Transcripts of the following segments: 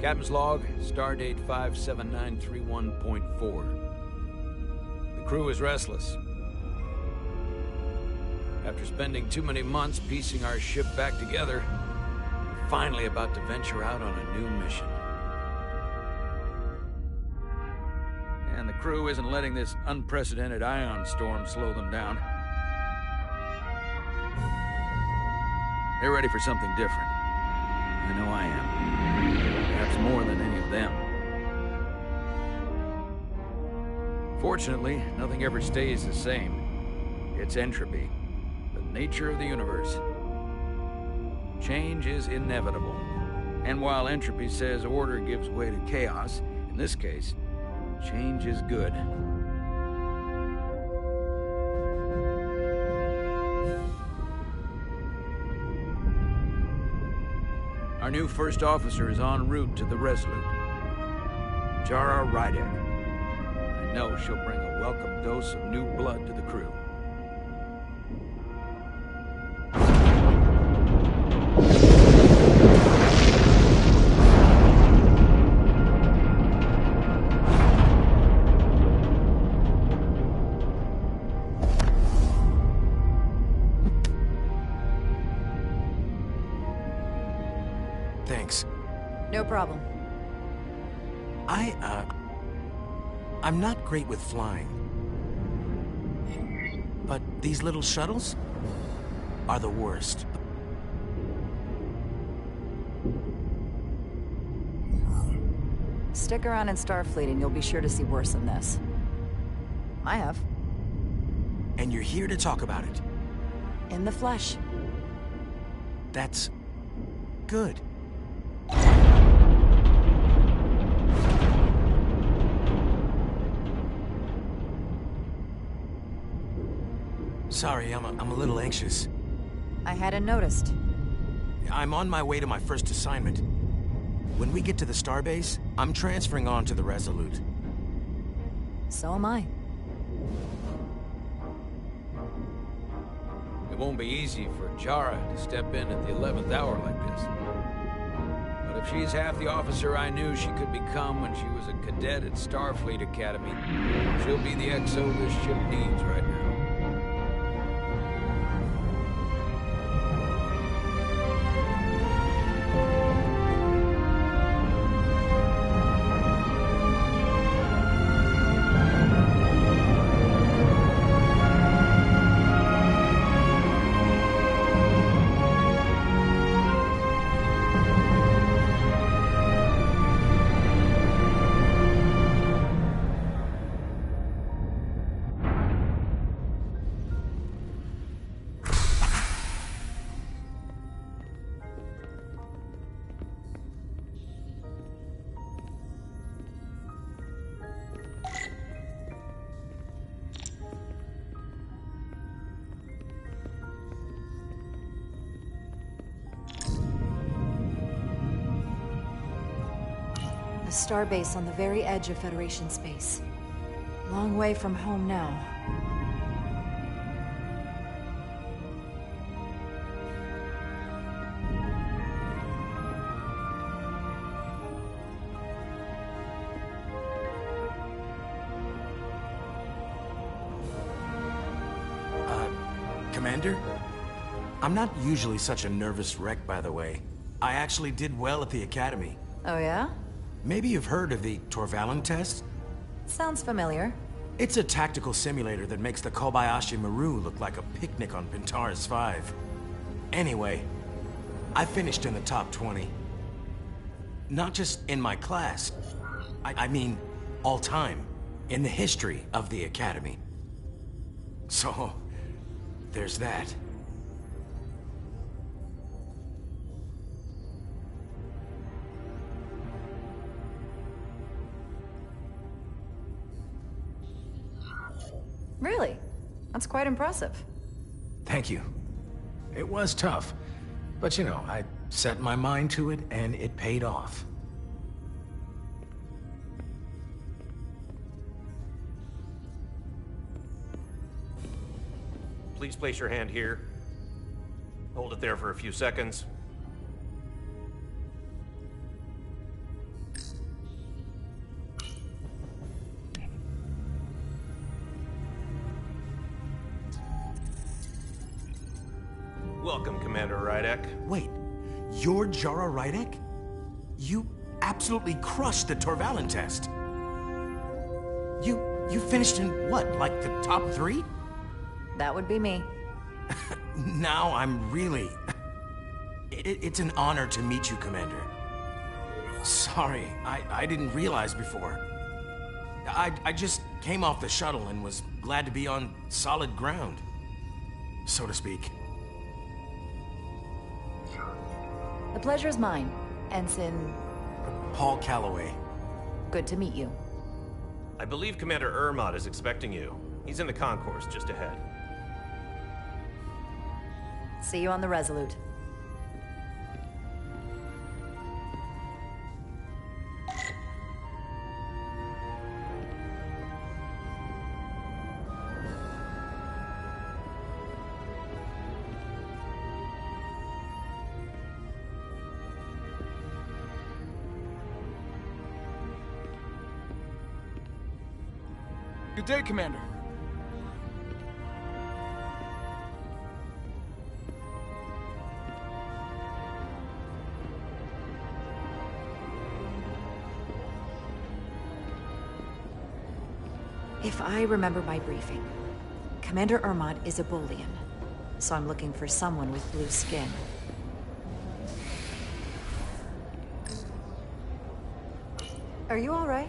Captain's log, stardate 57931.4. The crew is restless. After spending too many months piecing our ship back together, we're finally about to venture out on a new mission. And the crew isn't letting this unprecedented ion storm slow them down. They're ready for something different. I know I am. Perhaps more than any of them. Fortunately, nothing ever stays the same. It's entropy, the nature of the universe. Change is inevitable. And while entropy says order gives way to chaos, in this case, change is good. Our new first officer is en route to the Resolute. Jara Rydek. I know she'll bring a welcome dose of new blood to the crew. Thanks. No problem. I'm not great with flying. But these little shuttles are the worst. Stick around in Starfleet and you'll be sure to see worse than this. I have. And you're here to talk about it. In the flesh. That's good. Sorry, I'm a little anxious. I hadn't noticed. I'm on my way to my first assignment. When we get to the starbase, I'm transferring on to the Resolute. So am I. It won't be easy for Jara to step in at the 11th hour like this. But if she's half the officer I knew she could become when she was a cadet at Starfleet Academy, she'll be the XO this ship needs right now. A starbase on the very edge of Federation space. Long way from home now. Commander? I'm not usually such a nervous wreck, by the way. I actually did well at the Academy. Oh yeah? Maybe you've heard of the Torvalin test? Sounds familiar. It's a tactical simulator that makes the Kobayashi Maru look like a picnic on Pintaris 5. Anyway, I finished in the top 20. Not just in my class. I mean, all time. In the history of the Academy. So, there's that. Really? That's quite impressive. Thank you. It was tough. But you know, I set my mind to it and it paid off. Please place your hand here. Hold it there for a few seconds. Welcome, Commander Rydek. Wait, you're Jara Rydek? You absolutely crushed the Torvalin test. You finished in what, like the top 3? That would be me. Now I'm really... It's an honor to meet you, Commander. Sorry, I didn't realize before. I just came off the shuttle and was glad to be on solid ground, so to speak. The pleasure's mine, Ensign. Paul Calloway. Good to meet you. I believe Commander Ermot is expecting you. He's in the concourse just ahead. See you on the Resolute. Good day, Commander. If I remember my briefing, Commander Ermot is a Bolian, so I'm looking for someone with blue skin. Are you all right?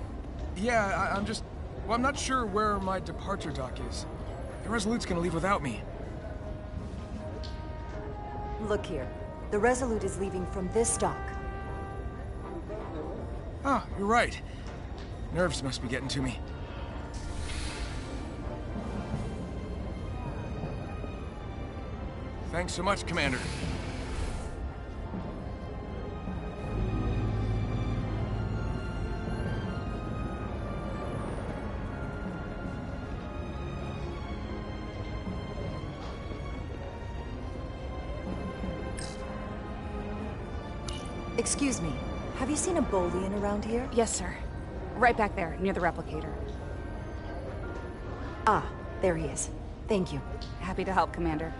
Yeah, I'm just... Well, I'm not sure where my departure dock is. The Resolute's gonna leave without me. Look here. The Resolute is leaving from this dock. Oh, you're right. Nerves must be getting to me. Thanks so much, Commander. Excuse me, have you seen a Bolian around here? Yes, sir. Right back there, near the replicator. Ah, there he is. Thank you. Happy to help, Commander.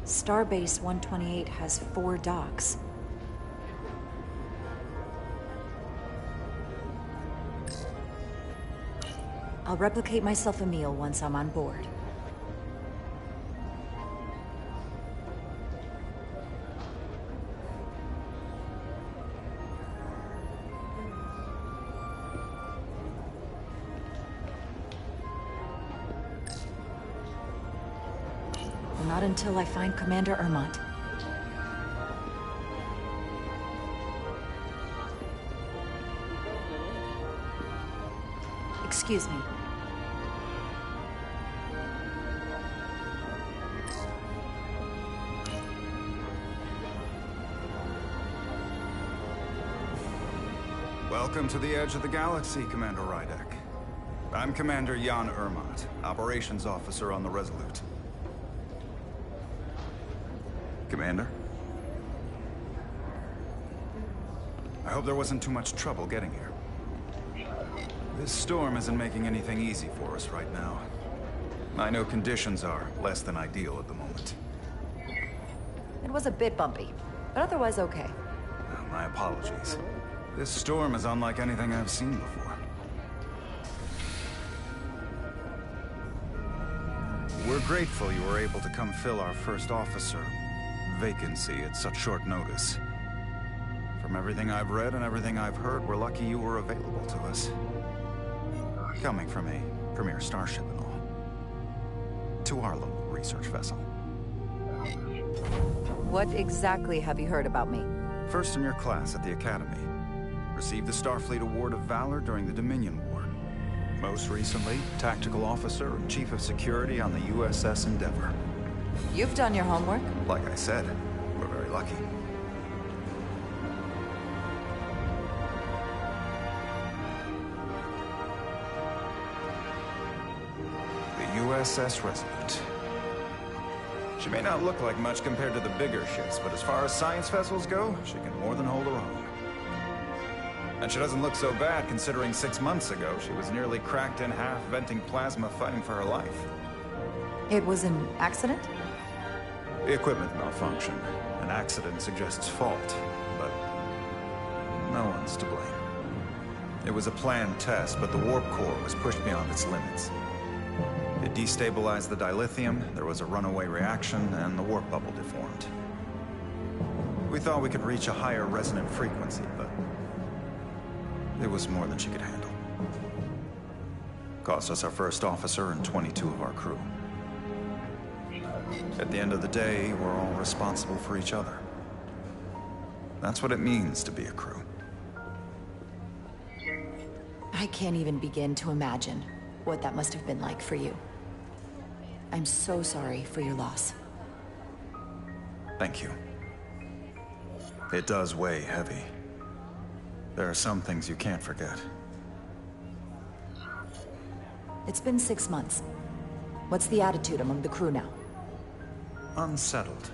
Starbase 128 has 4 docks. I'll replicate myself a meal once I'm on board. Not until I find Commander Ermot. Excuse me. Welcome to the edge of the galaxy, Commander Rydek. I'm Commander Jan Ermot, Operations Officer on the Resolute. Commander? I hope there wasn't too much trouble getting here. This storm isn't making anything easy for us right now. I know conditions are less than ideal at the moment. It was a bit bumpy, but otherwise okay. My apologies. This storm is unlike anything I've seen before. We're grateful you were able to come fill our first officer vacancy at such short notice. From everything I've read and everything I've heard, we're lucky you were available to us. Coming from a premier starship and all. To our little research vessel. What exactly have you heard about me? First in your class at the Academy. Received the Starfleet Award of Valor during the Dominion War. Most recently, Tactical Officer and Chief of Security on the USS Endeavor. You've done your homework. Like I said, we're very lucky. The USS Resurgence. She may not look like much compared to the bigger ships, but as far as science vessels go, she can more than hold her own. And she doesn't look so bad considering 6 months ago she was nearly cracked in half, venting plasma, fighting for her life. It was an accident? The equipment malfunctioned. An accident suggests fault, but no one's to blame. It was a planned test, but the warp core was pushed beyond its limits. It destabilized the dilithium, there was a runaway reaction, and the warp bubble deformed. We thought we could reach a higher resonant frequency, but it was more than she could handle. Cost us our first officer and 22 of our crew. At the end of the day, we're all responsible for each other. That's what it means to be a crew. I can't even begin to imagine what that must have been like for you. I'm so sorry for your loss. Thank you. It does weigh heavy. There are some things you can't forget. It's been 6 months. What's the attitude among the crew now? Unsettled.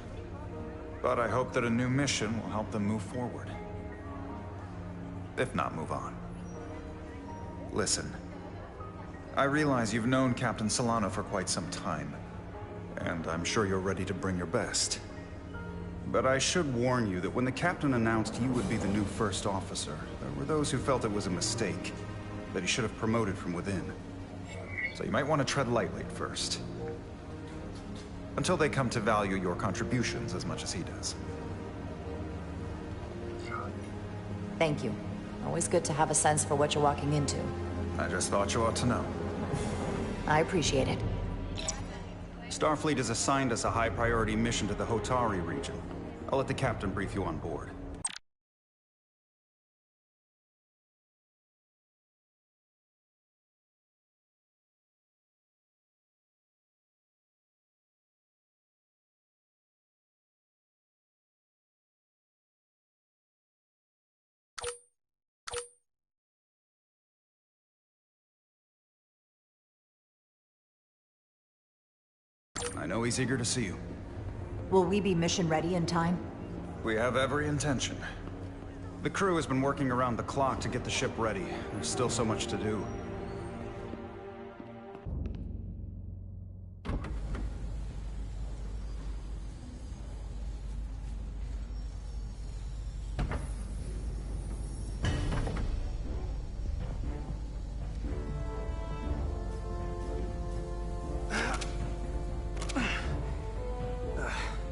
But I hope that a new mission will help them move forward. If not, move on. Listen. I realize you've known Captain Solano for quite some time, and I'm sure you're ready to bring your best. But I should warn you that when the captain announced you would be the new first officer, there were those who felt it was a mistake, that he should have promoted from within. So you might want to tread lightly at first. Until they come to value your contributions as much as he does. Thank you. Always good to have a sense for what you're walking into. I just thought you ought to know. I appreciate it. Starfleet has assigned us a high-priority mission to the Hotari region. I'll let the captain brief you on board. I know he's eager to see you. Will we be mission ready in time? We have every intention. The crew has been working around the clock to get the ship ready. There's still so much to do.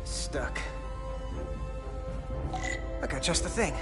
Stuck. I got just the thing.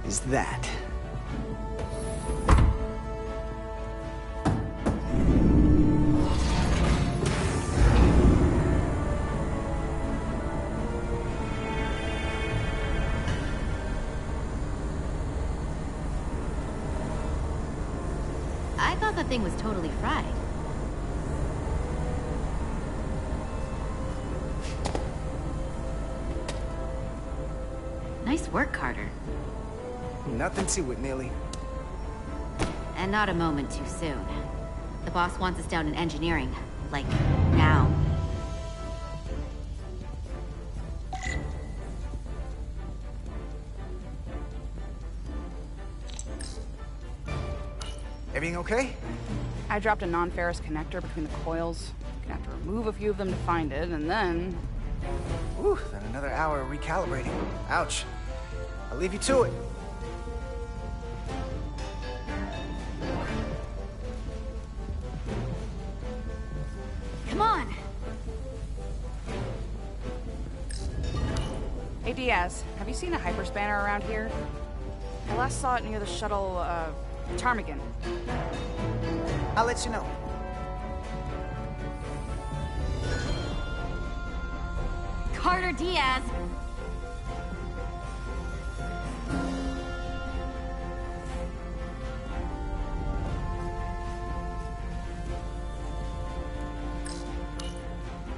Is that. I thought the thing was totally fried. Nice work, Carter. Nothing to it, Millie. And not a moment too soon. The boss wants us down in engineering. Like, now. Everything okay? I dropped a non-ferrous connector between the coils. Gonna have to remove a few of them to find it, and then... Whew, then another hour of recalibrating. Ouch. I'll leave you to it. Come on! Hey Diaz, have you seen a hyperspanner around here? I last saw it near the shuttle, Ptarmigan. I'll let you know. Carter Diaz!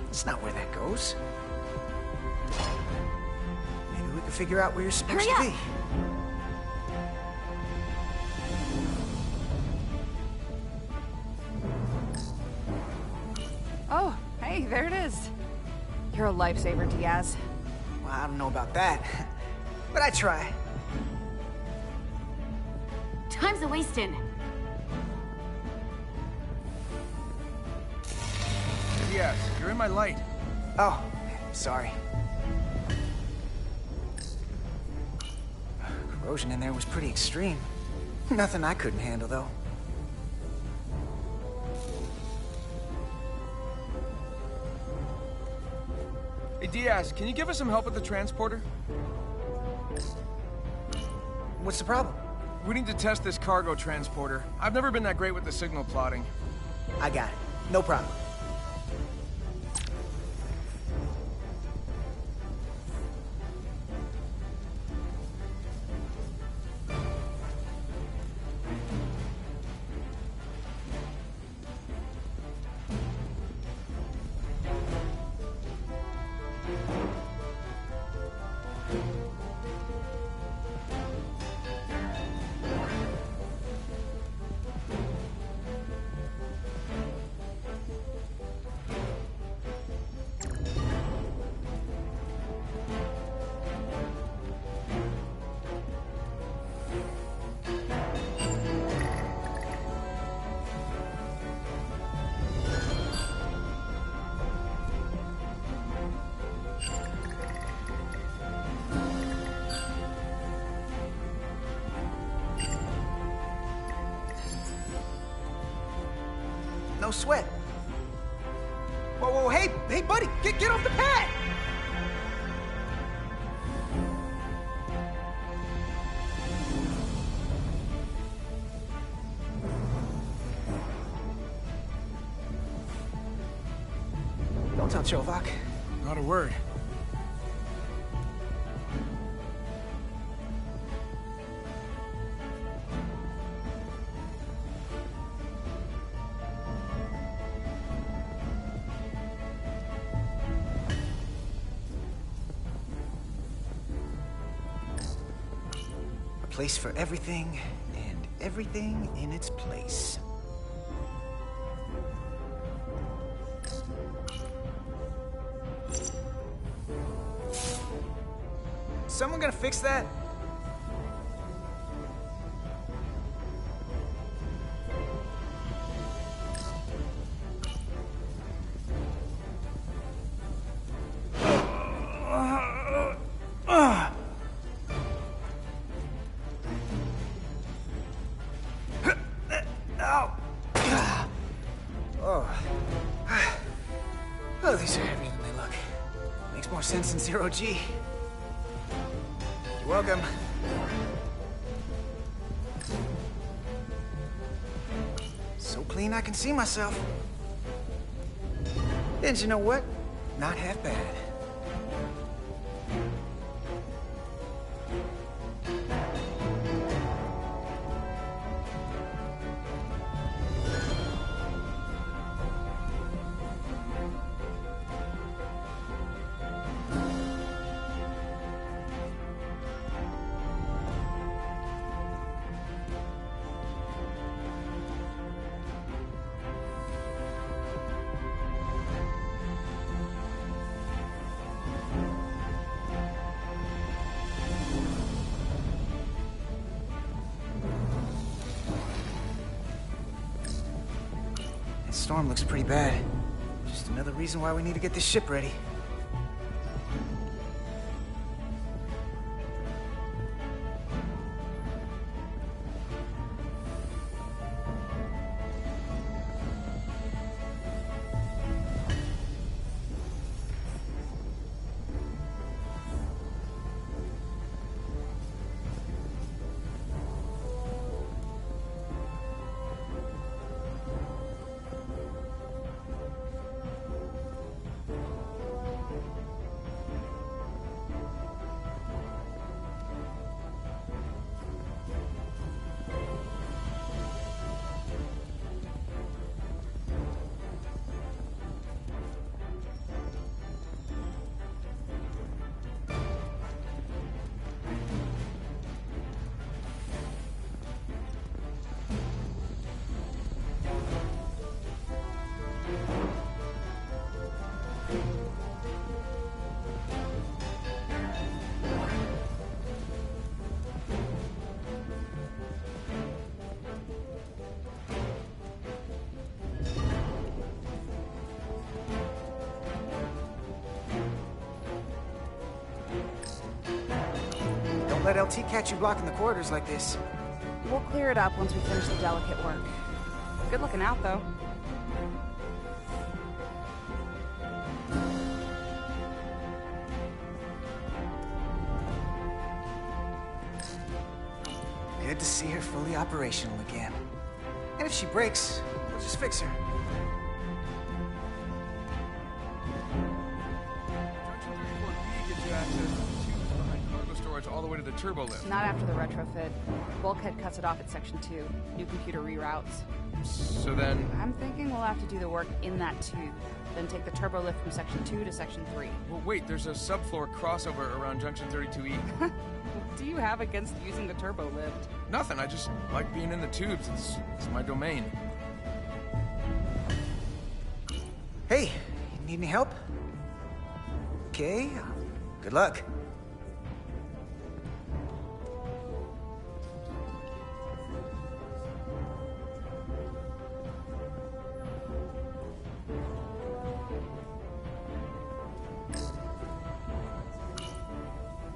That's not where that goes. Maybe we can figure out where you're supposed to be. Oh, hey, there it is. You're a lifesaver, Diaz. Well, I don't know about that, but I try. Time's a-wasting. Yes, you're in my light. Oh, sorry. Corrosion in there was pretty extreme. Nothing I couldn't handle, though. Hey, Diaz, can you give us some help with the transporter? What's the problem? We need to test this cargo transporter. I've never been that great with the signal plotting. I got it. No problem. No sweat. Whoa, whoa, hey, buddy, get off the pad! Don't tell Chovak. Not a word. Place for everything, and everything in its place. Someone gonna fix that? Oh, these are heavier than they look. Makes more sense than zero-G. You're welcome. So clean I can see myself. And you know what? Not half bad. storm looks pretty bad. Just another reason why we need to get this ship ready. Don't let LT catch you blocking the corridors like this. We'll clear it up once we finish the delicate work. Good looking out, though. Good to see her fully operational again. And if she breaks, we'll just fix her. Gives you access to tubes behind cargo storage all the way to the turbo lift. Not after the retrofit. Bulkhead cuts it off at Section 2. New computer reroutes. So then... I'm thinking we'll have to do the work in that tube. Then take the turbo lift from Section 2 to Section 3. Well, wait, there's a subfloor crossover around Junction 32E. What do you have against using the turbo lift? Nothing, I just like being in the tubes. It's my domain. Hey, you need any help? Okay, good luck.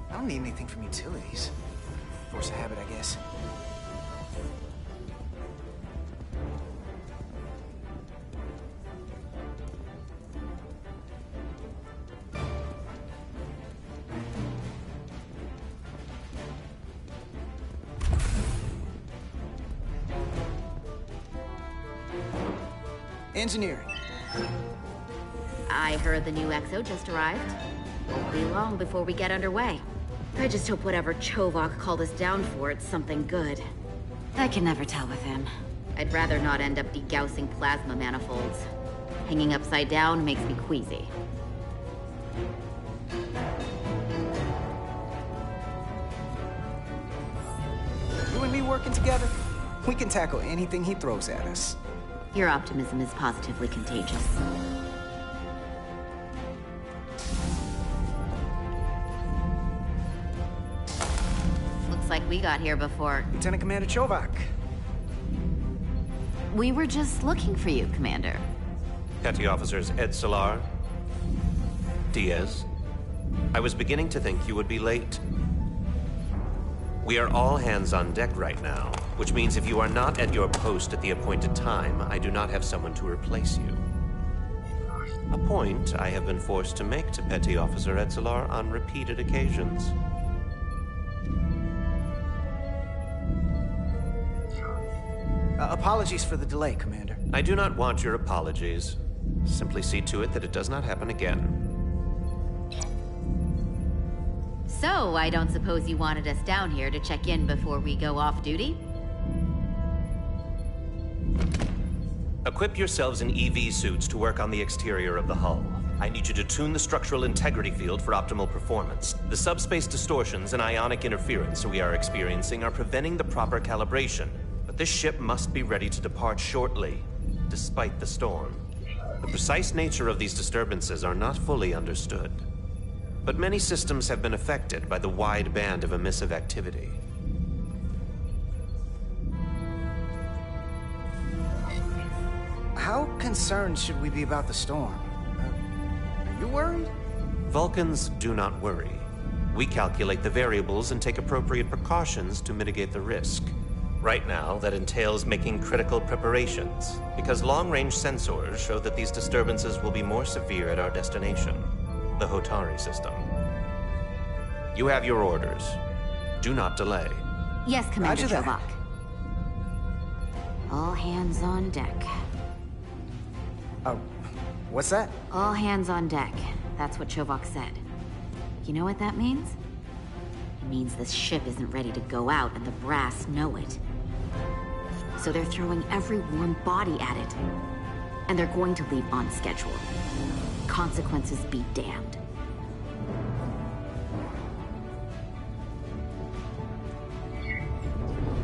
I don't need anything from utilities. Force of habit, I guess. Engineering. I heard the new XO just arrived. Won't be long before we get underway. I just hope whatever Chovok called us down for, it's something good. I can never tell with him. I'd rather not end up degaussing plasma manifolds. Hanging upside down makes me queasy. You and me working together, we can tackle anything he throws at us. Your optimism is positively contagious. Looks like we got here before. Lieutenant Commander Chovok. We were just looking for you, Commander. Petty Officers Ed Solar, Diaz. I was beginning to think you would be late. We are all hands on deck right now, which means if you are not at your post at the appointed time, I do not have someone to replace you. A point I have been forced to make to Petty Officer Edzelar on repeated occasions. Apologies for the delay, Commander. I do not want your apologies. Simply see to it that it does not happen again. So, I don't suppose you wanted us down here to check in before we go off duty? Equip yourselves in EV suits to work on the exterior of the hull. I need you to tune the structural integrity field for optimal performance. The subspace distortions and ionic interference we are experiencing are preventing the proper calibration. But this ship must be ready to depart shortly, despite the storm. The precise nature of these disturbances are not fully understood. But many systems have been affected by the wide band of emissive activity. how concerned should we be about the storm? Are you worried? Vulcans do not worry. We calculate the variables and take appropriate precautions to mitigate the risk. Right now, that entails making critical preparations, because long-range sensors show that these disturbances will be more severe at our destination, the Hotari system. You have your orders. Do not delay. Yes, Commander Roger that. Chovak. All hands on deck. Oh, what's that? All hands on deck. That's what Chovak said. You know what that means? It means this ship isn't ready to go out, and the brass know it. So they're throwing every warm body at it. And they're going to leave on schedule. Consequences be damned.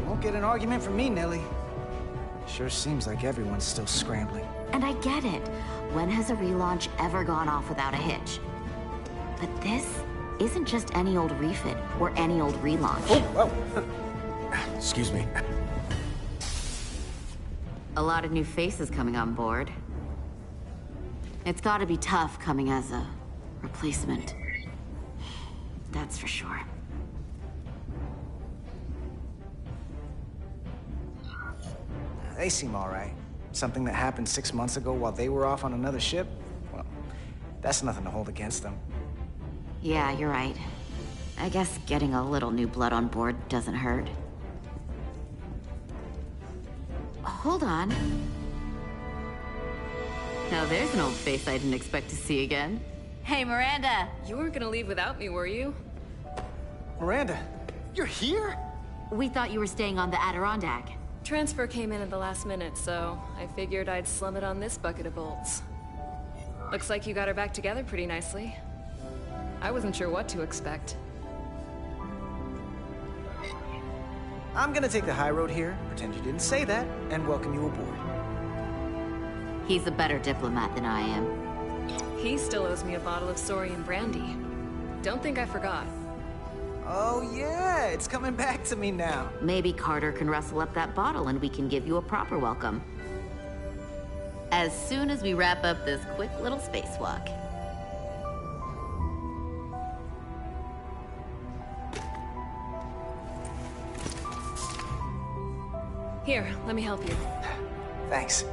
Won't get an argument from me, Nelly. Sure seems like everyone's still scrambling. And I get it. When has a relaunch ever gone off without a hitch? But this isn't just any old refit or any old relaunch. Oh, whoa. Excuse me. A lot of new faces coming on board. It's gotta be tough coming as a replacement. That's for sure. They seem all right. Something that happened 6 months ago while they were off on another ship? Well, that's nothing to hold against them. Yeah, you're right. I guess getting a little new blood on board doesn't hurt. Hold on. Now there's an old face I didn't expect to see again. Hey, Miranda! You weren't gonna leave without me, were you? Miranda, you're here? We thought you were staying on the Adirondack. Transfer came in at the last minute, so I figured I'd slum it on this bucket of bolts. Looks like you got her back together pretty nicely. I wasn't sure what to expect. I'm gonna take the high road here, pretend you didn't say that, and welcome you aboard. He's a better diplomat than I am. He still owes me a bottle of Saurian brandy. Don't think I forgot. Oh yeah, it's coming back to me now. Maybe Carter can rustle up that bottle and we can give you a proper welcome. As soon as we wrap up this quick little spacewalk. Here, let me help you. Thanks.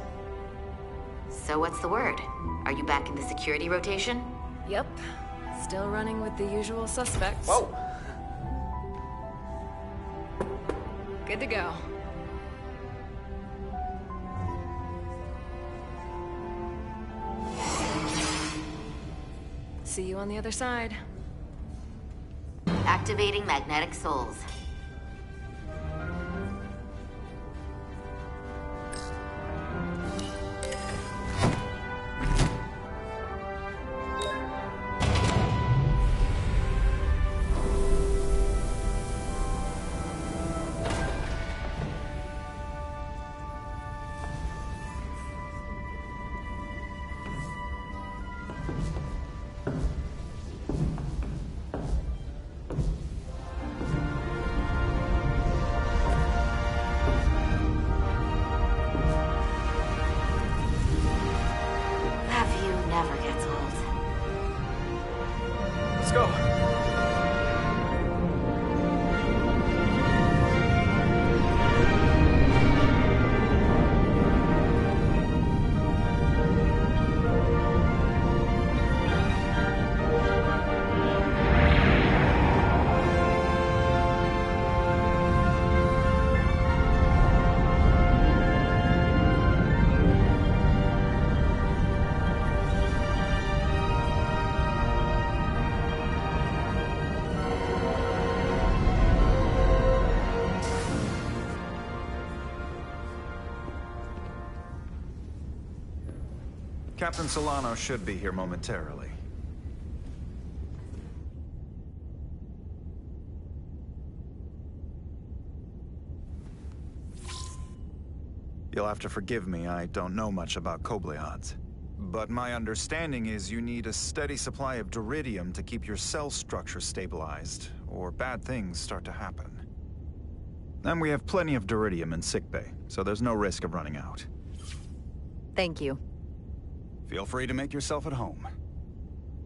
So what's the word? Are you back in the security rotation? Yep. Still running with the usual suspects. Whoa! Good to go. See you on the other side. Activating magnetic souls. Let's go. Captain Solano should be here momentarily. You'll have to forgive me, I don't know much about Kobleods. But my understanding is you need a steady supply of duridium to keep your cell structure stabilized, or bad things start to happen. And we have plenty of duridium in sickbay, so there's no risk of running out. Thank you. Feel free to make yourself at home.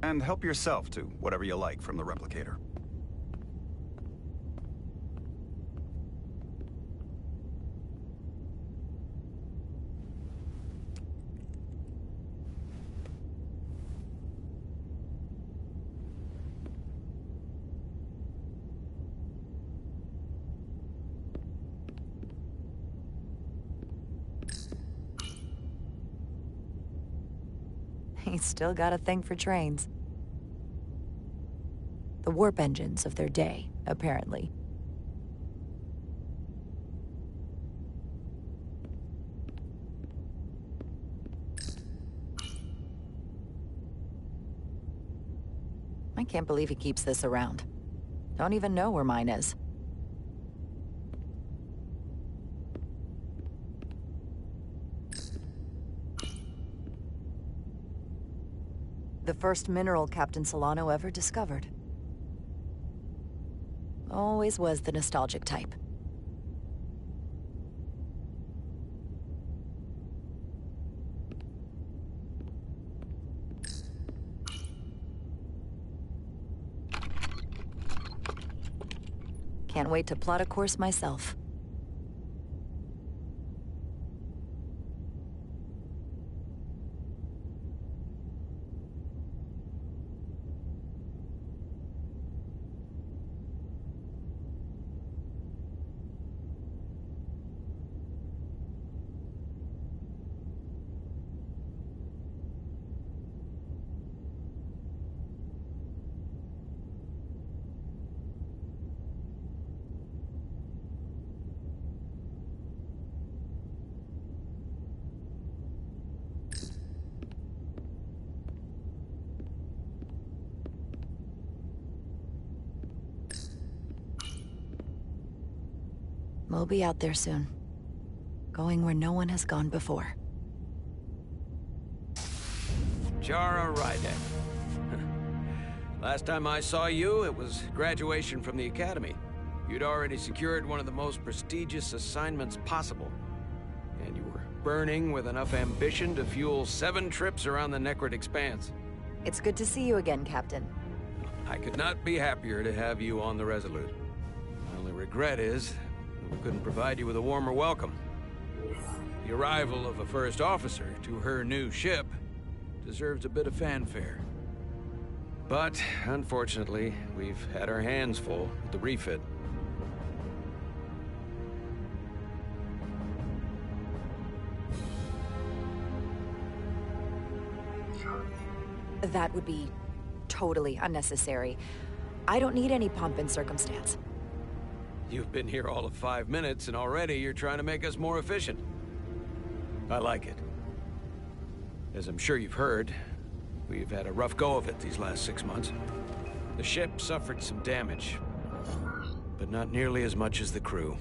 And help yourself to whatever you like from the replicator. He's still got a thing for trains. The warp engines of their day, apparently. I can't believe he keeps this around. Don't even know where mine is. The first mineral Captain Solano ever discovered. Always was the nostalgic type. Can't wait to plot a course myself. We'll be out there soon. Going where no one has gone before. Jara Rydek. Last time I saw you, it was graduation from the Academy. You'd already secured one of the most prestigious assignments possible. And you were burning with enough ambition to fuel 7 trips around the Necrid Expanse. It's good to see you again, Captain. I could not be happier to have you on the Resolute. My only regret is that we couldn't provide you with a warmer welcome. The arrival of a first officer to her new ship deserves a bit of fanfare. But, unfortunately, we've had our hands full with the refit. That would be totally unnecessary. I don't need any pomp and circumstance. You've been here all of 5 minutes, and already you're trying to make us more efficient. I like it. As I'm sure you've heard, we've had a rough go of it these last 6 months. The ship suffered some damage, but not nearly as much as the crew.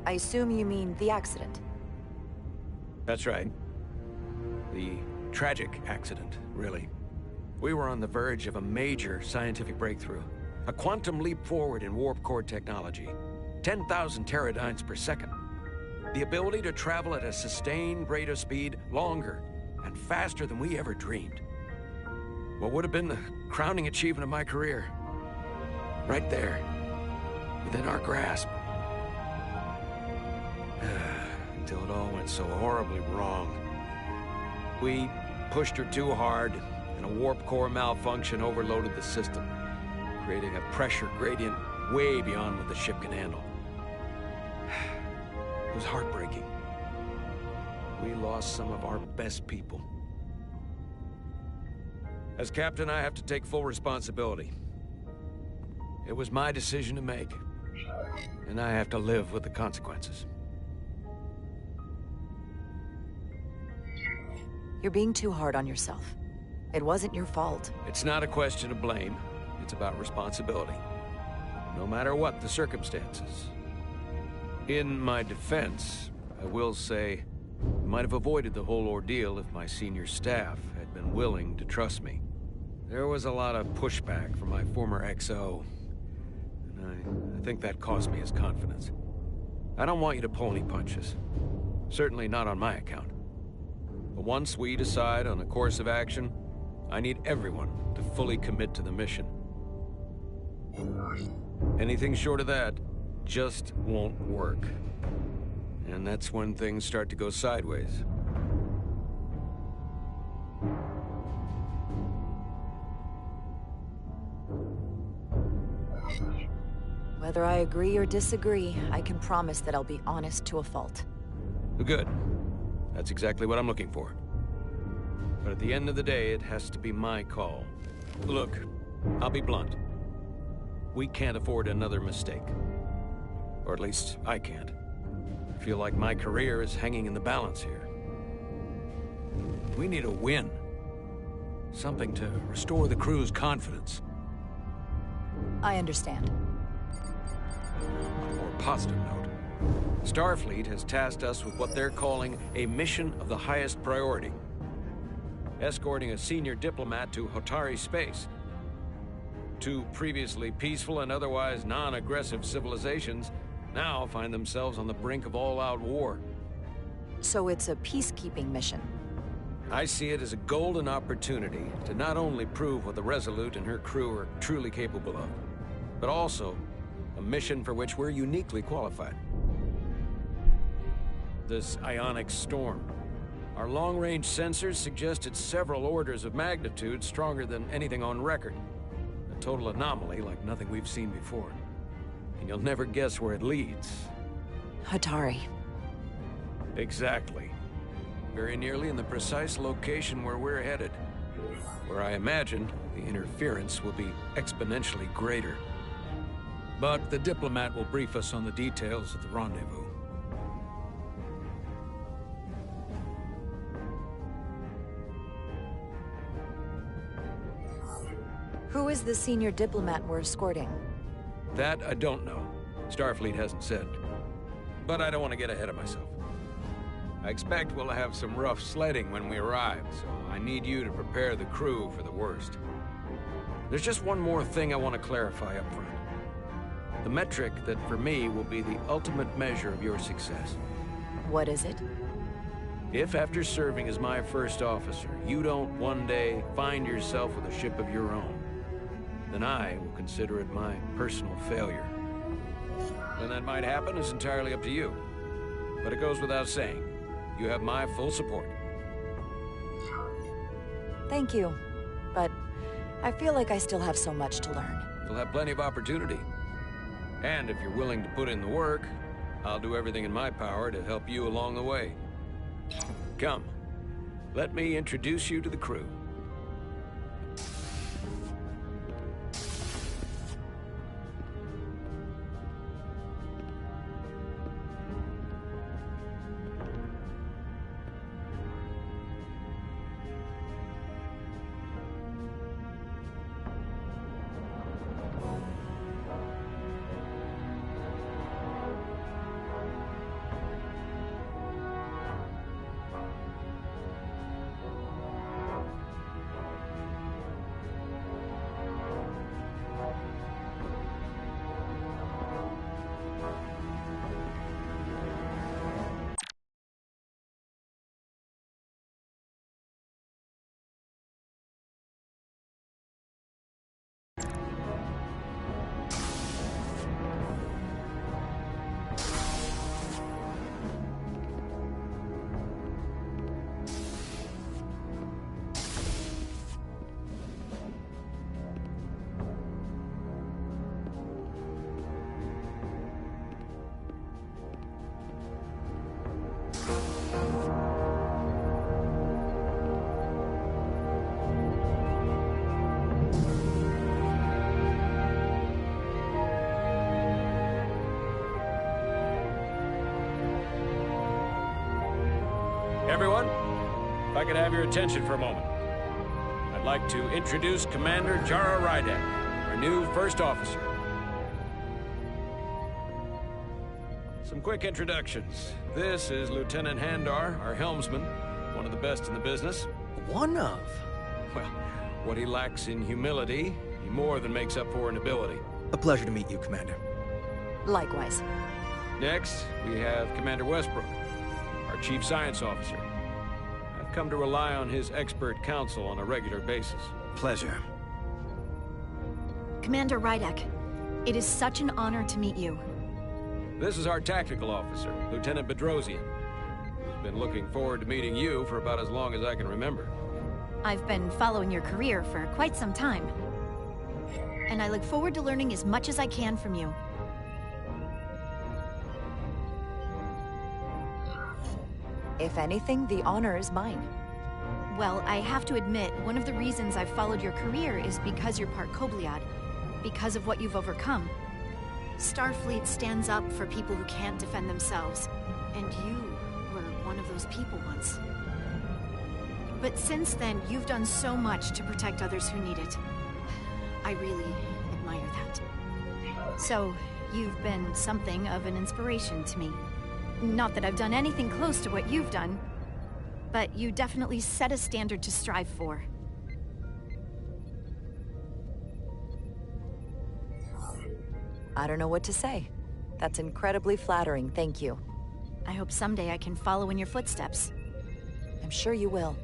I assume you mean the accident. That's right. The tragic accident, really. We were on the verge of a major scientific breakthrough. A quantum leap forward in warp core technology. 10,000 teradynes per second. The ability to travel at a sustained rate of speed longer and faster than we ever dreamed. What would have been the crowning achievement of my career. Right there, within our grasp. Until it all went so horribly wrong. We pushed her too hard, and a warp core malfunction overloaded the system, creating a pressure gradient way beyond what the ship can handle. It was heartbreaking. We lost some of our best people. As captain, I have to take full responsibility. It was my decision to make, and I have to live with the consequences. You're being too hard on yourself. It wasn't your fault. It's not a question of blame. It's about responsibility. No matter what the circumstances. In my defense, I will say, I might have avoided the whole ordeal if my senior staff had been willing to trust me. There was a lot of pushback from my former XO, and I think that cost me his confidence. I don't want you to pull any punches. Certainly not on my account. But once we decide on a course of action, I need everyone to fully commit to the mission. Anything short of that just won't work. And that's when things start to go sideways. Whether I agree or disagree, I can promise that I'll be honest to a fault. Good. That's exactly what I'm looking for. But at the end of the day, it has to be my call. Look, I'll be blunt. We can't afford another mistake. Or at least, I can't. I feel like my career is hanging in the balance here. We need a win. Something to restore the crew's confidence. I understand. On a more positive note, Starfleet has tasked us with what they're calling a mission of the highest priority. Escorting a senior diplomat to Hotari space. Two previously peaceful and otherwise non-aggressive civilizations now find themselves on the brink of all-out war. So it's a peacekeeping mission. I see it as a golden opportunity to not only prove what the Resolute and her crew are truly capable of, but also a mission for which we're uniquely qualified. This ionic storm. Our long-range sensors suggest it's several orders of magnitude stronger than anything on record. A total anomaly like nothing we've seen before. And you'll never guess where it leads. Hotari. Exactly. Very nearly in the precise location where we're headed. Where I imagine the interference will be exponentially greater. But the diplomat will brief us on the details of the rendezvous. Who is the senior diplomat we're escorting? That I don't know. Starfleet hasn't said. But I don't want to get ahead of myself. I expect we'll have some rough sledding when we arrive, so I need you to prepare the crew for the worst. There's just one more thing I want to clarify up front. The metric that for me will be the ultimate measure of your success. What is it? If after serving as my first officer, you don't one day find yourself with a ship of your own, then I will consider it my personal failure. When that might happen is entirely up to you. But it goes without saying, you have my full support. Thank you, but I feel like I still have so much to learn. You'll have plenty of opportunity. And if you're willing to put in the work, I'll do everything in my power to help you along the way. Come, let me introduce you to the crew. Everyone, if I could have your attention for a moment. I'd like to introduce Commander Jara Rydek, our new first officer. Some quick introductions. This is Lieutenant Handar, our helmsman, one of the best in the business. One of? Well, what he lacks in humility, he more than makes up for in ability. A pleasure to meet you, Commander. Likewise. Next, we have Commander Westbrook, our Chief Science Officer. I've come to rely on his expert counsel on a regular basis. Pleasure. Commander Rydek, it is such an honor to meet you. This is our tactical officer, Lieutenant Bedrosian. He's been looking forward to meeting you for about as long as I can remember. I've been following your career for quite some time. And I look forward to learning as much as I can from you. If anything, the honor is mine. Well, I have to admit, one of the reasons I've followed your career is because you're part Kobliad. Because of what you've overcome. Starfleet stands up for people who can't defend themselves. And you were one of those people once. But since then, you've done so much to protect others who need it. I really admire that. So, you've been something of an inspiration to me. Not that I've done anything close to what you've done, but you definitely set a standard to strive for. I don't know what to say. That's incredibly flattering, thank you. I hope someday I can follow in your footsteps. I'm sure you will.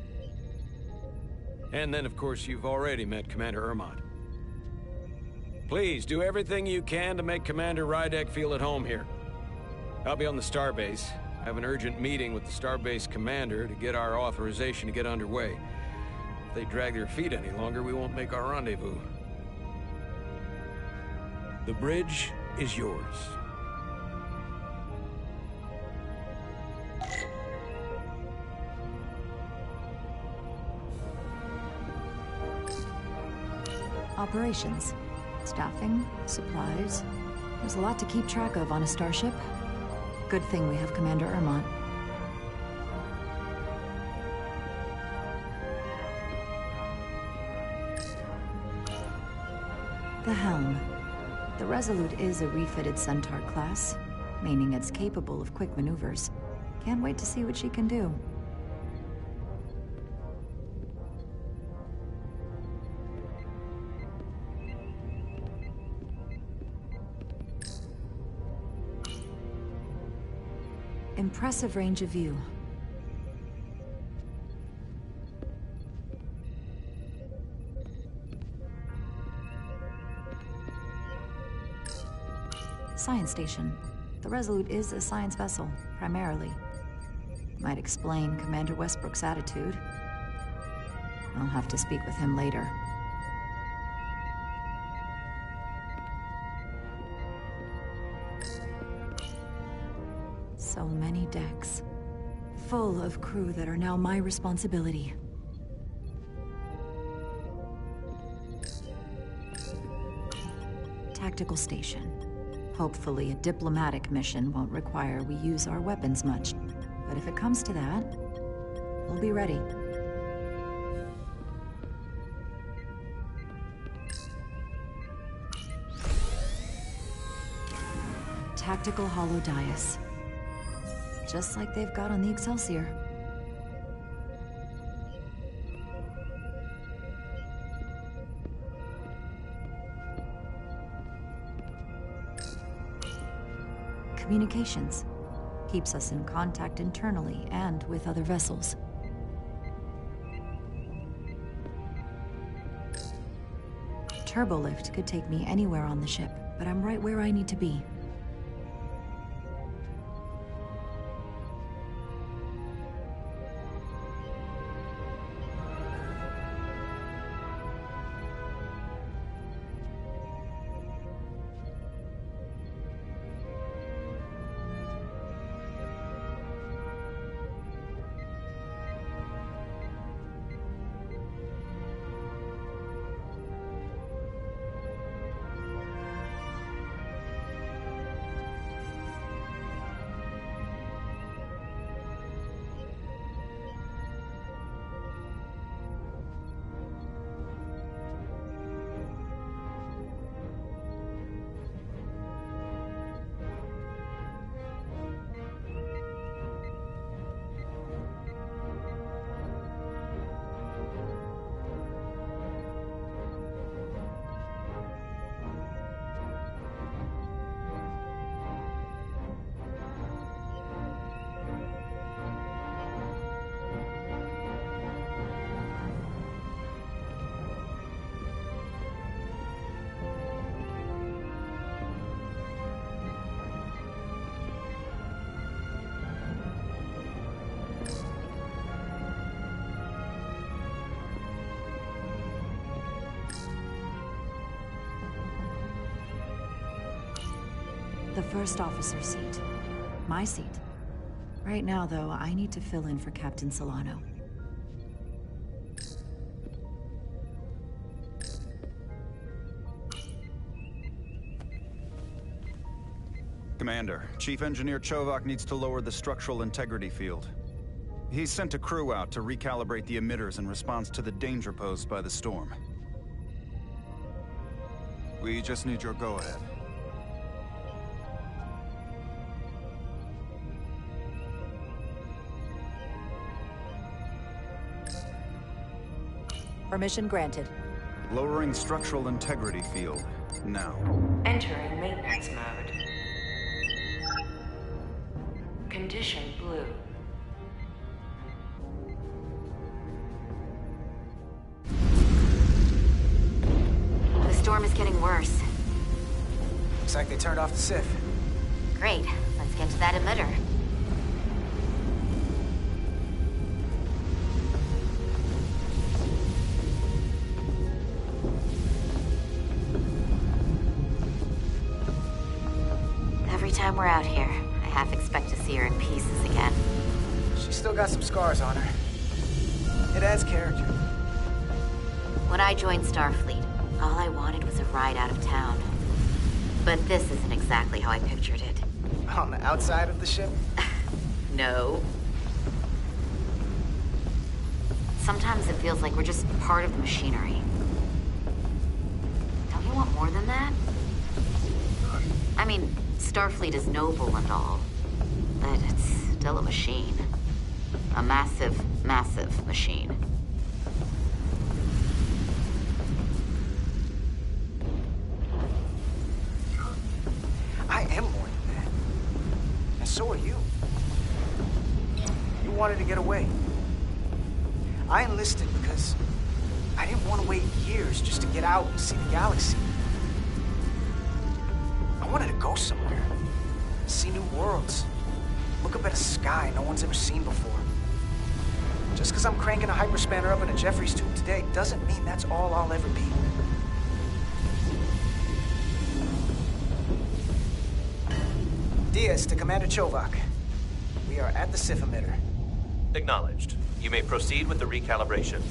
And then, of course, you've already met Commander Ermont. Please, do everything you can to make Commander Rydek feel at home here. I'll be on the starbase. I have an urgent meeting with the starbase commander to get our authorization to get underway. If they drag their feet any longer, we won't make our rendezvous. The bridge is yours. Operations. Staffing, supplies. There's a lot to keep track of on a starship. Good thing we have Commander Ermont. The helm. The Resolute is a refitted Centaur class, meaning it's capable of quick maneuvers. Can't wait to see what she can do. Impressive range of view. Science station. The Resolute is a science vessel, primarily. Might explain Commander Westbrook's attitude. I'll have to speak with him later. So many decks. Full of crew that are now my responsibility. Tactical station. Hopefully a diplomatic mission won't require we use our weapons much. But if it comes to that, we'll be ready. Tactical holodais. Just like they've got on the Excelsior. Communications. Keeps us in contact internally and with other vessels. Turbolift could take me anywhere on the ship, but I'm right where I need to be. The first officer seat. My seat. Right now, though, I need to fill in for Captain Solano. Commander, Chief Engineer Chovak needs to lower the structural integrity field. He's sent a crew out to recalibrate the emitters in response to the danger posed by the storm. We just need your go-ahead. Permission granted. Lowering structural integrity field, now. Entering maintenance mode. Condition blue. The storm is getting worse. Looks like they turned off the SIF. Great. Let's get to that emitter. Every time we're out here, I half expect to see her in pieces again. She's still got some scars on her. It adds character. When I joined Starfleet, all I wanted was a ride out of town. But this isn't exactly how I pictured it. On the outside of the ship? No. Sometimes it feels like we're just part of the machinery. Don't you want more than that? I mean, Starfleet is noble and all, but it's still a machine. A massive, massive machine. I am more than that. And so are you. You wanted to get away. I enlisted because I didn't want to wait years just to get out and see the galaxy. I wanted to go somewhere. See new worlds. Look up at a sky no one's ever seen before. Just because I'm cranking a hyperspanner up in a Jeffries tube today doesn't mean that's all I'll ever be. Diaz to Commander Chovak. We are at the SIF emitter. Acknowledged. You may proceed with the recalibration.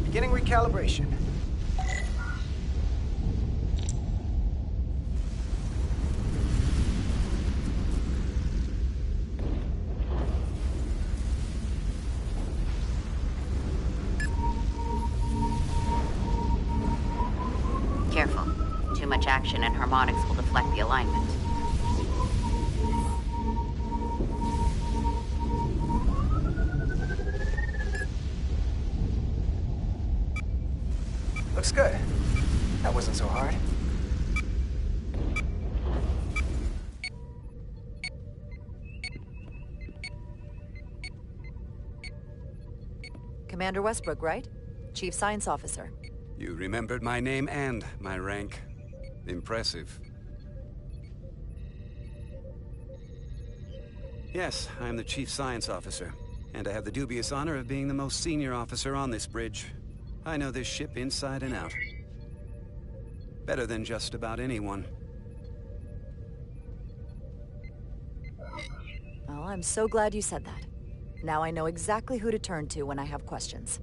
Beginning recalibration. Careful. Too much action and harmonics will deflect the alignment. Looks good. That wasn't so hard. Commander Westbrook, right? Chief Science Officer. You remembered my name and my rank. Impressive. Yes, I'm the Chief Science Officer, and I have the dubious honor of being the most senior officer on this bridge. I know this ship inside and out. Better than just about anyone. Well, I'm so glad you said that. Now I know exactly who to turn to when I have questions.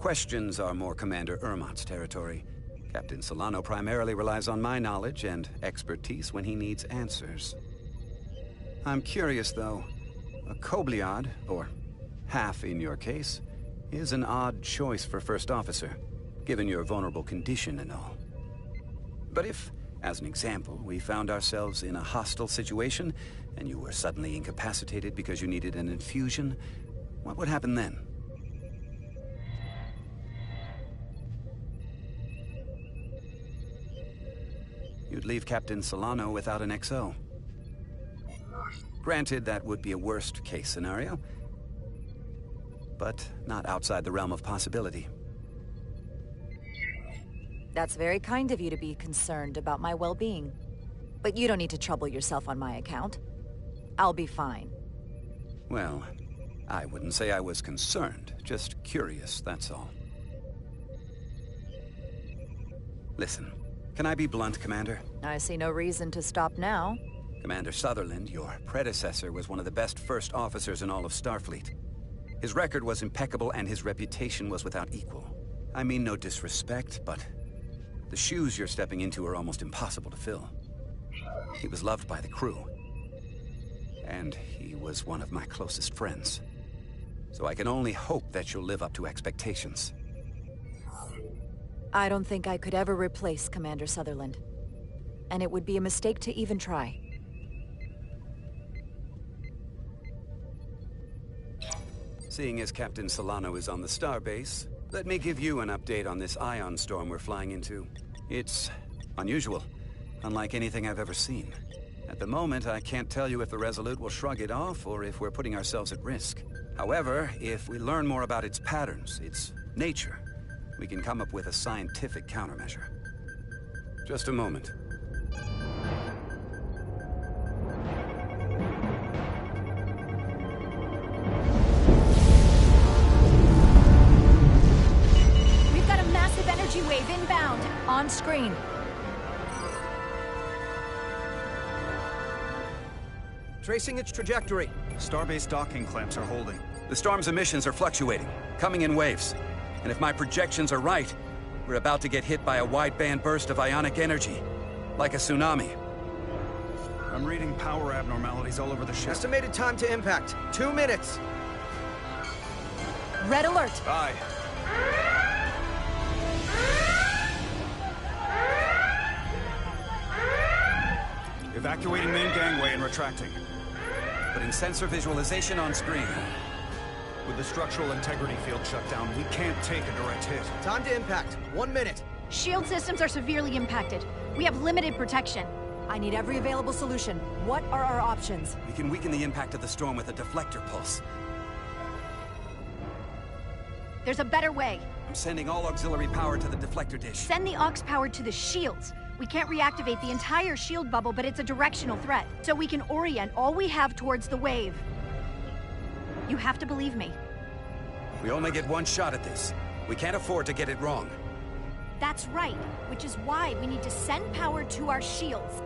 Questions are more Commander Ermot's territory. Captain Solano primarily relies on my knowledge and expertise when he needs answers. I'm curious, though. A Kobliad, or half in your case, is an odd choice for First Officer, given your vulnerable condition and all. But if, as an example, we found ourselves in a hostile situation, and you were suddenly incapacitated because you needed an infusion, what would happen then? You'd leave Captain Solano without an XO. Granted, that would be a worst-case scenario, but not outside the realm of possibility. That's very kind of you to be concerned about my well-being. But you don't need to trouble yourself on my account. I'll be fine. Well, I wouldn't say I was concerned, just curious, that's all. Listen, can I be blunt, Commander? I see no reason to stop now. Commander Sutherland, your predecessor, was one of the best first officers in all of Starfleet. His record was impeccable and his reputation was without equal. I mean no disrespect, but the shoes you're stepping into are almost impossible to fill. He was loved by the crew. And he was one of my closest friends. So I can only hope that you'll live up to expectations. I don't think I could ever replace Commander Sutherland. And it would be a mistake to even try. Seeing as Captain Solano is on the starbase, let me give you an update on this ion storm we're flying into. It's unusual, unlike anything I've ever seen. At the moment, I can't tell you if the Resolute will shrug it off or if we're putting ourselves at risk. However, if we learn more about its patterns, its nature, we can come up with a scientific countermeasure. Just a moment. We've got a massive energy wave inbound. On screen. Tracing its trajectory. Starbase docking clamps are holding. The storm's emissions are fluctuating, coming in waves. And if my projections are right, we're about to get hit by a wideband burst of ionic energy. Like a tsunami. I'm reading power abnormalities all over the ship. Estimated time to impact, 2 minutes. Red alert. Aye. Evacuating main gangway and retracting. Putting sensor visualization on screen. With the structural integrity field shut down, we can't take a direct hit. Time to impact, 1 minute. Shield systems are severely impacted. We have limited protection. I need every available solution. What are our options? We can weaken the impact of the storm with a deflector pulse. There's a better way. I'm sending all auxiliary power to the deflector dish. Send the aux power to the shields. We can't reactivate the entire shield bubble, but it's a directional threat. So we can orient all we have towards the wave. You have to believe me. We only get one shot at this. We can't afford to get it wrong. That's right, which is why we need to send power to our shields.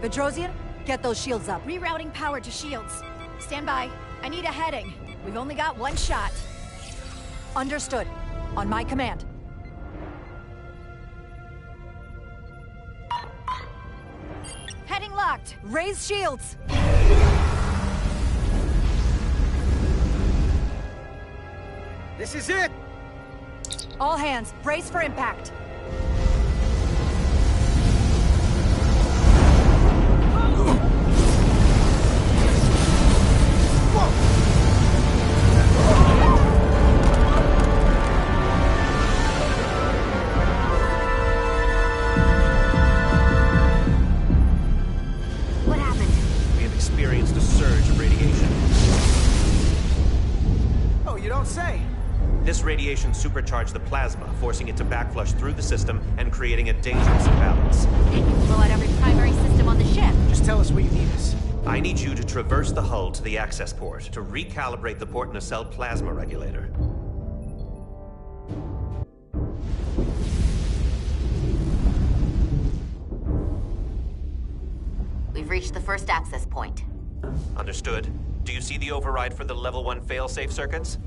Bedrosian, get those shields up. Rerouting power to shields. Stand by. I need a heading. We've only got one shot. Understood. On my command. Heading locked. Raise shields. This is it! All hands, brace for impact. What happened? We have experienced a surge of radiation. Oh, you don't say. This radiation supercharged the plasma, forcing it to backflush through the system and creating a dangerous imbalance. Can you blow out every primary system on the ship? Just tell us where you need us. I need you to traverse the hull to the access port to recalibrate the port nacelle plasma regulator. We've reached the first access point. Understood. Do you see the override for the level 1 failsafe circuits?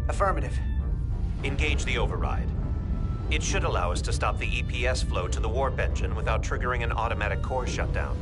Affirmative. Engage the override. It should allow us to stop the EPS flow to the warp engine without triggering an automatic core shutdown.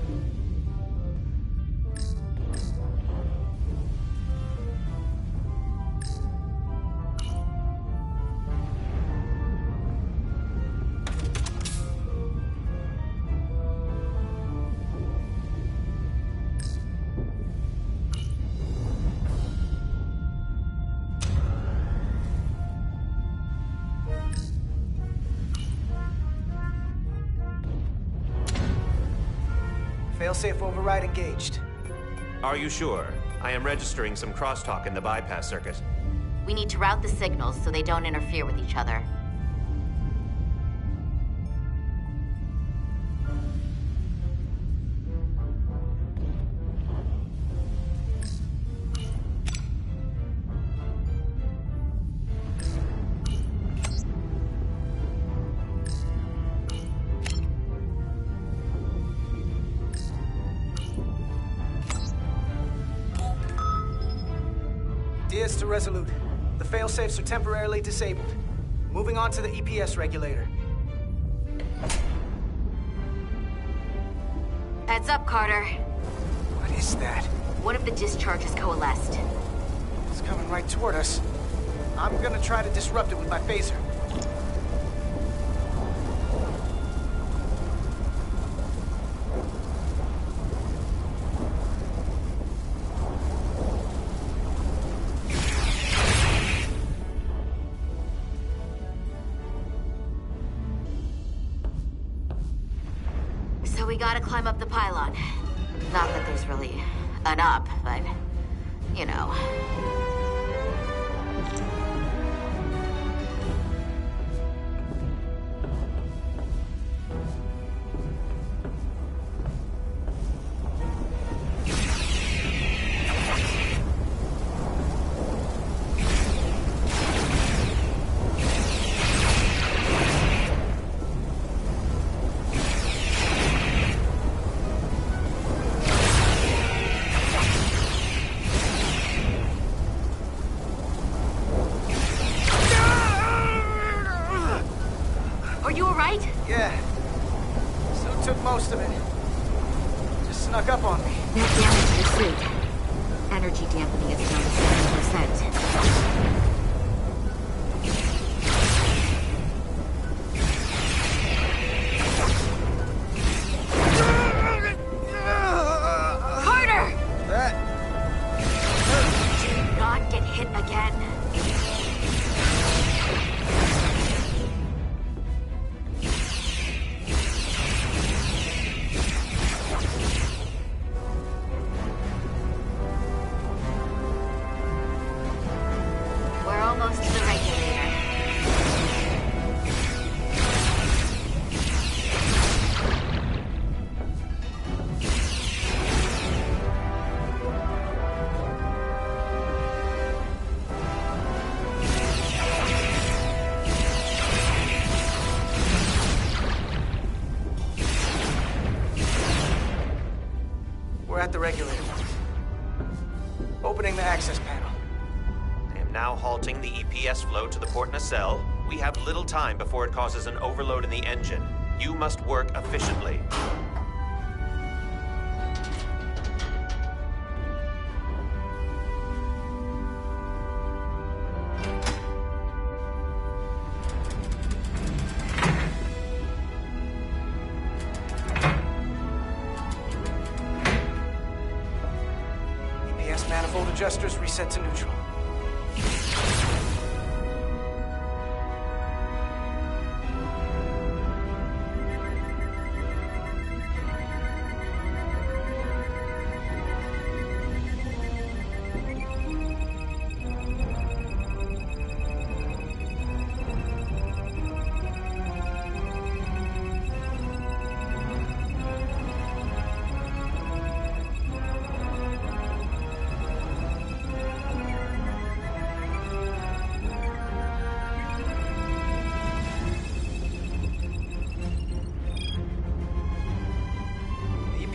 Failsafe override engaged. Are you sure? I am registering some crosstalk in the bypass circuit. We need to route the signals so they don't interfere with each other. Diaz to Resolute. The failsafes are temporarily disabled. Moving on to the EPS regulator. Heads up, Carter. What is that? One of the discharges coalesced. It's coming right toward us. I'm gonna try to disrupt it with my phaser. So we gotta climb up the pylon. Not that there's really an up, but, you know. Yeah. So took most of it. Just snuck up on me. Net damage to the suit. Energy dampening is down to 70%. We're at the regulator. Opening the access panel. I am now halting the EPS flow to the port nacelle. We have little time before it causes an overload in the engine. You must work efficiently. Manifold adjusters reset to neutral.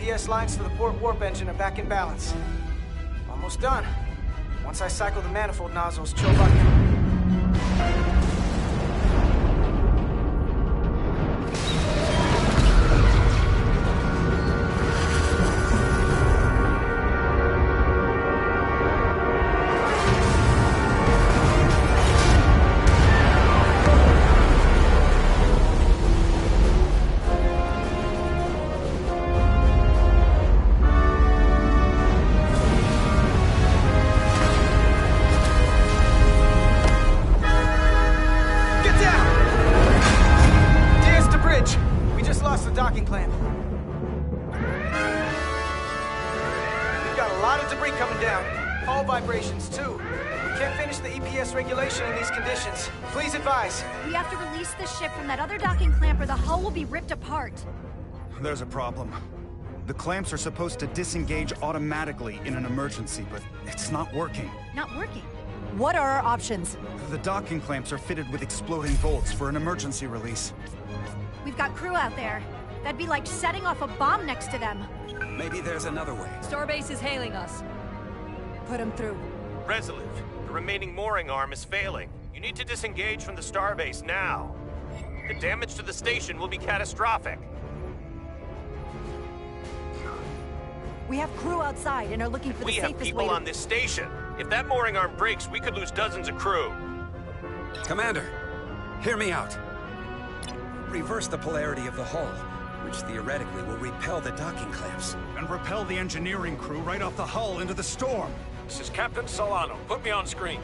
EPS lines to the port warp engine are back in balance. Almost done. Once I cycle the manifold nozzles, Chovak. Docking clamp. a lot of debris coming down. Hull vibrations, too. We can't finish the EPS regulation in these conditions. Please advise. We have to release the ship from that other docking clamp or the hull will be ripped apart. There's a problem. The clamps are supposed to disengage automatically in an emergency, but it's not working. Not working. What are our options? The docking clamps are fitted with exploding bolts for an emergency release. We've got crew out there. That'd be like setting off a bomb next to them. Maybe there's another way. Starbase is hailing us. Put him through. Resolute, the remaining mooring arm is failing. You need to disengage from the starbase now. The damage to the station will be catastrophic. We have crew outside and are looking for the safest way. We have people on this station. If that mooring arm breaks, we could lose dozens of crew. Commander, hear me out. Reverse the polarity of the hull, which theoretically will repel the docking clamps. And repel the engineering crew right off the hull into the storm. This is Captain Solano. Put me on screen.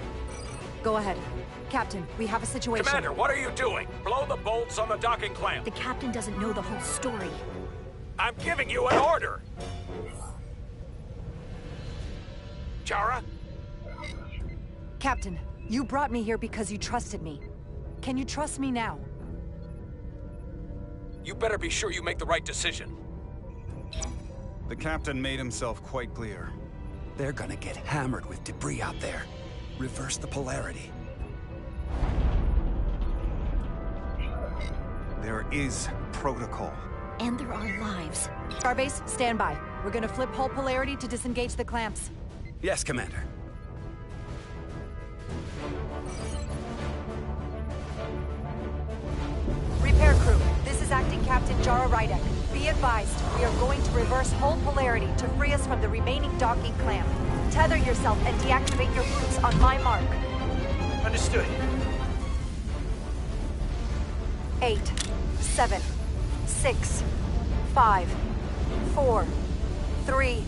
Go ahead. Captain, we have a situation. Commander, what are you doing? Blow the bolts on the docking clamp. The captain doesn't know the whole story. I'm giving you an order. Chara? Captain, you brought me here because you trusted me. Can you trust me now? You better be sure you make the right decision. The captain made himself quite clear. They're gonna get hammered with debris out there. Reverse the polarity. There is protocol. And there are lives. Starbase, stand by. We're gonna flip hull polarity to disengage the clamps. Yes, Commander. Repair crew, this is Acting Captain Jara Rydek. Be advised, we are going to reverse hull polarity to free us from the remaining docking clamp. Tether yourself and deactivate your boots on my mark. Understood. 8, 7, 6, 5, 4, 3,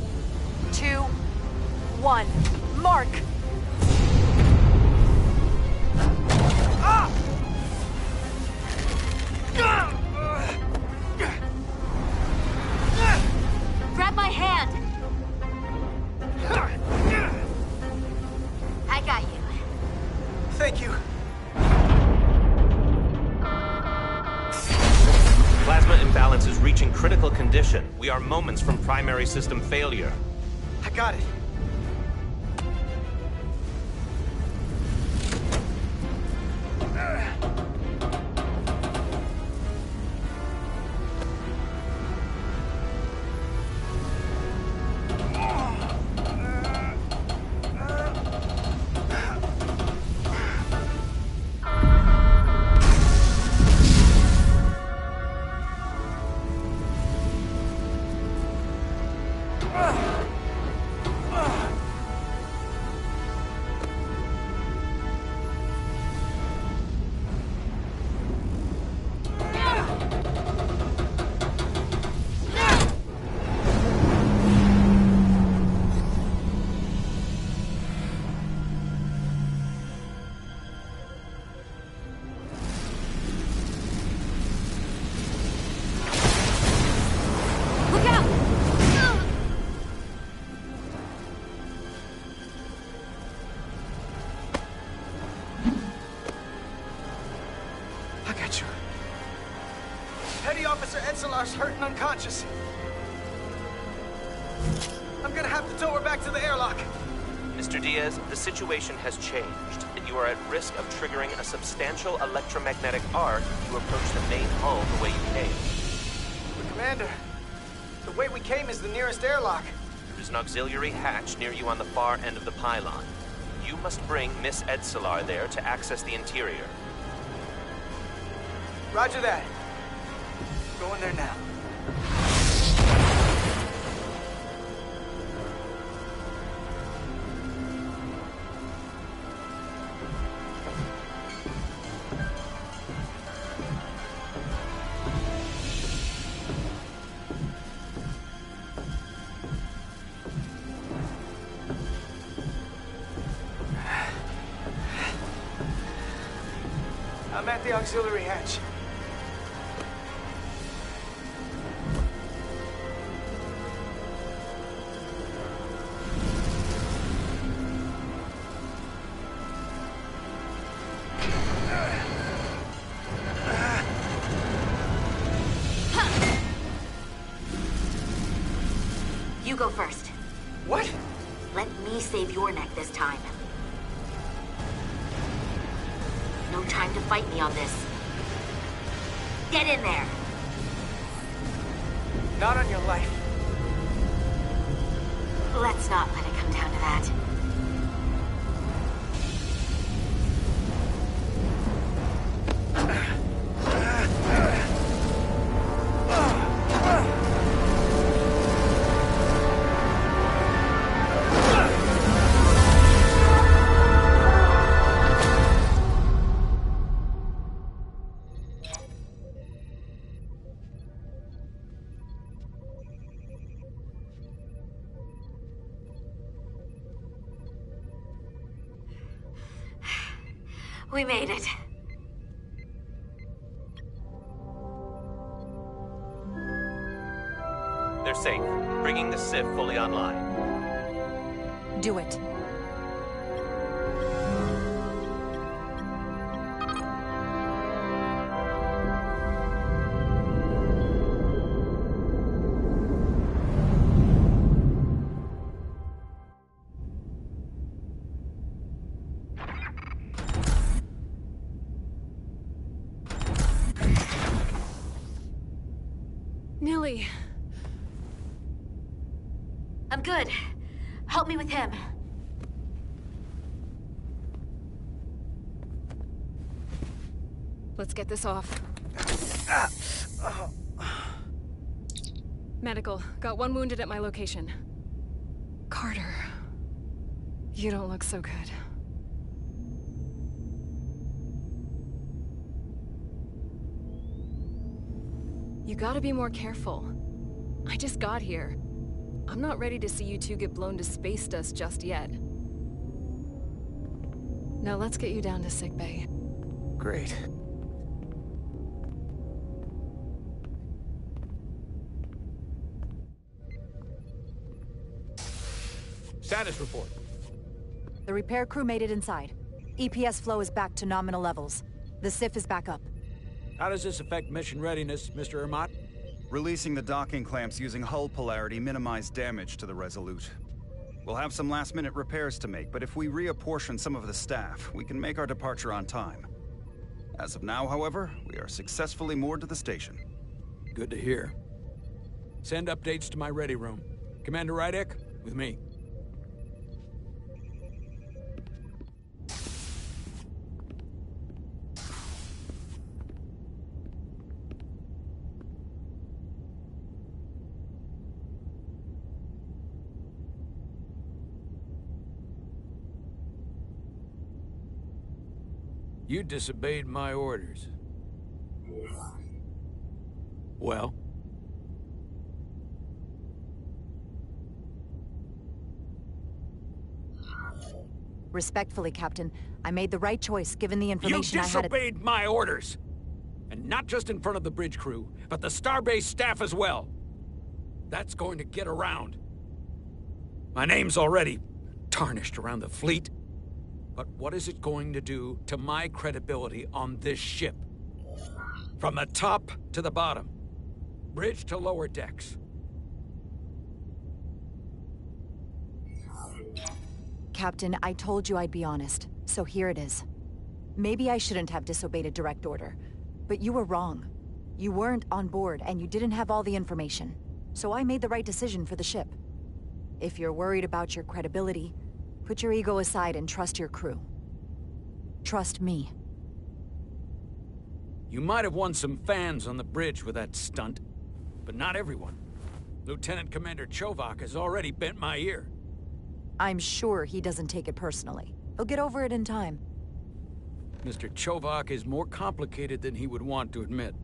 2, 1. Mark! Grab my hand! I got you. Thank you. Plasma imbalance is reaching critical condition. We are moments from primary system failure. I got it. Hurt and unconscious. I'm gonna have to tow her back to the airlock. Mr. Diaz, the situation has changed, and you are at risk of triggering a substantial electromagnetic arc if you approach the main hull the way you came. But Commander, the way we came is the nearest airlock. There is an auxiliary hatch near you on the far end of the pylon. You must bring Miss Edsolar there to access the interior. Roger that. Going there now. I'm at the auxiliary hatch. go first. What? Let me save your neck this time. No time to fight me on this. Get in there! Not on your life. Let's not let it come down to that. We made it. They're safe, bringing the Sif fully online. Do it. Nilly. I'm good. Help me with him. Let's get this off. Medical. Got one wounded at my location. Carter. You don't look so good. You gotta be more careful. I just got here. I'm not ready to see you two get blown to space dust just yet. Now let's get you down to sickbay. Great. Status report. The repair crew made it inside. EPS flow is back to nominal levels. The SIF is back up. How does this affect mission readiness, Mr. Ermot? Releasing the docking clamps using hull polarity minimized damage to the Resolute. We'll have some last-minute repairs to make, but if we reapportion some of the staff, we can make our departure on time. As of now, however, we are successfully moored to the station. Good to hear. Send updates to my ready room. Commander Rydek, with me. You disobeyed my orders. Well? Respectfully, Captain, I made the right choice given the information I had. You disobeyed my orders! And not just in front of the bridge crew, but the Starbase staff as well. That's going to get around. My name's already tarnished around the fleet. But what is it going to do to my credibility on this ship? From the top to the bottom. Bridge to lower decks. Captain, I told you I'd be honest, so here it is. Maybe I shouldn't have disobeyed a direct order, but you were wrong. You weren't on board, and you didn't have all the information. So I made the right decision for the ship. If you're worried about your credibility, put your ego aside and trust your crew. Trust me. You might have won some fans on the bridge with that stunt, but not everyone. Lieutenant Commander Chovak has already bent my ear. I'm sure he doesn't take it personally. He'll get over it in time. Mr. Chovak is more complicated than he would want to admit.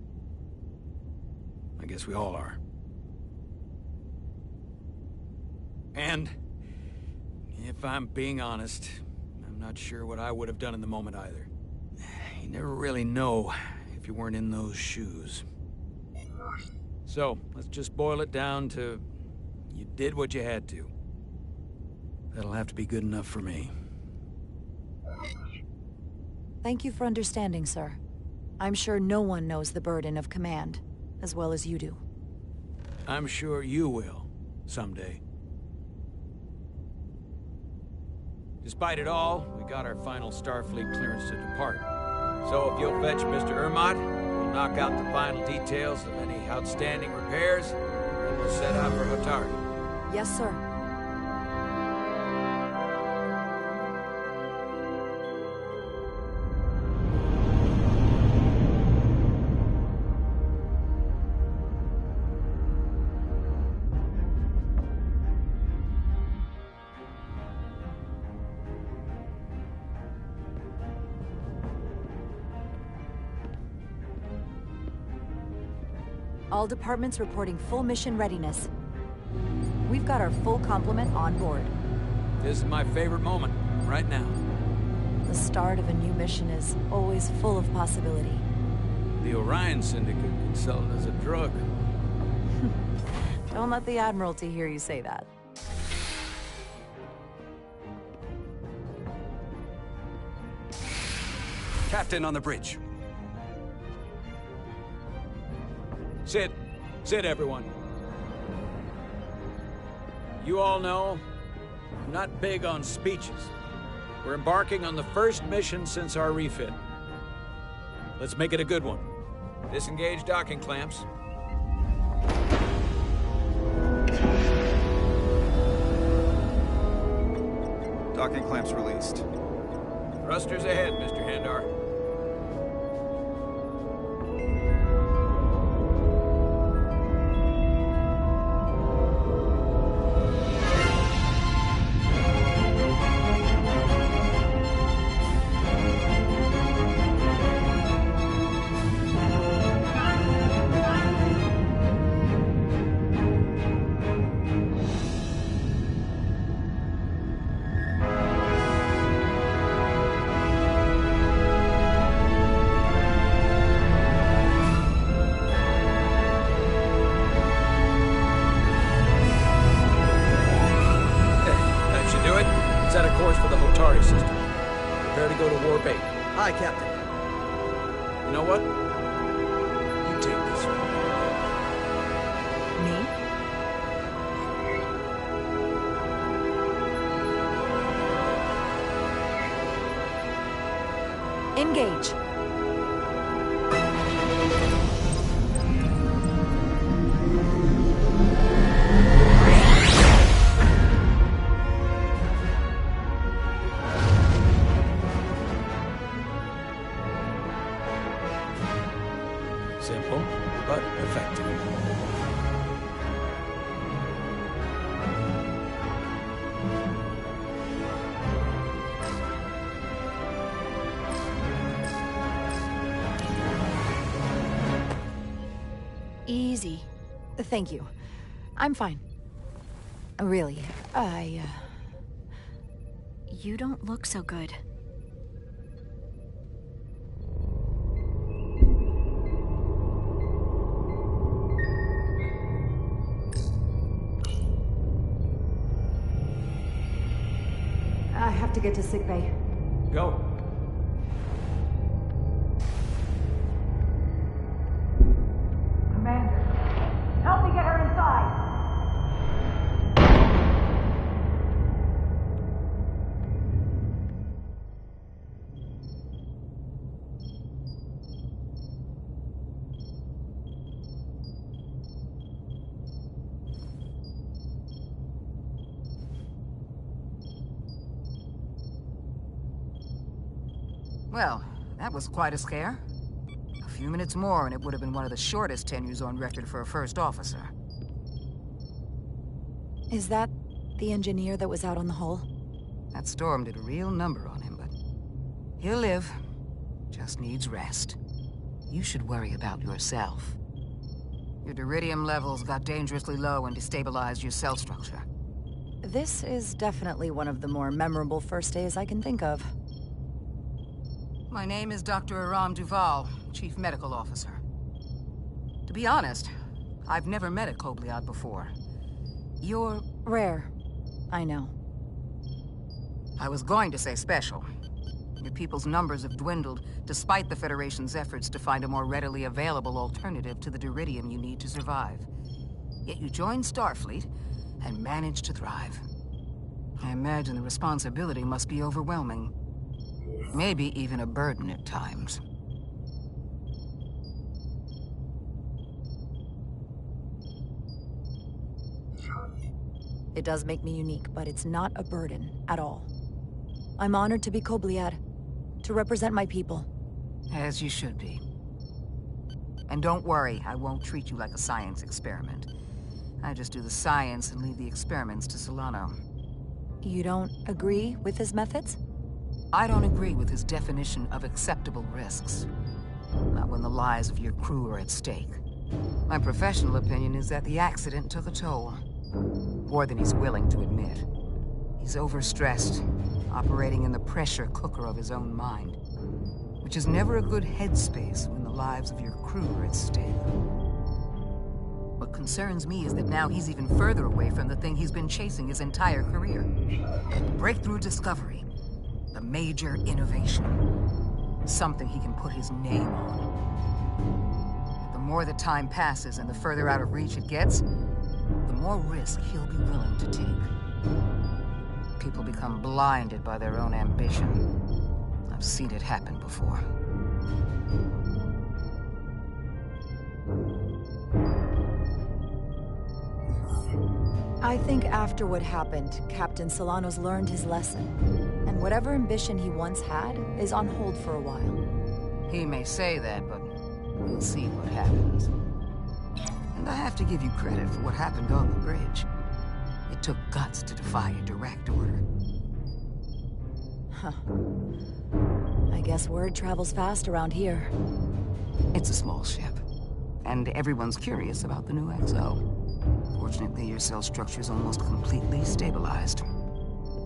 I guess we all are. And if I'm being honest, I'm not sure what I would have done in the moment either. You never really know if you weren't in those shoes. So, let's just boil it down to you did what you had to. That'll have to be good enough for me. Thank you for understanding, sir. I'm sure no one knows the burden of command as well as you do. I'm sure you will, someday. Despite it all, we got our final Starfleet clearance to depart. So if you'll fetch Mr. Ermot, we'll knock out the final details of any outstanding repairs, and we'll set out for Hotari. Yes, sir. All departments reporting full mission readiness. We've got our full complement on board. This is my favorite moment, right now. The start of a new mission is always full of possibility. The Orion Syndicate could sell it as a drug. Don't let the Admiralty hear you say that. Captain on the bridge. Sit. Sit, everyone. You all know, I'm not big on speeches. We're embarking on the first mission since our refit. Let's make it a good one. Disengage docking clamps. Docking clamps released. Thrusters ahead, Mr. Handar. Set a course for the Hotari system. Prepare to go to Warp 8. Aye, Captain. You know what? You take this one. Me? Engage. Simple, but effective. Easy. Thank you. I'm fine. Really, You don't look so good. I have to get to sickbay. Go. Commander, help me get her inside! Well, that was quite a scare. A few minutes more and it would have been one of the shortest tenures on record for a first officer. Is that the engineer that was out on the hull? That storm did a real number on him, but he'll live. Just needs rest. You should worry about yourself. Your deridium levels got dangerously low and destabilized your cell structure. This is definitely one of the more memorable first days I can think of. My name is Dr. Aram Duval, Chief Medical Officer. To be honest, I've never met a Kobliad before. You're... rare. I know. I was going to say special. Your people's numbers have dwindled, despite the Federation's efforts to find a more readily available alternative to the deridium you need to survive. Yet you joined Starfleet, and managed to thrive. I imagine the responsibility must be overwhelming. Maybe even a burden at times. It does make me unique, but it's not a burden at all. I'm honored to be Kobliad, to represent my people. As you should be. And don't worry, I won't treat you like a science experiment. I just do the science and leave the experiments to Solano. You don't agree with his methods? I don't agree with his definition of acceptable risks. Not when the lives of your crew are at stake. My professional opinion is that the accident took a toll. More than he's willing to admit. He's overstressed, operating in the pressure cooker of his own mind. Which is never a good headspace when the lives of your crew are at stake. What concerns me is that now he's even further away from the thing he's been chasing his entire career. Breakthrough discovery. The major innovation. Something he can put his name on. The more the time passes and the further out of reach it gets, the more risk he'll be willing to take. People become blinded by their own ambition. I've seen it happen before. I think after what happened, Captain Solano's learned his lesson. And whatever ambition he once had is on hold for a while. He may say that, but we'll see what happens. And I have to give you credit for what happened on the bridge. It took guts to defy a direct order. Huh. I guess word travels fast around here. It's a small ship, and everyone's curious about the new XO. Fortunately, your cell structure's almost completely stabilized.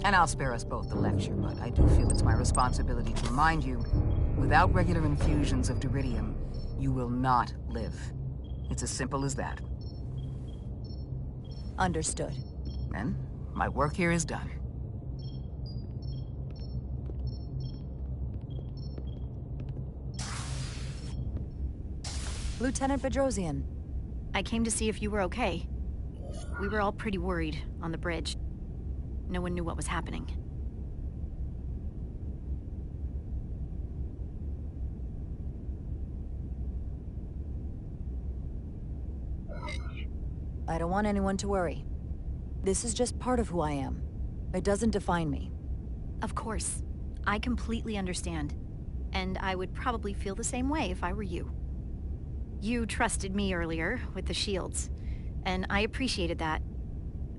And I'll spare us both the lecture, but I do feel it's my responsibility to remind you, without regular infusions of Duridium, you will not live. It's as simple as that. Understood. Then, my work here is done. Lieutenant Bedrosian. I came to see if you were okay. We were all pretty worried on the bridge. No one knew what was happening. I don't want anyone to worry. This is just part of who I am. It doesn't define me. Of course. I completely understand. And I would probably feel the same way if I were you. You trusted me earlier with the shields, and I appreciated that.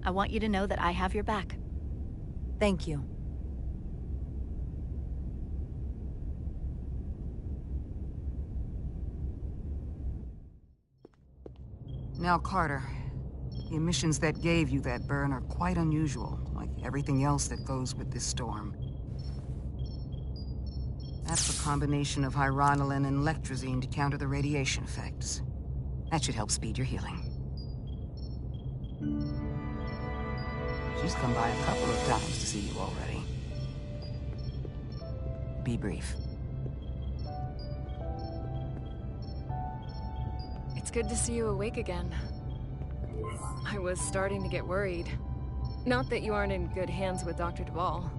I want you to know that I have your back. Thank you. Now, Carter, the emissions that gave you that burn are quite unusual, like everything else that goes with this storm. That's a combination of hyronolin and lectrazine to counter the radiation effects. That should help speed your healing. She's come by a couple of times to see you already. Be brief. It's good to see you awake again. I was starting to get worried. Not that you aren't in good hands with Dr. Duvall.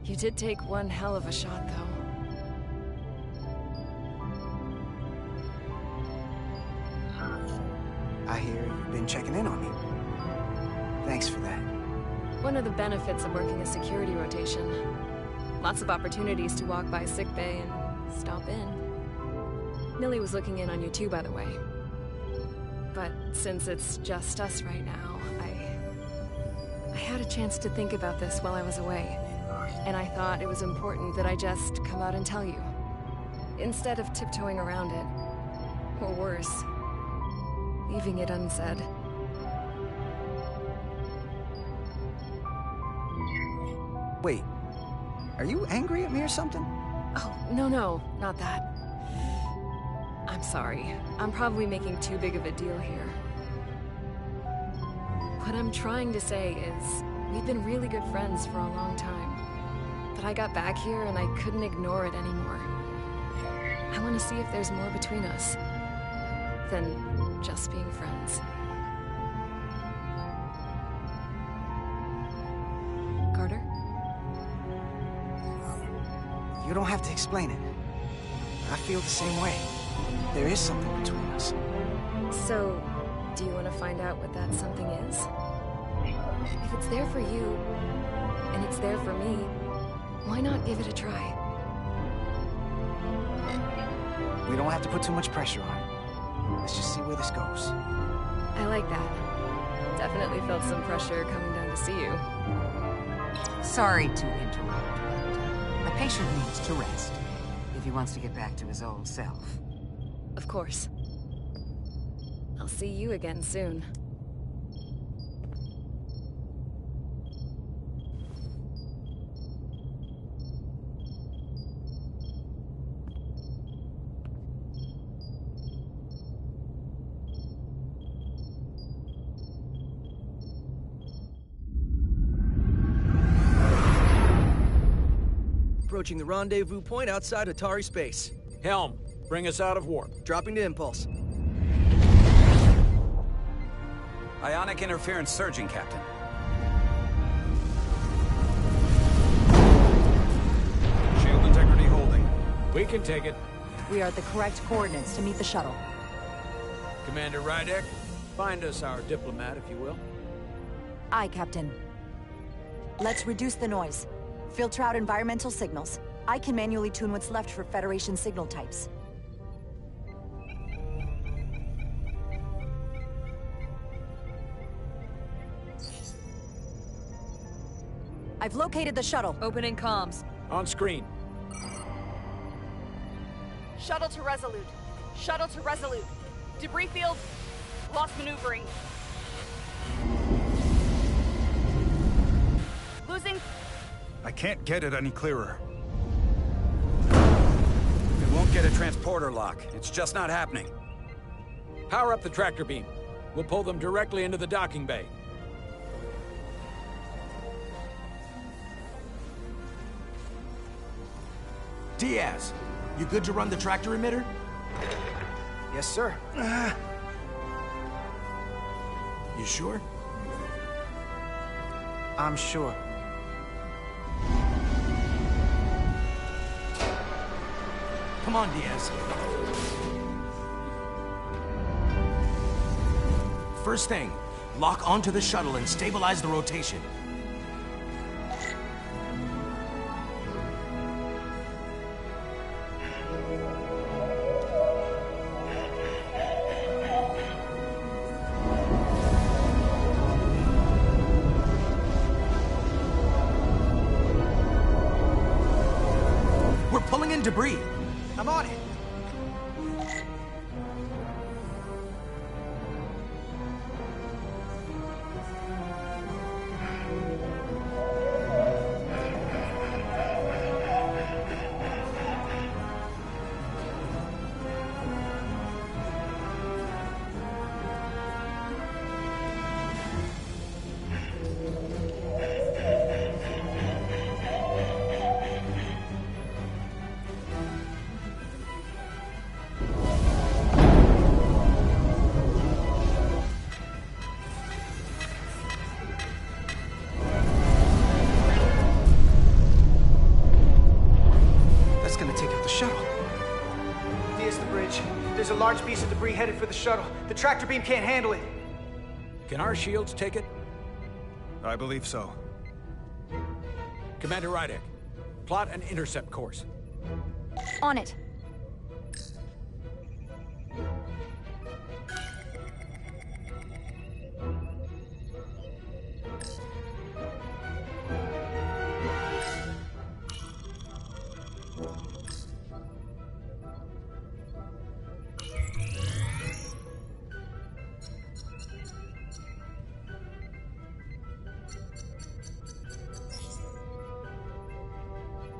You did take one hell of a shot, though. I hear you've been checking in on me. Thanks for that. One of the benefits of working a security rotation. Lots of opportunities to walk by sickbay and stop in. Millie was looking in on you too, by the way. But since it's just us right now, I had a chance to think about this while I was away. And I thought it was important that I just come out and tell you. Instead of tiptoeing around it. Or worse, leaving it unsaid. Wait, are you angry at me or something? Oh, no, not that. I'm sorry. I'm probably making too big of a deal here. What I'm trying to say is, we've been really good friends for a long time. But I got back here and I couldn't ignore it anymore. I want to see if there's more between us than just being friends. Carter? don't have to explain it. I feel the same way. There is something between us. So, do you want to find out what that something is? If it's there for you, and it's there for me, why not give it a try? We don't have to put too much pressure on it. Let's just see where this goes. I like that. Definitely felt some pressure coming down to see you. Sorry to interrupt, but the patient needs to rest if he wants to get back to his old self. Of course. I'll see you again soon. Approaching the rendezvous point outside Atari space. Helm, bring us out of warp. Dropping to impulse. Ionic interference surging, Captain. Shield integrity holding. We can take it. We are at the correct coordinates to meet the shuttle. Commander Rydek, find us our diplomat, if you will. Aye, Captain. Let's reduce the noise. Filter out environmental signals. I can manually tune what's left for Federation signal types. I've located the shuttle. Opening comms. On screen. Shuttle to Resolute. Shuttle to Resolute. Debris field. Lost maneuvering. Losing. I can't get it any clearer. It won't get a transporter lock. It's just not happening. Power up the tractor beam. We'll pull them directly into the docking bay. Diaz, you good to run the tractor emitter? Yes, sir. You sure? I'm sure. Come on, Diaz. First thing, lock onto the shuttle and stabilize the rotation. We're pulling in debris. I'm on it. There's a large piece of debris headed for the shuttle. The tractor beam can't handle it. Can our shields take it? I believe so. Commander Rydek, plot an intercept course. On it.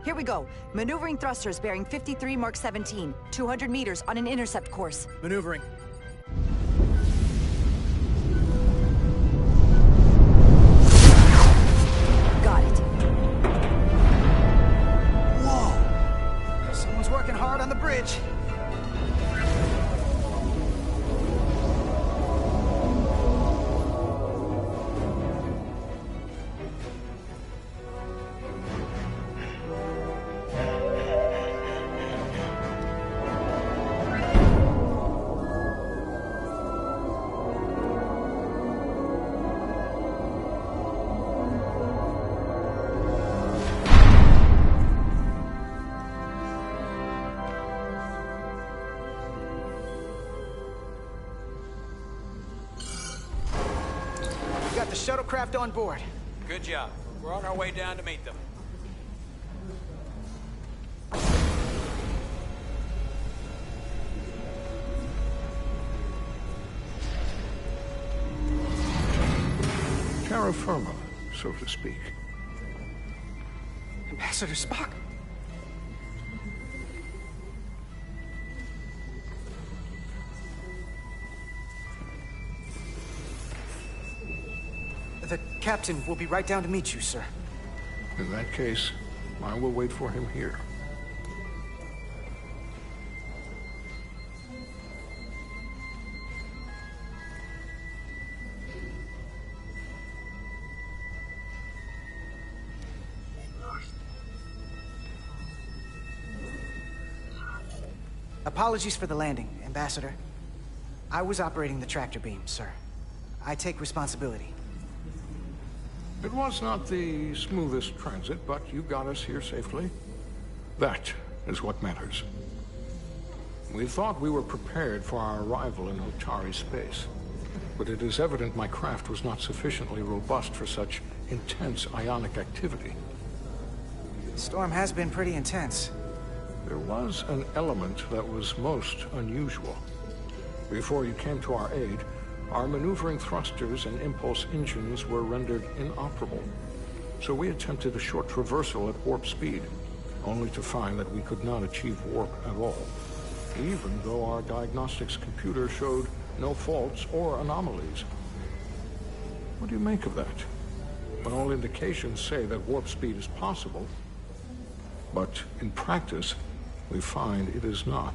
Here we go. Maneuvering thrusters bearing 53 Mark 17. 200 meters on an intercept course. Maneuvering. Got it. Whoa! Someone's working hard on the bridge. got the shuttlecraft on board. Good job. We're on our way down to meet them. Terra firma, so to speak. Ambassador Spock? The captain will be right down to meet you, sir. In that case, I will wait for him here. Apologies for the landing, Ambassador. I was operating the tractor beam, sir. I take responsibility. It was not the smoothest transit, but you got us here safely. That is what matters. We thought we were prepared for our arrival in Hotari space, but it is evident my craft was not sufficiently robust for such intense ionic activity. The storm has been pretty intense. There was an element that was most unusual. Before you came to our aid, our maneuvering thrusters and impulse engines were rendered inoperable. So we attempted a short traversal at warp speed, only to find that we could not achieve warp at all, even though our diagnostics computer showed no faults or anomalies. What do you make of that? When all indications say that warp speed is possible, but in practice, we find it is not.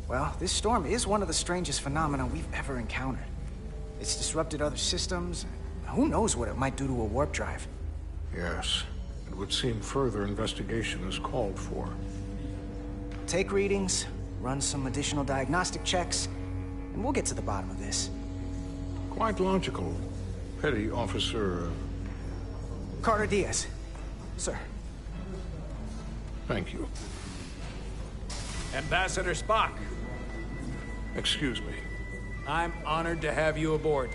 Well, this storm is one of the strangest phenomena we've ever encountered. It's disrupted other systems. Who knows what it might do to a warp drive? Yes, it would seem further investigation is called for. Take readings, run some additional diagnostic checks, and we'll get to the bottom of this. Quite logical. Petty Officer... Carter Diaz. Sir. Thank you. Ambassador Spock. Excuse me. I'm honored to have you aboard.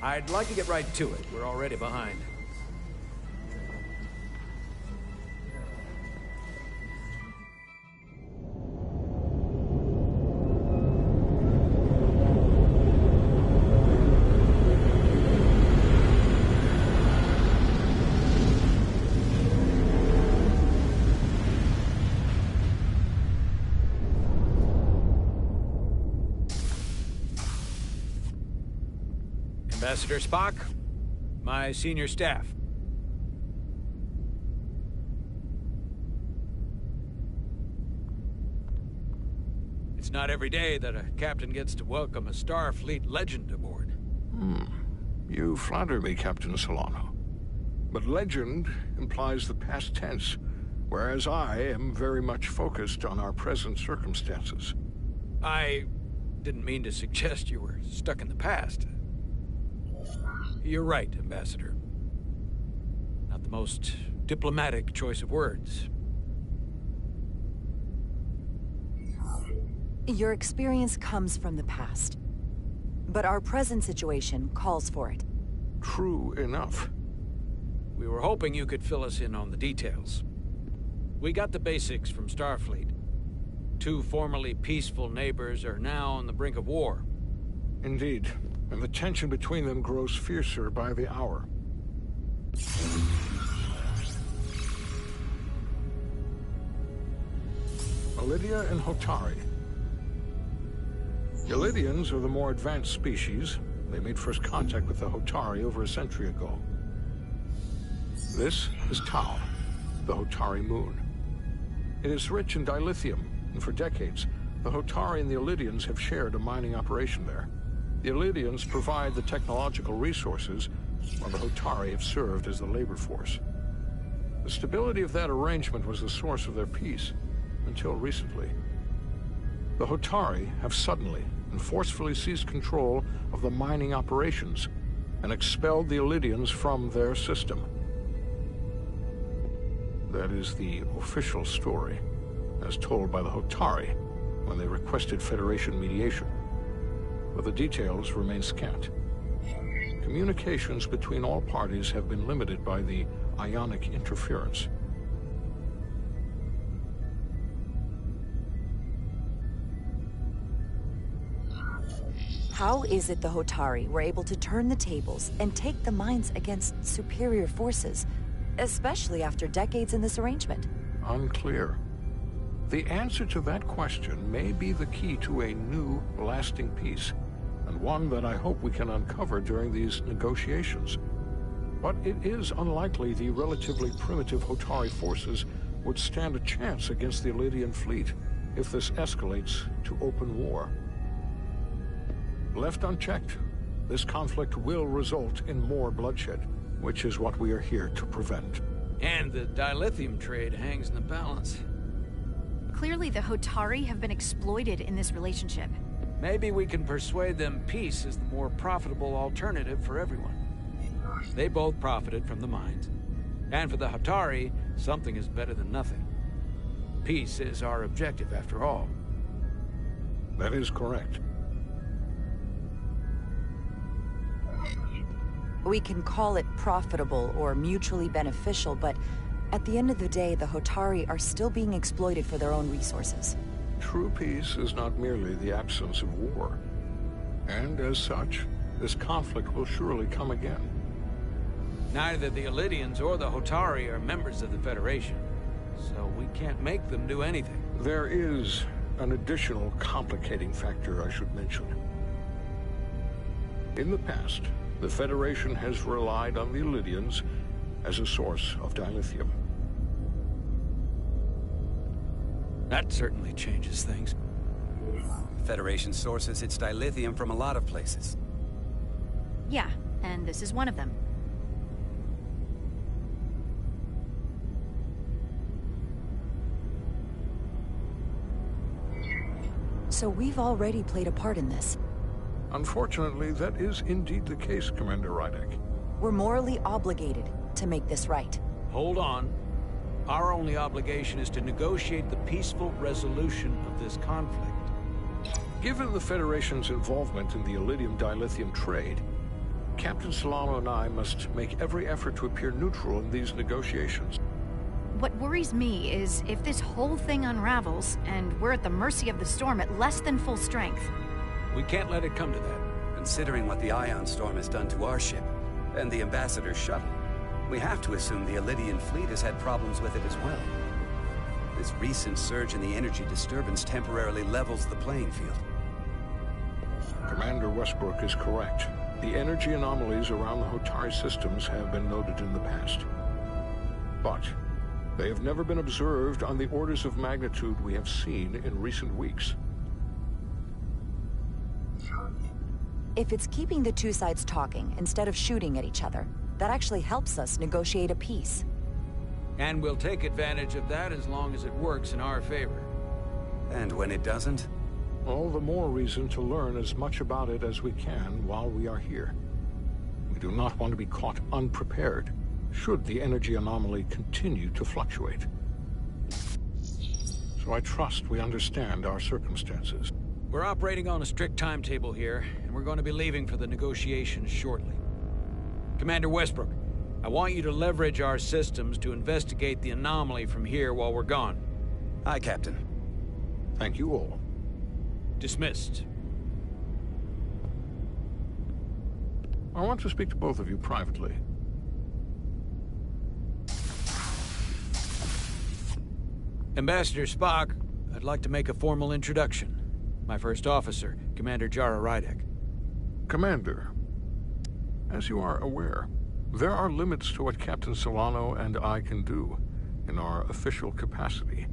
I'd like to get right to it. We're already behind. Ambassador Spock, my senior staff. It's not every day that a captain gets to welcome a Starfleet legend aboard. You flatter me, Captain Solano. But legend implies the past tense, whereas I am very much focused on our present circumstances. I didn't mean to suggest you were stuck in the past. You're right, Ambassador. Not the most diplomatic choice of words. Your experience comes from the past. But our present situation calls for it. True enough. We were hoping you could fill us in on the details. We got the basics from Starfleet. Two formerly peaceful neighbors are now on the brink of war. Indeed. And the tension between them grows fiercer by the hour. Elydia and Hotari. Elydians are the more advanced species. They made first contact with the Hotari over a century ago. This is Tau, the Hotari moon. It is rich in dilithium, and for decades, the Hotari and the Elydians have shared a mining operation there. The Elydians provide the technological resources, while the Hotari have served as the labor force. The stability of that arrangement was the source of their peace, until recently. The Hotari have suddenly and forcefully seized control of the mining operations and expelled the Elydians from their system. That is the official story, as told by the Hotari. when they requested Federation mediation, but the details remain scant. Communications between all parties have been limited by the ionic interference. How is it the Hotari were able to turn the tables and take the mines against superior forces, especially after decades in this arrangement? Unclear. The answer to that question may be the key to a new, lasting peace, and one that I hope we can uncover during these negotiations. But it is unlikely the relatively primitive Hotari forces would stand a chance against the Elydian fleet if this escalates to open war. Left unchecked, this conflict will result in more bloodshed, which is what we are here to prevent. And the dilithium trade hangs in the balance. Clearly, the Hotari have been exploited in this relationship. Maybe we can persuade them peace is the more profitable alternative for everyone. They both profited from the mines. And for the Hotari, something is better than nothing. Peace is our objective, after all. That is correct. We can call it profitable or mutually beneficial, but at the end of the day, the Hotari are still being exploited for their own resources. True peace is not merely the absence of war. And as such, this conflict will surely come again. Neither the Elydians or the Hotari are members of the Federation, so we can't make them do anything. There is an additional complicating factor I should mention. In the past, the Federation has relied on the Elydians as a source of dilithium. That certainly changes things. Federation sources its dilithium from a lot of places. Yeah, and this is one of them. So we've already played a part in this. Unfortunately, that is indeed the case, Commander Rydek. We're morally obligated to make this right. Hold on. Our only obligation is to negotiate the peaceful resolution of this conflict. Given the Federation's involvement in the Elydium dilithium trade, Captain Solano and I must make every effort to appear neutral in these negotiations. What worries me is if this whole thing unravels, and we're at the mercy of the storm at less than full strength. We can't let it come to that. Considering what the Ion Storm has done to our ship, and the Ambassador's shuttle, we have to assume the Elydian fleet has had problems with it as well. This recent surge in the energy disturbance temporarily levels the playing field. Commander Westbrook is correct. The energy anomalies around the Hotari systems have been noted in the past. But they have never been observed on the orders of magnitude we have seen in recent weeks. If it's keeping the two sides talking instead of shooting at each other, that actually helps us negotiate a peace. And we'll take advantage of that as long as it works in our favor. And when it doesn't? All the more reason to learn as much about it as we can while we are here. We do not want to be caught unprepared, should the energy anomaly continue to fluctuate. So I trust we understand our circumstances. We're operating on a strict timetable here, and we're going to be leaving for the negotiations shortly. Commander Westbrook, I want you to leverage our systems to investigate the anomaly from here while we're gone. Aye, Captain. Thank you all. Dismissed. I want to speak to both of you privately. Ambassador Spock, I'd like to make a formal introduction. My first officer, Commander Jara Rydek. Commander, as you are aware, there are limits to what Captain Solano and I can do in our official capacity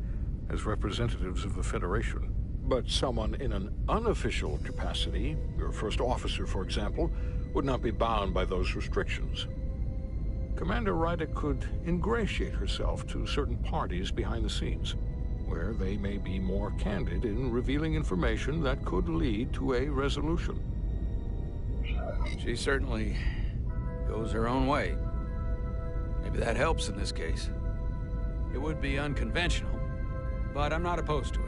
as representatives of the Federation. But someone in an unofficial capacity, your first officer, for example, would not be bound by those restrictions. Commander Rydek could ingratiate herself to certain parties behind the scenes, where they may be more candid in revealing information that could lead to a resolution. She certainly goes her own way. Maybe that helps in this case. It would be unconventional, but I'm not opposed to it.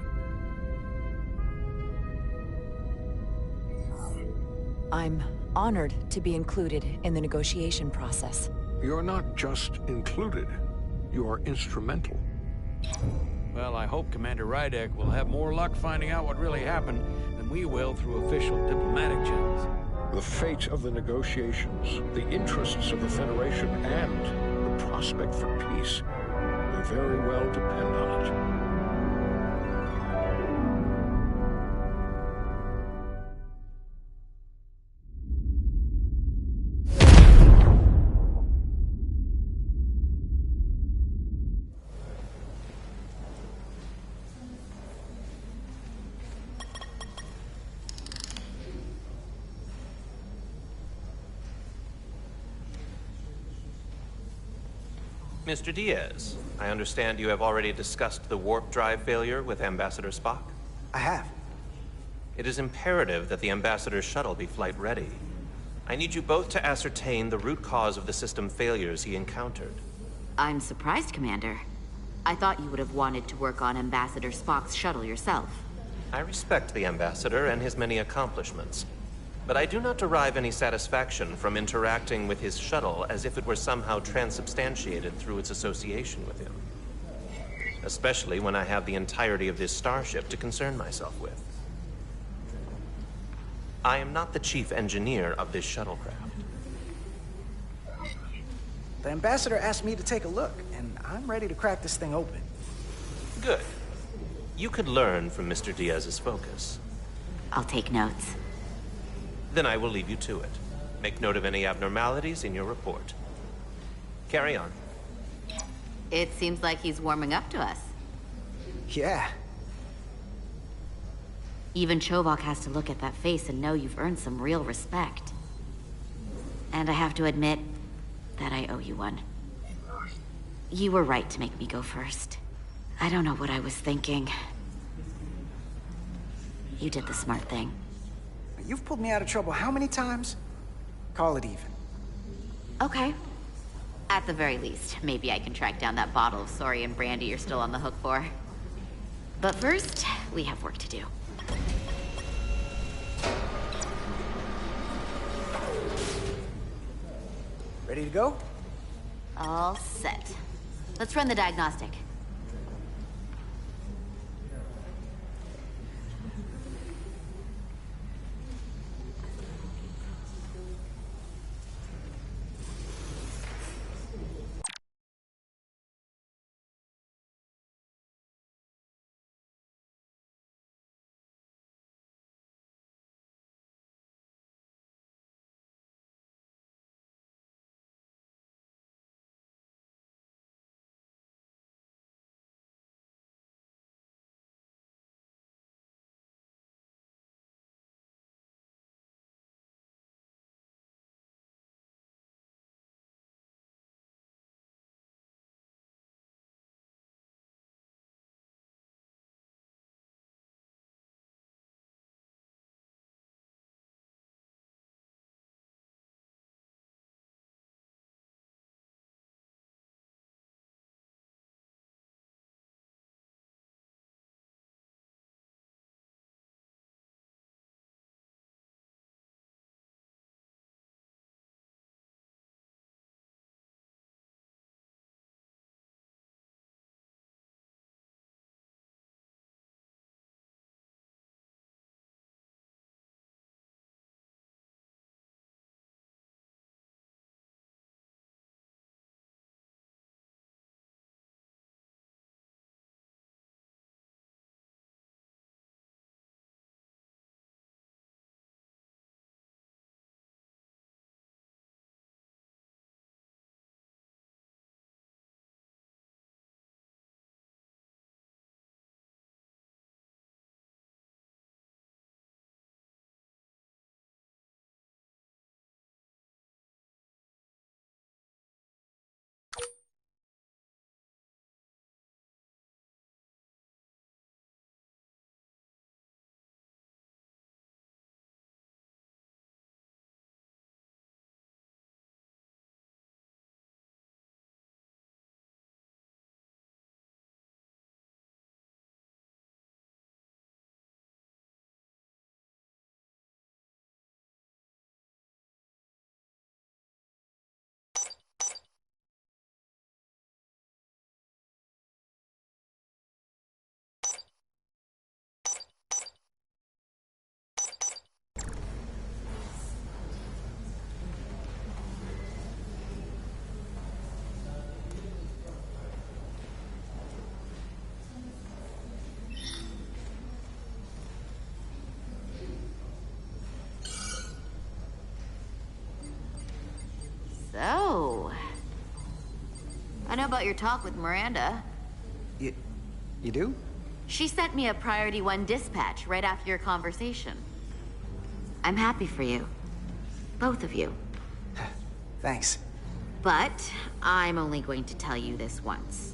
I'm honored to be included in the negotiation process. You're not just included, you are instrumental. Well, I hope Commander Rydek will have more luck finding out what really happened than we will through official diplomatic channels. The fate of the negotiations, the interests of the Federation, and the prospect for peace may very well depend on it. Mr. Diaz, I understand you have already discussed the warp drive failure with Ambassador Spock? I have. It is imperative that the Ambassador's shuttle be flight ready. I need you both to ascertain the root cause of the system failures he encountered. I'm surprised, Commander. I thought you would have wanted to work on Ambassador Spock's shuttle yourself. I respect the Ambassador and his many accomplishments, but I do not derive any satisfaction from interacting with his shuttle as if it were somehow transubstantiated through its association with him. Especially when I have the entirety of this starship to concern myself with. I am not the chief engineer of this shuttlecraft. The Ambassador asked me to take a look, and I'm ready to crack this thing open. Good. You could learn from Mr. Diaz's focus. I'll take notes. Then I will leave you to it. Make note of any abnormalities in your report. Carry on. It seems like he's warming up to us. Yeah. Even Chovok has to look at that face and know you've earned some real respect. And I have to admit that I owe you one. You were right to make me go first. I don't know what I was thinking. You did the smart thing. You've pulled me out of trouble how many times? Call it even. Okay. At the very least, maybe I can track down that bottle of Saurian brandy you're still on the hook for. But first, we have work to do. Ready to go? All set. Let's run the diagnostic. I know about your talk with Miranda. You do? She sent me a Priority 1 dispatch right after your conversation. I'm happy for you. Both of you. Thanks. But I'm only going to tell you this once.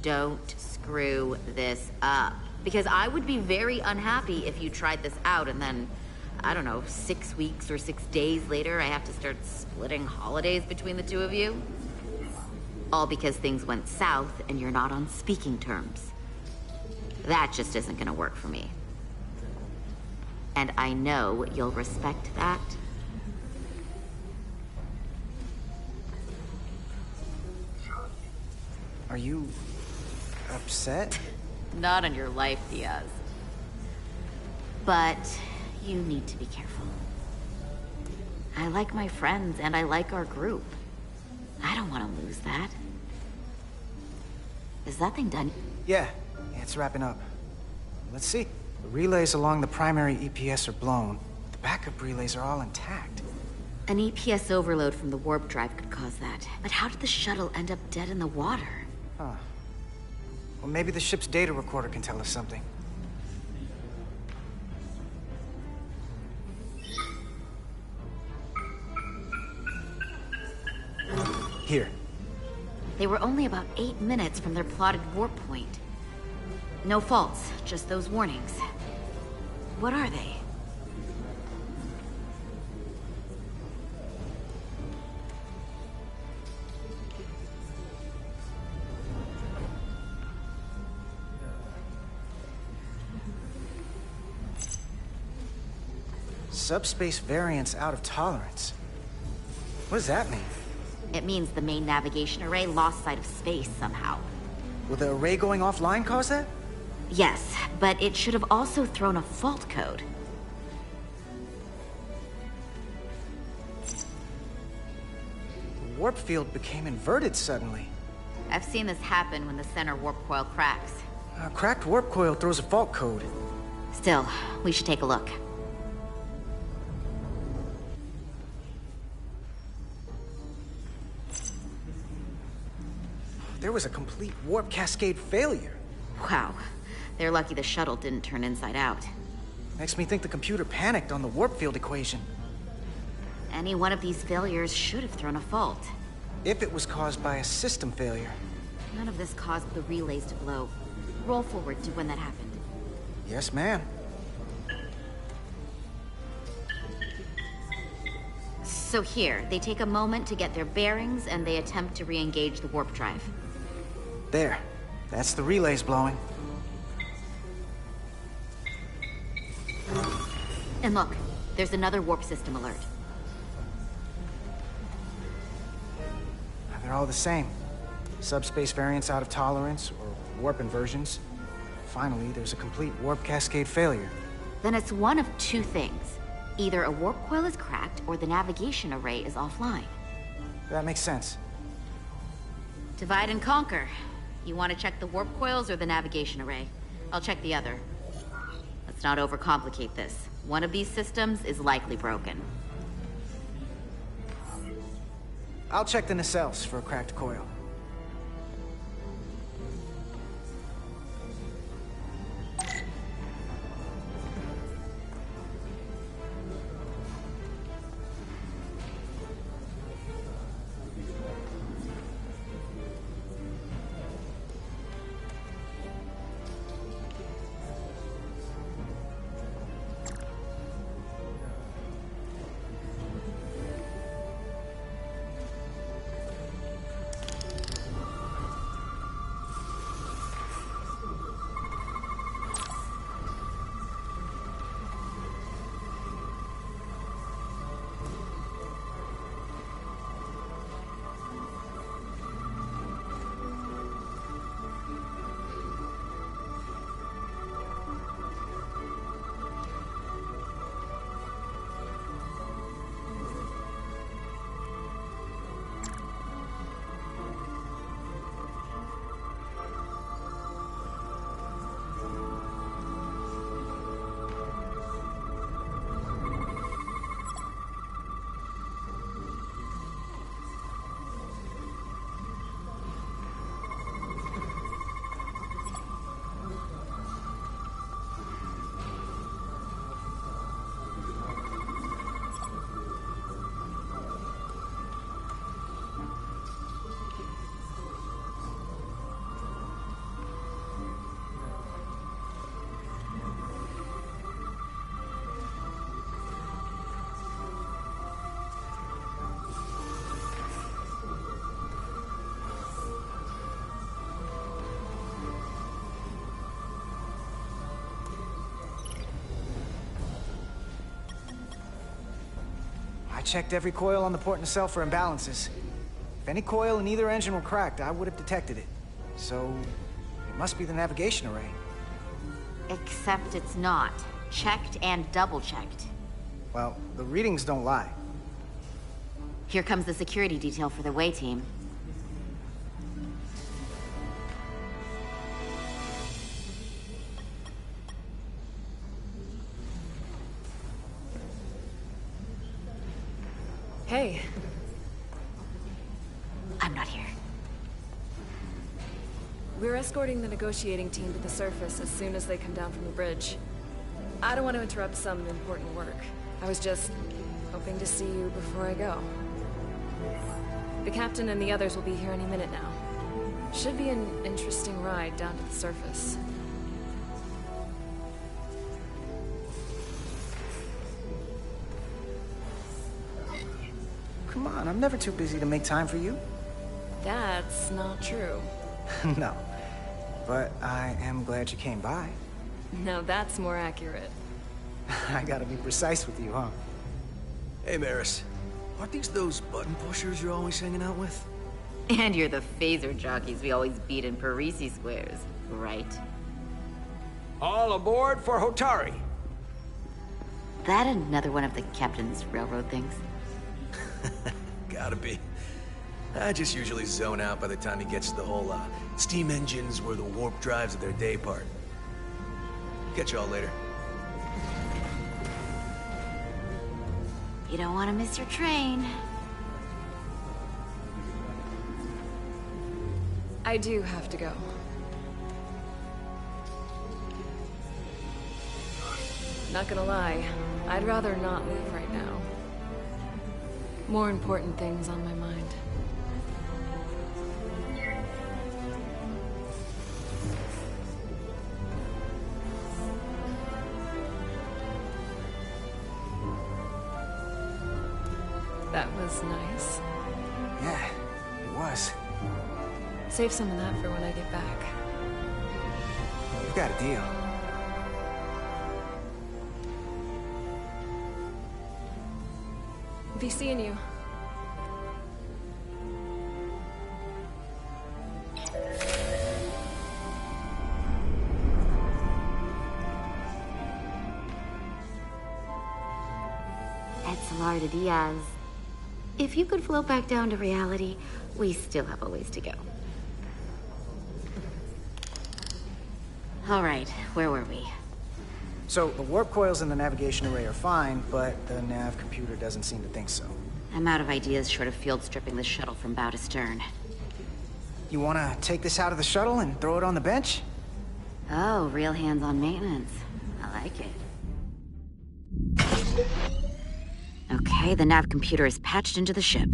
Don't screw this up. Because I would be very unhappy if you tried this out and then, I don't know, 6 weeks or 6 days later, I have to start splitting holidays between the two of you. All because things went south and you're not on speaking terms. That just isn't gonna work for me. And I know you'll respect that. Are you upset? Not on your life, Diaz. But you need to be careful. I like my friends and I like our group. I don't want to lose that. Is that thing done? Yeah, it's wrapping up. Let's see. The relays along the primary EPS are blown. The backup relays are all intact. An EPS overload from the warp drive could cause that. But how did the shuttle end up dead in the water? Huh. Well, maybe the ship's data recorder can tell us something. Here. They were only about 8 minutes from their plotted warp point. No faults, just those warnings. What are they? Subspace variance out of tolerance. What does that mean? It means the main navigation array lost sight of space somehow. Will the array going offline cause that? Yes, but it should have also thrown a fault code. The warp field became inverted suddenly. I've seen this happen when the center warp coil cracks. A cracked warp coil throws a fault code. Still, we should take a look. There was a complete warp cascade failure. Wow. They're lucky the shuttle didn't turn inside out. Makes me think the computer panicked on the warp field equation. Any one of these failures should have thrown a fault. If it was caused by a system failure. None of this caused the relays to blow. Roll forward to when that happened. Yes, ma'am. So here, they take a moment to get their bearings and they attempt to re-engage the warp drive. There. That's the relays blowing. And look, there's another warp system alert. They're all the same. Subspace variance out of tolerance, or warp inversions. Finally, there's a complete warp cascade failure. Then it's one of two things. Either a warp coil is cracked, or the navigation array is offline. That makes sense. Divide and conquer. You want to check the warp coils or the navigation array? I'll check the other. Let's not overcomplicate this. One of these systems is likely broken. I'll check the nacelles for a cracked coil. checked every coil on the port nacelle for imbalances. If any coil in either engine were cracked, I would have detected it. So, it must be the navigation array. Except it's not. Checked and double-checked. Well, the readings don't lie. Here comes the security detail for the way team. Hey. I'm not here. We're escorting the negotiating team to the surface as soon as they come down from the bridge. I don't want to interrupt some important work. I was just hoping to see you before I go. The captain and the others will be here any minute now. Should be an interesting ride down to the surface. Come on, I'm never too busy to make time for you. That's not true. No. But I am glad you came by. No, that's more accurate. I gotta be precise with you, huh? Hey, Maris. Aren't these those button pushers you're always hanging out with? And you're the phaser jockeys we always beat in Parisi squares, right? All aboard for Hotari. That another one of the captain's railroad things? Gotta be. I just usually zone out by the time he gets to the whole, steam engines were the warp drives of their day part. Catch y'all later. You don't want to miss your train. I do have to go. Not gonna lie, I'd rather not leave right now. More important things on my mind. That was nice. Yeah, it was. Save some of that for when I get back. You've got a deal. Be seeing you. Lara Diaz. If you could float back down to reality, we still have a ways to go. All right, where were we? So, the warp coils in the navigation array are fine, but the nav computer doesn't seem to think so. I'm out of ideas short of field stripping the shuttle from bow to stern. You wanna take this out of the shuttle and throw it on the bench? Oh, real hands-on maintenance. I like it. Okay, the nav computer is patched into the ship.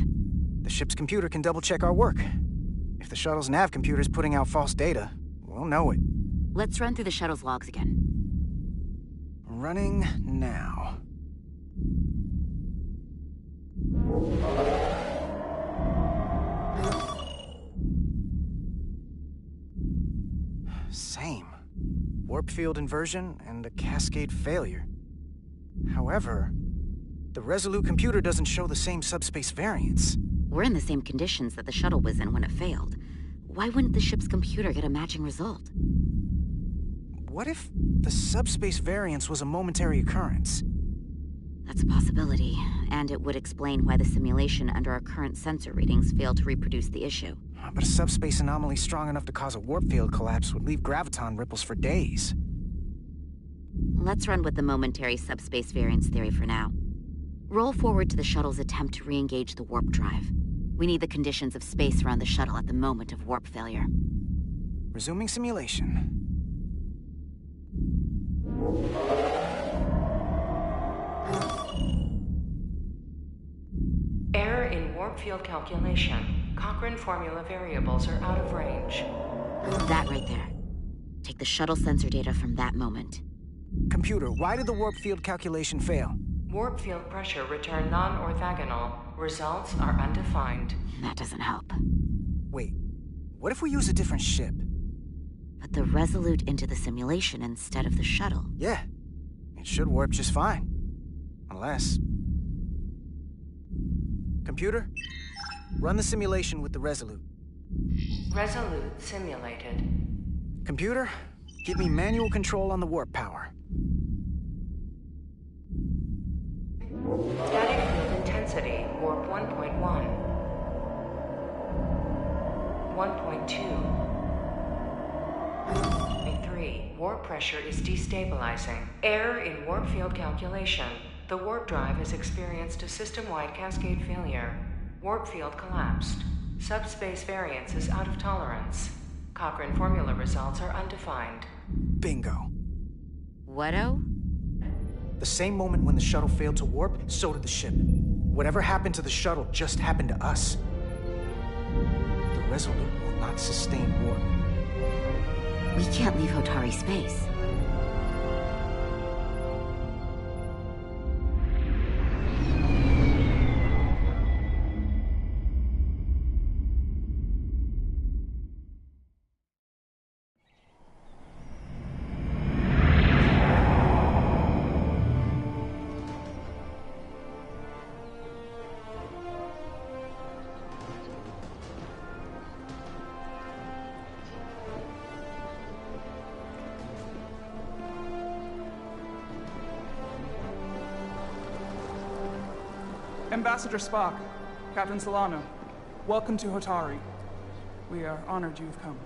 The ship's computer can double-check our work. If the shuttle's nav computer is putting out false data, we'll know it. Let's run through the shuttle's logs again. Running now. Same. Warp field inversion and a cascade failure. However, the Resolute computer doesn't show the same subspace variance. We're in the same conditions that the shuttle was in when it failed. Why wouldn't the ship's computer get a matching result? What if the subspace variance was a momentary occurrence? That's a possibility, and it would explain why the simulation under our current sensor readings failed to reproduce the issue. But a subspace anomaly strong enough to cause a warp field collapse would leave graviton ripples for days. Let's run with the momentary subspace variance theory for now. Roll forward to the shuttle's attempt to re-engage the warp drive. We need the conditions of space around the shuttle at the moment of warp failure. Resuming simulation. Error in warp field calculation. Cochrane formula variables are out of range. That right there. Take the shuttle sensor data from that moment. Computer, why did the warp field calculation fail? Warp field pressure returned non-orthogonal. Results are undefined. That doesn't help. Wait, what if we use a different ship? Put the Resolute into the simulation instead of the shuttle. Yeah, it should warp just fine. Unless... Computer, run the simulation with the Resolute. Resolute simulated. Computer, give me manual control on the warp power. Static field intensity, warp 1.1. 1.2. 3. Warp pressure is destabilizing. Error in warp field calculation. The warp drive has experienced a system-wide cascade failure. Warp field collapsed. Subspace variance is out of tolerance. Cochrane formula results are undefined. Bingo. What-o? The same moment when the shuttle failed to warp, so did the ship. Whatever happened to the shuttle just happened to us. The Resolute will not sustain warp. We can't leave Hotari space. Ambassador Spock, Captain Solano, welcome to Hotari. We are honored you've come.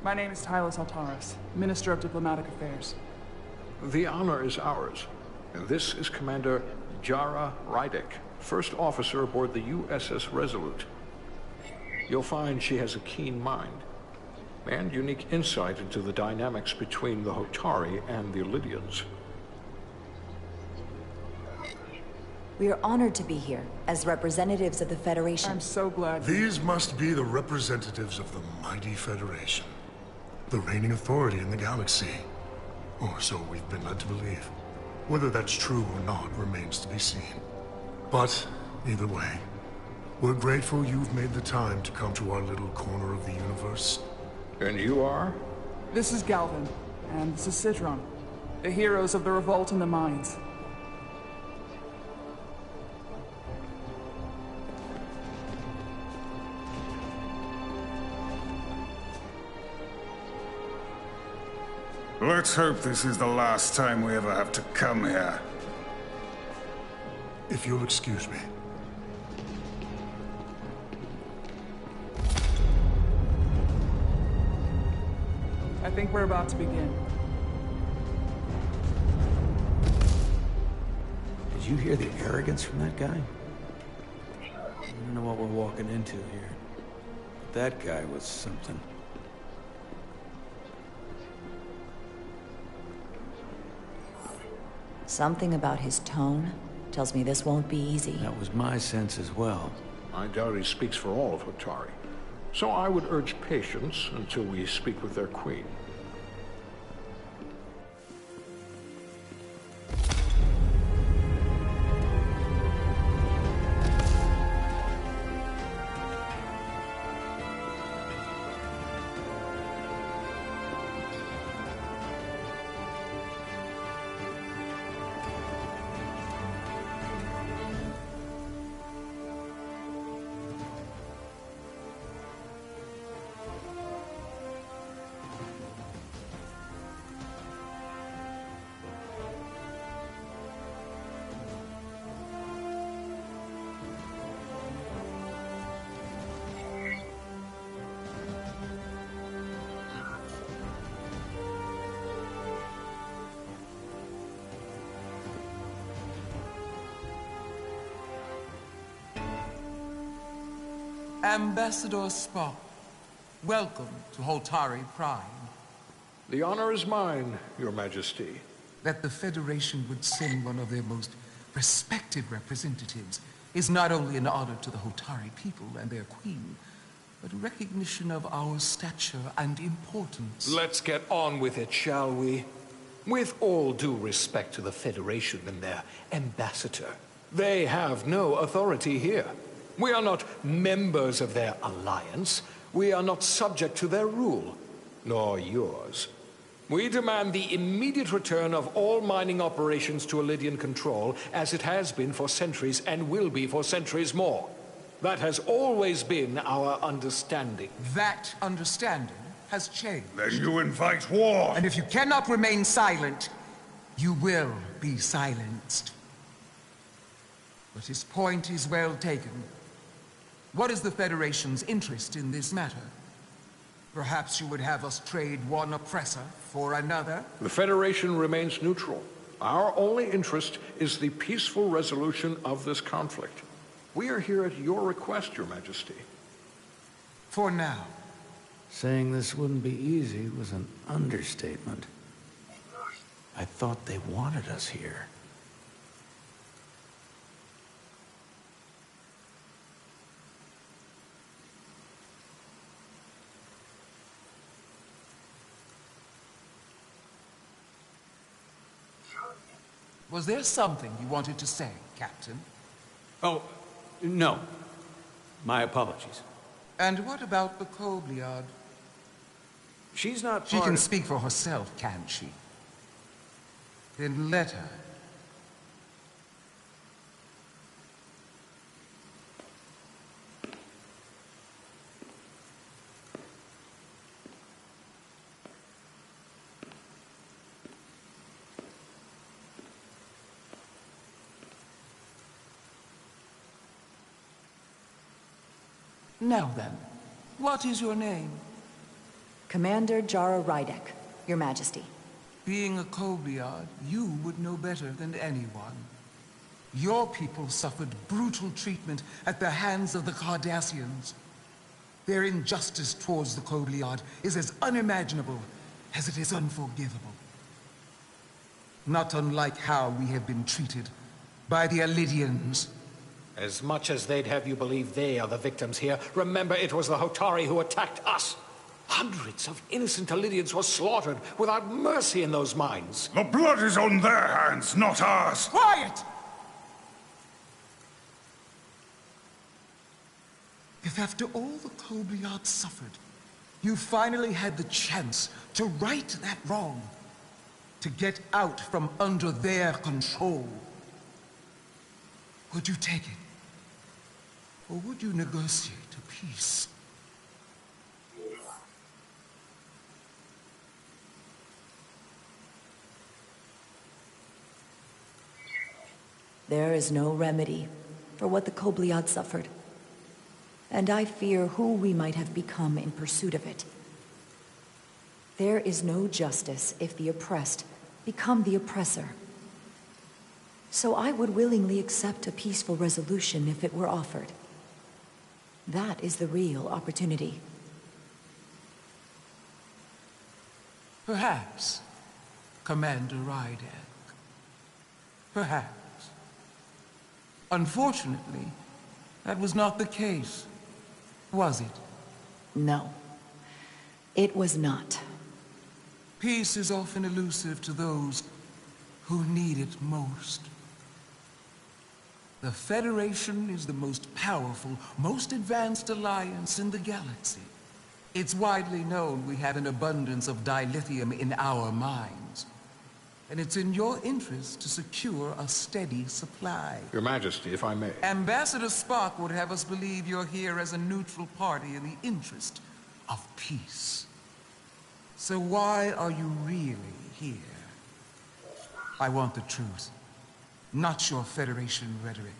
My name is Tylos Altaris, Minister of Diplomatic Affairs. The honor is ours. And this is Commander Jara Rydek, first officer aboard the USS Resolute. You'll find she has a keen mind and unique insight into the dynamics between the Hotari and the Illydians. We are honored to be here as representatives of the Federation. I'm so glad. These must be the representatives of the mighty Federation. The reigning authority in the galaxy. Or so we've been led to believe. Whether that's true or not remains to be seen. But, either way, we're grateful you've made the time to come to our little corner of the universe. And you are? This is Galvin, and this is Citron, the heroes of the revolt in the mines. Let's hope this is the last time we ever have to come here. If you'll excuse me. I think we're about to begin. Did you hear the arrogance from that guy? I don't know what we're walking into here. But that guy was something. Something about his tone tells me this won't be easy. That was my sense as well. I doubt he speaks for all of Hotari. So I would urge patience until we speak with their queen. Ambassador Spock, welcome to Hotari Prime. The honor is mine, Your Majesty. That the Federation would send one of their most respected representatives is not only an honor to the Hotari people and their queen, but a recognition of our stature and importance. Let's get on with it, shall we? With all due respect to the Federation and their ambassador, they have no authority here. We are not members of their alliance. We are not subject to their rule, nor yours. We demand the immediate return of all mining operations to Illydian control, as it has been for centuries and will be for centuries more. That has always been our understanding. That understanding has changed. Then you invite war! And if you cannot remain silent, you will be silenced. But his point is well taken. What is the Federation's interest in this matter? Perhaps you would have us trade one oppressor for another? The Federation remains neutral. Our only interest is the peaceful resolution of this conflict. We are here at your request, Your Majesty. For now. Saying this wouldn't be easy was an understatement. I thought they wanted us here. Was there something you wanted to say, Captain? Oh, no. My apologies. And what about the Kobliad? She's not She can speak for herself, can't she? Then let her. Now then, what is your name? Commander Jara Rydek, Your Majesty. Being a Kobliad, you would know better than anyone. Your people suffered brutal treatment at the hands of the Cardassians. Their injustice towards the Kobliad is as unimaginable as it is unforgivable. Not unlike how we have been treated by the Alidians. As much as they'd have you believe they are the victims here, remember it was the Hotari who attacked us. Hundreds of innocent Alidians were slaughtered without mercy in those mines. The blood is on their hands, not ours! Quiet! If after all the Kobliad suffered, you finally had the chance to right that wrong, to get out from under their control, would you take it? Or would you negotiate a peace? There is no remedy for what the Kobliad suffered. And I fear who we might have become in pursuit of it. There is no justice if the oppressed become the oppressor. So I would willingly accept a peaceful resolution if it were offered. That is the real opportunity. Perhaps, Commander Rydek. Perhaps. Unfortunately, that was not the case, was it? No, it was not. Peace is often elusive to those who need it most. The Federation is the most powerful, most advanced alliance in the galaxy. It's widely known we have an abundance of dilithium in our mines. And it's in your interest to secure a steady supply. Your Majesty, if I may. Ambassador Spock would have us believe you're here as a neutral party in the interest of peace. So why are you really here? I want the truth, not your Federation rhetoric.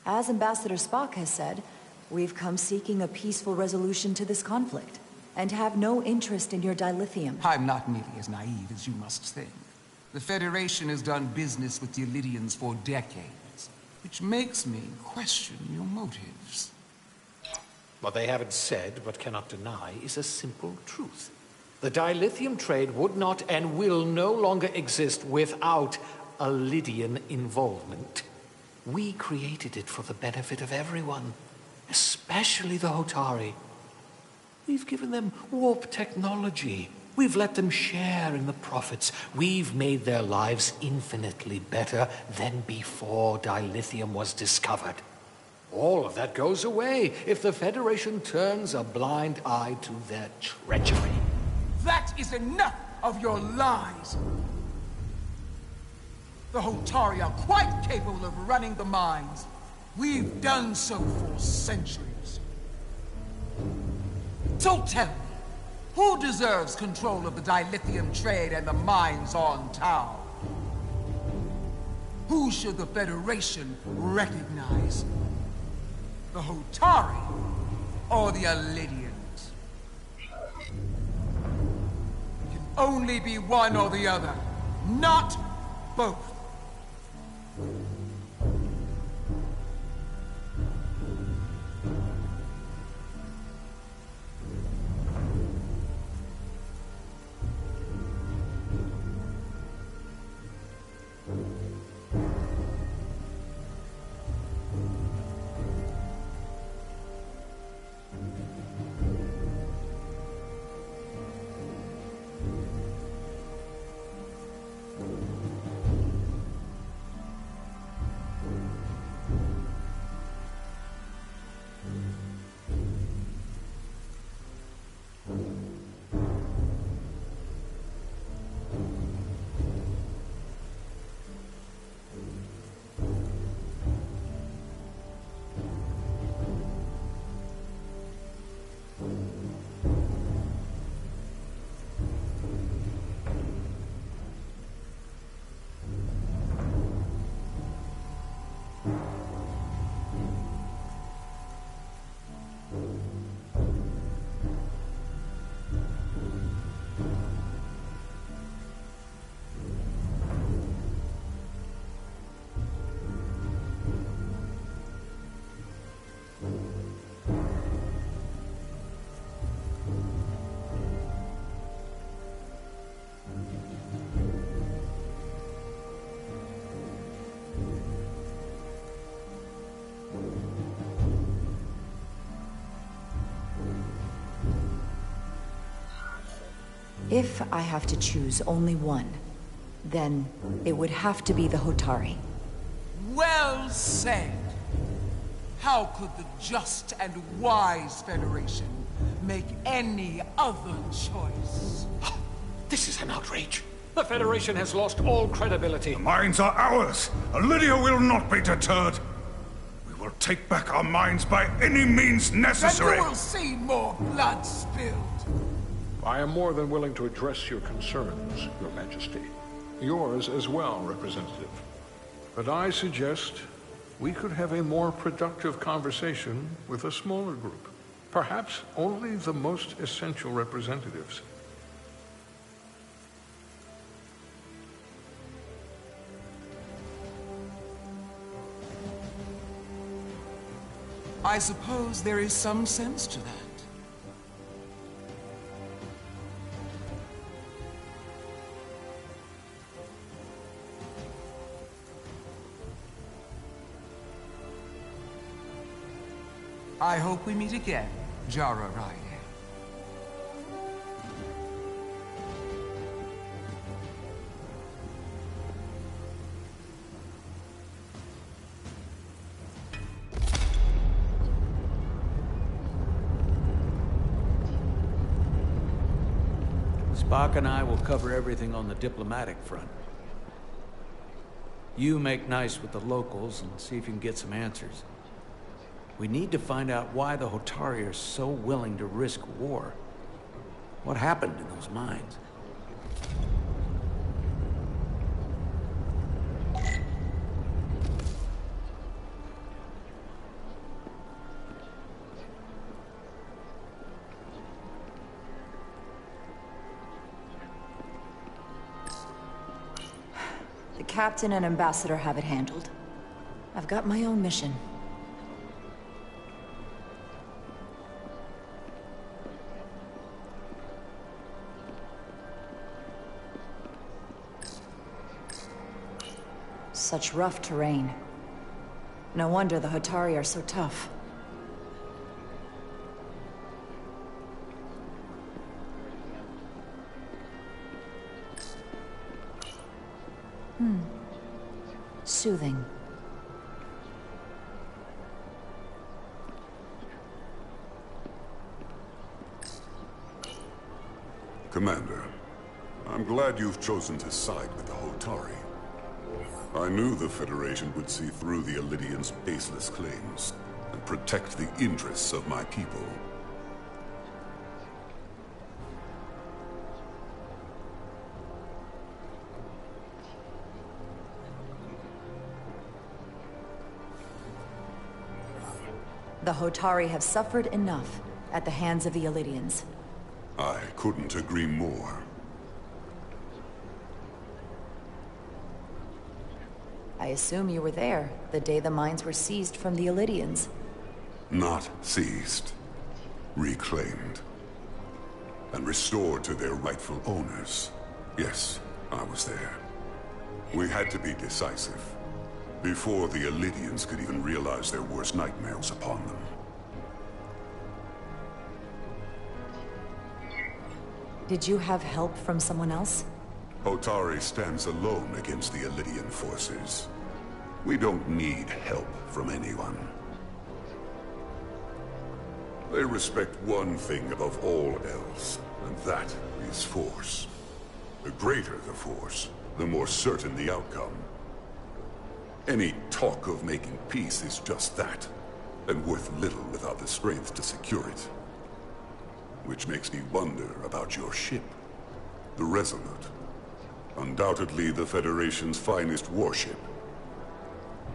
As Ambassador Spock has said, we've come seeking a peaceful resolution to this conflict, and have no interest in your dilithium. I'm not nearly as naive as you must think. The Federation has done business with the Alidians for decades, which makes me question your motives. What they haven't said, but cannot deny, is a simple truth. The dilithium trade would not and will no longer exist without Alidian involvement. We created it for the benefit of everyone, especially the Hotari. We've given them warp technology. We've let them share in the profits. We've made their lives infinitely better than before dilithium was discovered. All of that goes away if the Federation turns a blind eye to their treachery. That is enough of your lies. The Hotari are quite capable of running the mines. We've done so for centuries. So tell me, who deserves control of the dilithium trade and the mines on Tau? Who should the Federation recognize? The Hotari or the Alidians? It can only be one or the other, not both. If I have to choose only one, then it would have to be the Hotari. Well said. How could the just and wise Federation make any other choice? This is an outrage. The Federation has lost all credibility. The mines are ours. Lydia will not be deterred. We will take back our mines by any means necessary. And you will see more blood spilled. I am more than willing to address your concerns, Your Majesty. Yours as well, Representative. But I suggest we could have a more productive conversation with a smaller group. Perhaps only the most essential representatives. I suppose there is some sense to that. I hope we meet again, Jara Ryder. Spock and I will cover everything on the diplomatic front. You make nice with the locals and see if you can get some answers. We need to find out why the Hotari are so willing to risk war. What happened in those mines? The captain and ambassador have it handled. I've got my own mission. Such rough terrain. No wonder the Hotari are so tough. Soothing. Commander, I'm glad you've chosen to side with the Hotari. I knew the Federation would see through the Elydians' baseless claims and protect the interests of my people. The Hotari have suffered enough at the hands of the Elydians. I couldn't agree more. I assume you were there the day the mines were seized from the Elydians. Not seized. Reclaimed. And restored to their rightful owners. Yes, I was there. We had to be decisive. Before the Elydians could even realize their worst nightmares upon them. Did you have help from someone else? Hotari stands alone against the Elydian forces. We don't need help from anyone. They respect one thing above all else, and that is force. The greater the force, the more certain the outcome. Any talk of making peace is just that, and worth little without the strength to secure it. Which makes me wonder about your ship, the Resolute. Undoubtedly the Federation's finest warship.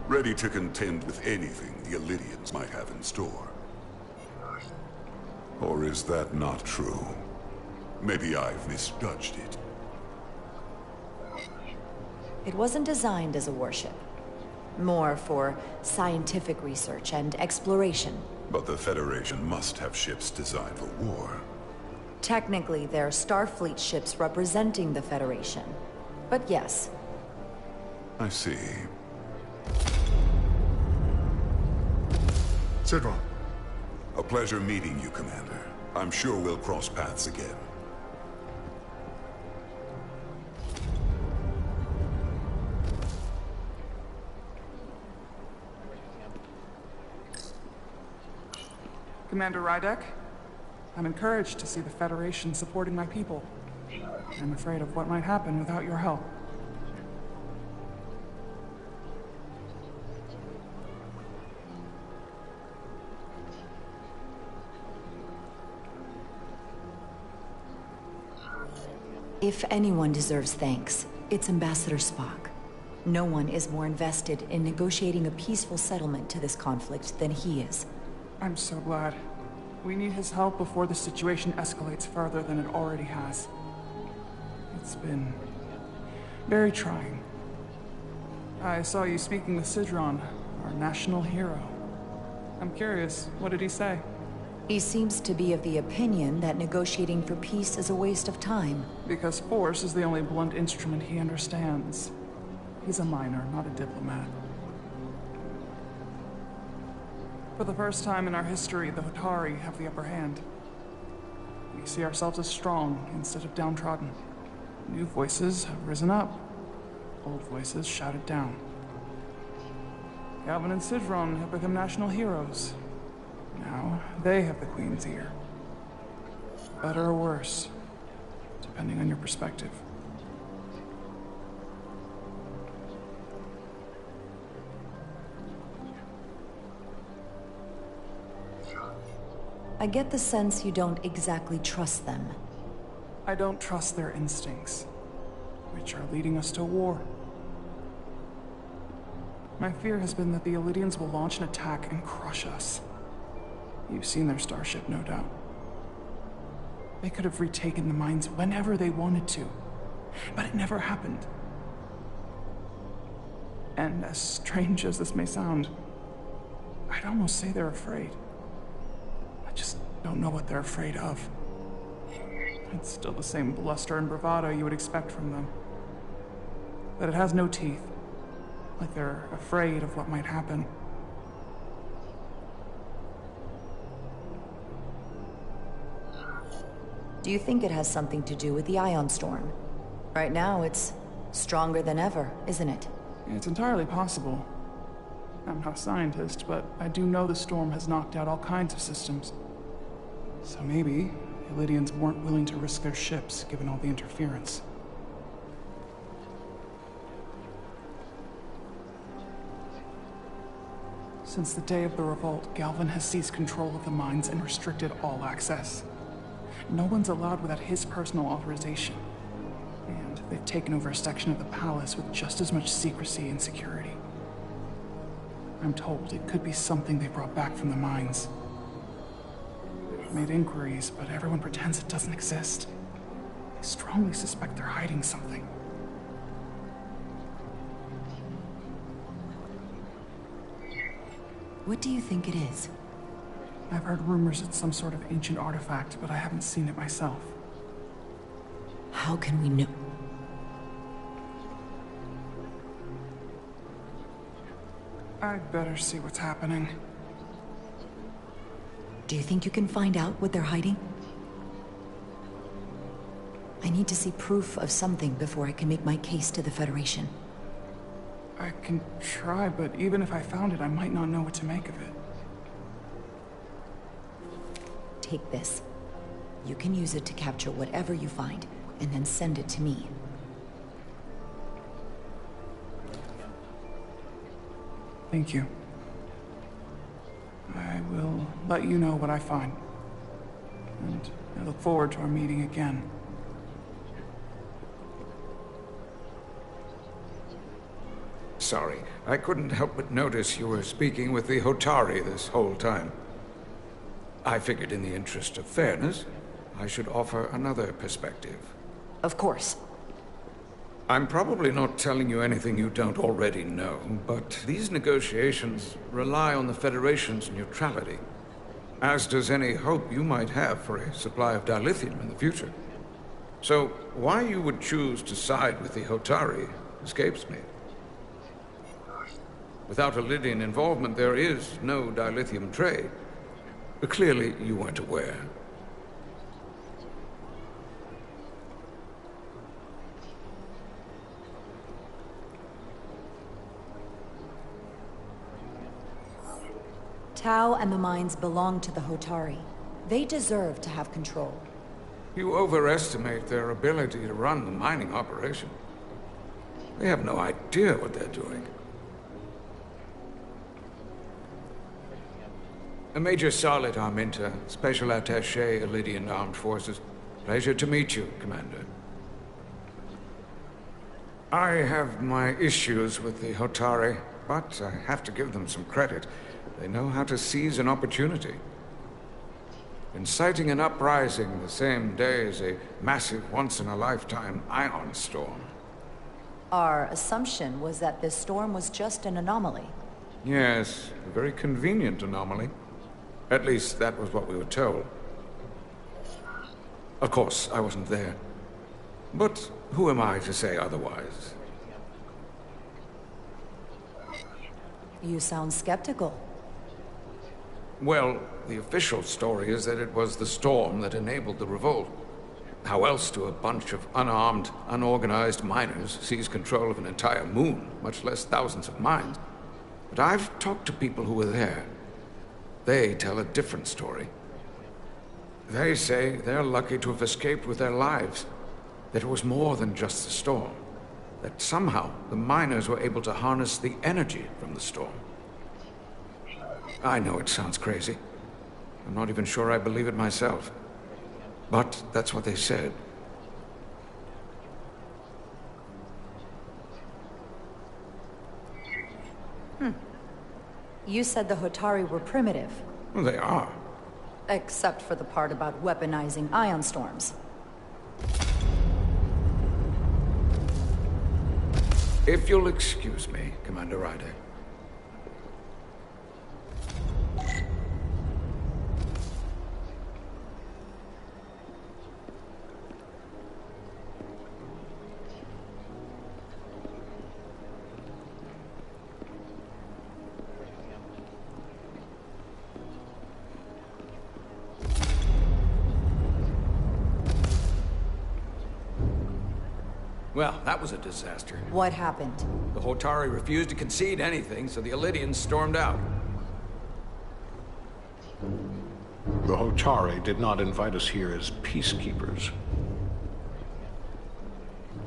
Ready to contend with anything the Elydians might have in store. Or is that not true? Maybe I've misjudged it. It wasn't designed as a warship. More for scientific research and exploration. But the Federation must have ships designed for war. Technically, they're Starfleet ships representing the Federation. But yes. I see. Sidron. A pleasure meeting you, Commander. I'm sure we'll cross paths again. Commander Rydek, I'm encouraged to see the Federation supporting my people. I'm afraid of what might happen without your help. If anyone deserves thanks, it's Ambassador Spock. No one is more invested in negotiating a peaceful settlement to this conflict than he is. I'm so glad. We need his help before the situation escalates further than it already has. It's been very trying. I saw you speaking with Sidron, our national hero. I'm curious, what did he say? He seems to be of the opinion that negotiating for peace is a waste of time. Because force is the only blunt instrument he understands. He's a miner, not a diplomat. For the first time in our history, the Hotari have the upper hand. We see ourselves as strong instead of downtrodden. New voices have risen up. Old voices shouted down. Calvin and Sidron have become national heroes. Now, they have the Queen's ear. Better or worse, depending on your perspective. I get the sense you don't exactly trust them. I don't trust their instincts, which are leading us to war. My fear has been that the Elydians will launch an attack and crush us. You've seen their starship, no doubt. They could have retaken the mines whenever they wanted to, but it never happened. And as strange as this may sound, I'd almost say they're afraid. I just don't know what they're afraid of. It's still the same bluster and bravado you would expect from them. But it has no teeth. Like they're afraid of what might happen. Do you think it has something to do with the ion storm? Right now, it's stronger than ever, isn't it? It's entirely possible. I'm not a scientist, but I do know the storm has knocked out all kinds of systems. So maybe the Elydians weren't willing to risk their ships, given all the interference. Since the day of the revolt, Galvin has seized control of the mines and restricted all access. No one's allowed without his personal authorization. And they've taken over a section of the palace with just as much secrecy and security. I'm told it could be something they brought back from the mines. I've made inquiries, but everyone pretends it doesn't exist. I strongly suspect they're hiding something. What do you think it is? I've heard rumors it's some sort of ancient artifact, but I haven't seen it myself. How can we know? I'd better see what's happening. Do you think you can find out what they're hiding? I need to see proof of something before I can make my case to the Federation. I can try, but even if I found it, I might not know what to make of it. Take this. You can use it to capture whatever you find, and then send it to me. Thank you. I will let you know what I find. And I look forward to our meeting again. Sorry, I couldn't help but notice you were speaking with the Hotari this whole time. I figured in the interest of fairness, I should offer another perspective. Of course. I'm probably not telling you anything you don't already know, but these negotiations rely on the Federation's neutrality, as does any hope you might have for a supply of dilithium in the future. So, why you would choose to side with the Hotari escapes me. Without Lydian involvement, there is no dilithium trade. But clearly, you weren't aware. Tau and the mines belong to the Hotari. They deserve to have control. You overestimate their ability to run the mining operation. They have no idea what they're doing. Major Salit Arminta, Special Attaché, Lydian Armed Forces. Pleasure to meet you, Commander. I have my issues with the Hotari, but I have to give them some credit. They know how to seize an opportunity. Inciting an uprising the same day as a massive, once-in-a-lifetime ion storm. Our assumption was that this storm was just an anomaly. Yes, a very convenient anomaly. At least, that was what we were told. Of course, I wasn't there. But who am I to say otherwise? You sound skeptical. Well, the official story is that it was the storm that enabled the revolt. How else do a bunch of unarmed, unorganized miners seize control of an entire moon, much less thousands of mines? But I've talked to people who were there. They tell a different story. They say they're lucky to have escaped with their lives. That it was more than just the storm. That somehow the miners were able to harness the energy from the storm. I know it sounds crazy. I'm not even sure I believe it myself. But that's what they said. You said the Hotari were primitive. Well, they are. Except for the part about weaponizing ion storms. If you'll excuse me, Commander Ryder. Well, that was a disaster. What happened? The Hotari refused to concede anything, so the Elydians stormed out. The Hotari did not invite us here as peacekeepers.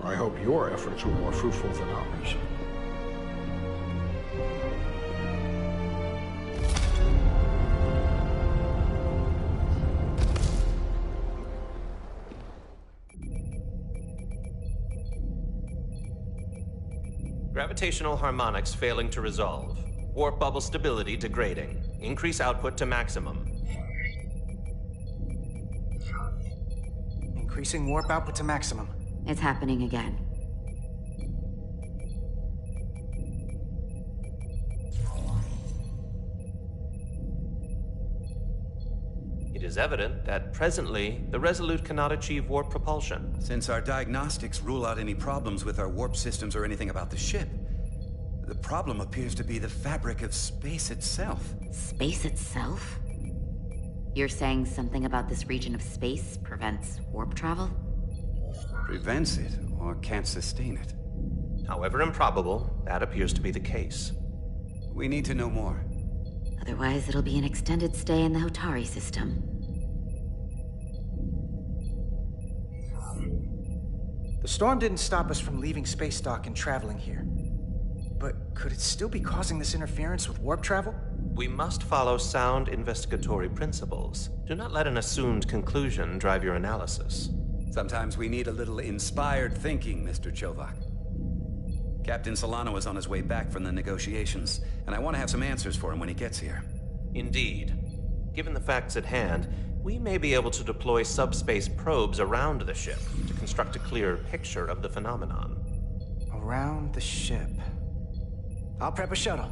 I hope your efforts were more fruitful than ours. Gravitational harmonics failing to resolve. Warp bubble stability degrading. Increase output to maximum. Increasing warp output to maximum. It's happening again. It is evident that presently, the Resolute cannot achieve warp propulsion. Since our diagnostics rule out any problems with our warp systems or anything about the ship, the problem appears to be the fabric of space itself. Space itself? You're saying something about this region of space prevents warp travel? Prevents it, or can't sustain it. However improbable, that appears to be the case. We need to know more. Otherwise, it'll be an extended stay in the Hotari system. The storm didn't stop us from leaving space dock and traveling here. But could it still be causing this interference with warp travel? We must follow sound investigatory principles. Do not let an assumed conclusion drive your analysis. Sometimes we need a little inspired thinking, Mr. Chovak. Captain Solano is on his way back from the negotiations, and I want to have some answers for him when he gets here. Indeed. Given the facts at hand, we may be able to deploy subspace probes around the ship to construct a clearer picture of the phenomenon. Around the ship. I'll prep a shuttle.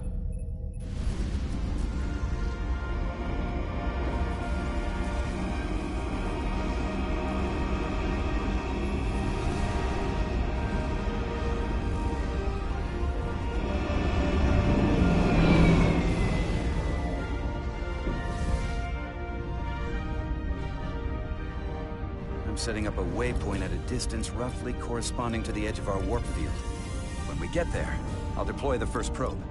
I'm setting up a waypoint at a distance roughly corresponding to the edge of our warp field. When we get there, I'll deploy the first probe.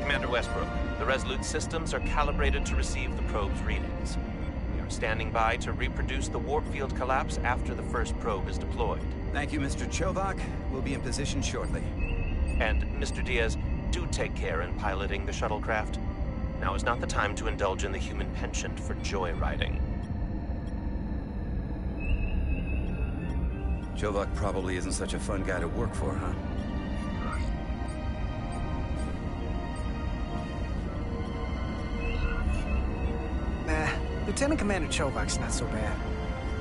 Commander Westbrook, the Resolute systems are calibrated to receive the probe's readings. We are standing by to reproduce the warp field collapse after the first probe is deployed. Thank you, Mr. Chovak. We'll be in position shortly. And, Mr. Diaz, do take care in piloting the shuttlecraft. Now is not the time to indulge in the human penchant for joyriding. Chovak probably isn't such a fun guy to work for, huh? Lieutenant Commander Chovak's not so bad.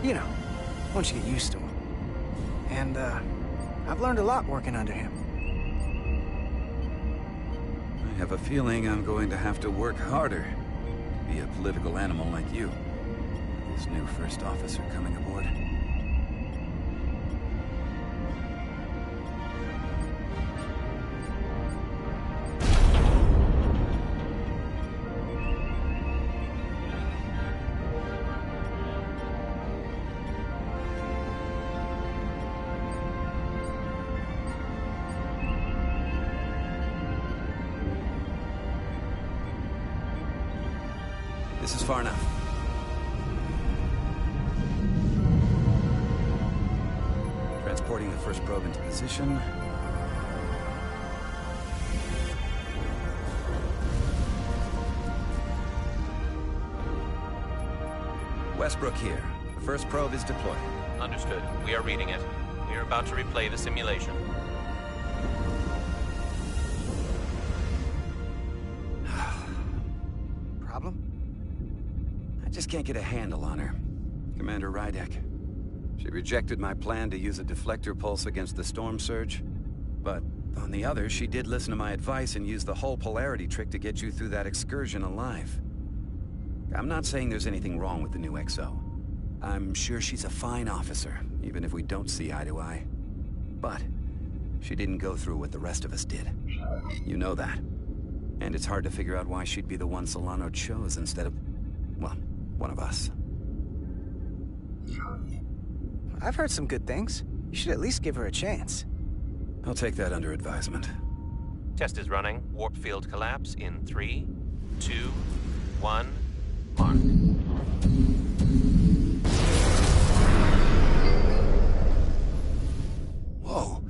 You know, once you get used to him. And, I've learned a lot working under him. I have a feeling I'm going to have to work harder to be a political animal like you. This new first officer coming aboard. This is far enough. Transporting the first probe into position. Westbrook here. The first probe is deployed. Understood. We are reading it. We are about to replay the simulation. Problem? I just can't get a handle on her. Commander Rydek. She rejected my plan to use a deflector pulse against the storm surge. But on the other, she did listen to my advice and use the whole polarity trick to get you through that excursion alive. I'm not saying there's anything wrong with the new XO. I'm sure she's a fine officer, even if we don't see eye to eye. But she didn't go through what the rest of us did. You know that. And it's hard to figure out why she'd be the one Solano chose instead of, well, one of us. I've heard some good things. You should at least give her a chance. I'll take that under advisement. Test is running. Warp field collapse in 3, 2, 1, mark. Whoa.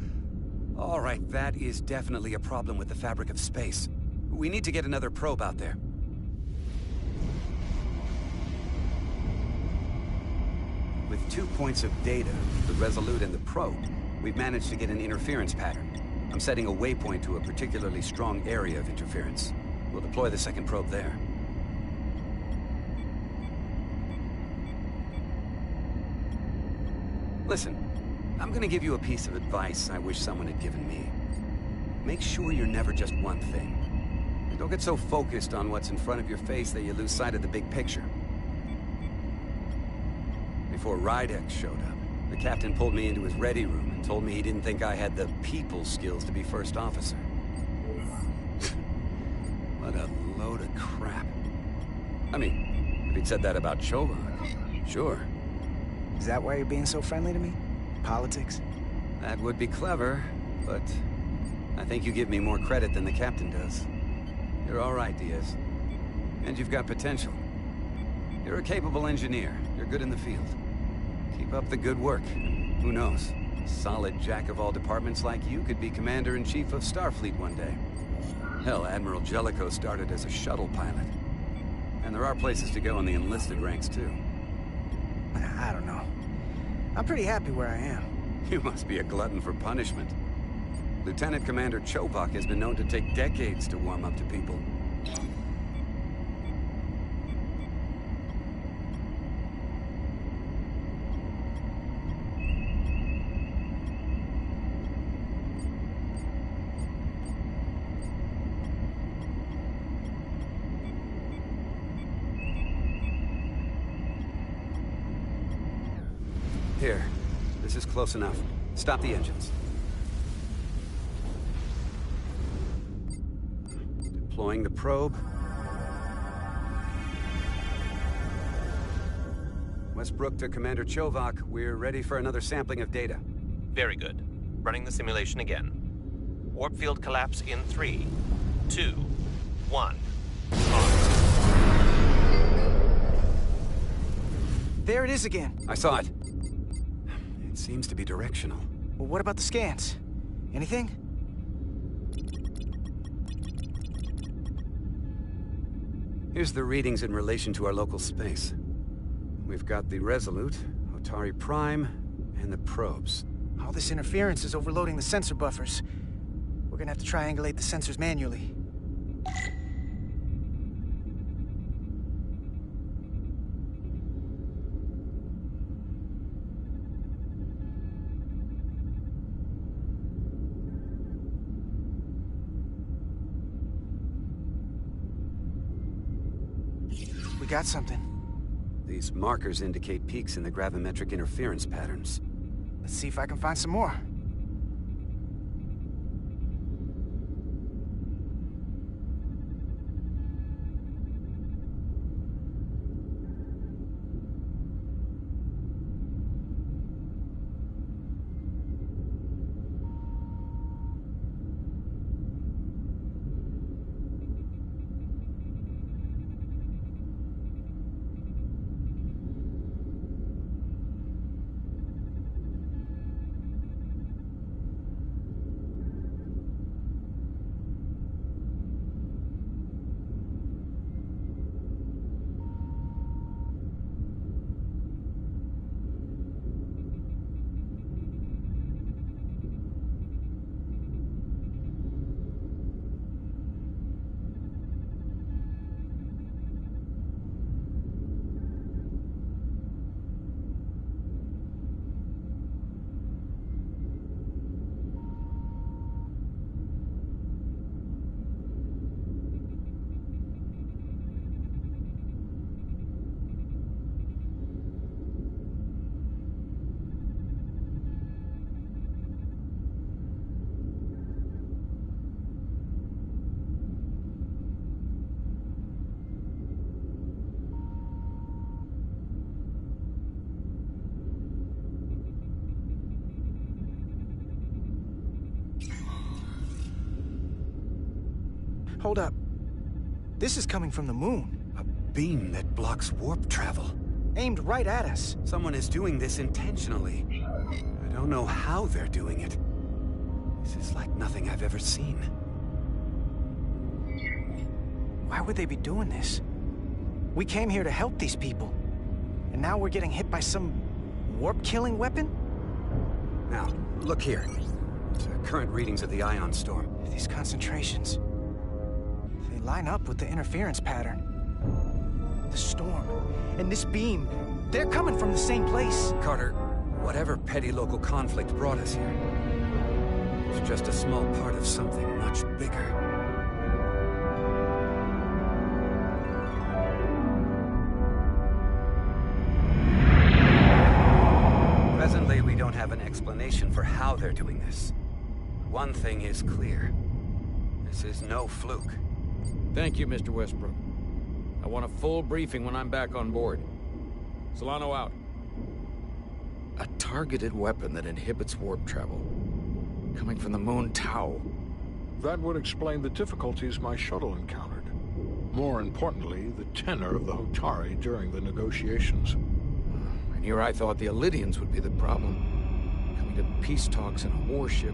All right, that is definitely a problem with the fabric of space. We need to get another probe out there. With 2 points of data, the Resolute and the probe, we've managed to get an interference pattern. I'm setting a waypoint to a particularly strong area of interference. We'll deploy the second probe there. Listen, I'm gonna give you a piece of advice I wish someone had given me. Make sure you're never just one thing. And don't get so focused on what's in front of your face that you lose sight of the big picture. Before Rydek showed up, the captain pulled me into his ready room and told me he didn't think I had the people skills to be first officer. What a load of crap. I mean, if he'd said that about Chovak, sure. Is that why you're being so friendly to me? Politics? That would be clever, but I think you give me more credit than the captain does. You're all right, Diaz. And you've got potential. You're a capable engineer. You're good in the field. Keep up the good work. Who knows? A solid jack of all departments like you could be Commander-in-Chief of Starfleet one day. Hell, Admiral Jellicoe started as a shuttle pilot. And there are places to go in the enlisted ranks, too. I don't know. I'm pretty happy where I am. You must be a glutton for punishment. Lieutenant Commander Chovak has been known to take decades to warm up to people. Here. This is close enough. Stop the engines. Deploying the probe. Westbrook to Commander Chovak. We're ready for another sampling of data. Very good. Running the simulation again. Warp field collapse in 3, 2, 1. There it is again. I saw it. It seems to be directional. Well, what about the scans? Anything? Here's the readings in relation to our local space. We've got the Resolute, Otari Prime, and the probes. All this interference is overloading the sensor buffers. We're gonna have to triangulate the sensors manually. We got something. These markers indicate peaks in the gravimetric interference patterns. Let's see if I can find some more. Hold up. This is coming from the moon. A beam that blocks warp travel. Aimed right at us. Someone is doing this intentionally. I don't know how they're doing it. This is like nothing I've ever seen. Why would they be doing this? We came here to help these people. And now we're getting hit by some warp-killing weapon? Now, look here. Current readings of the ion storm. These concentrations, they line up with the interference pattern. The storm and this beam, they're coming from the same place. Carter, whatever petty local conflict brought us here, it's just a small part of something much bigger. Presently, we don't have an explanation for how they're doing this. One thing is clear. This is no fluke. Thank you, Mr. Westbrook. I want a full briefing when I'm back on board. Solano out. A targeted weapon that inhibits warp travel. Coming from the moon Tau. That would explain the difficulties my shuttle encountered. More importantly, the tenor of the Hotari during the negotiations. And here I thought the Elydians would be the problem. Coming to peace talks in a warship.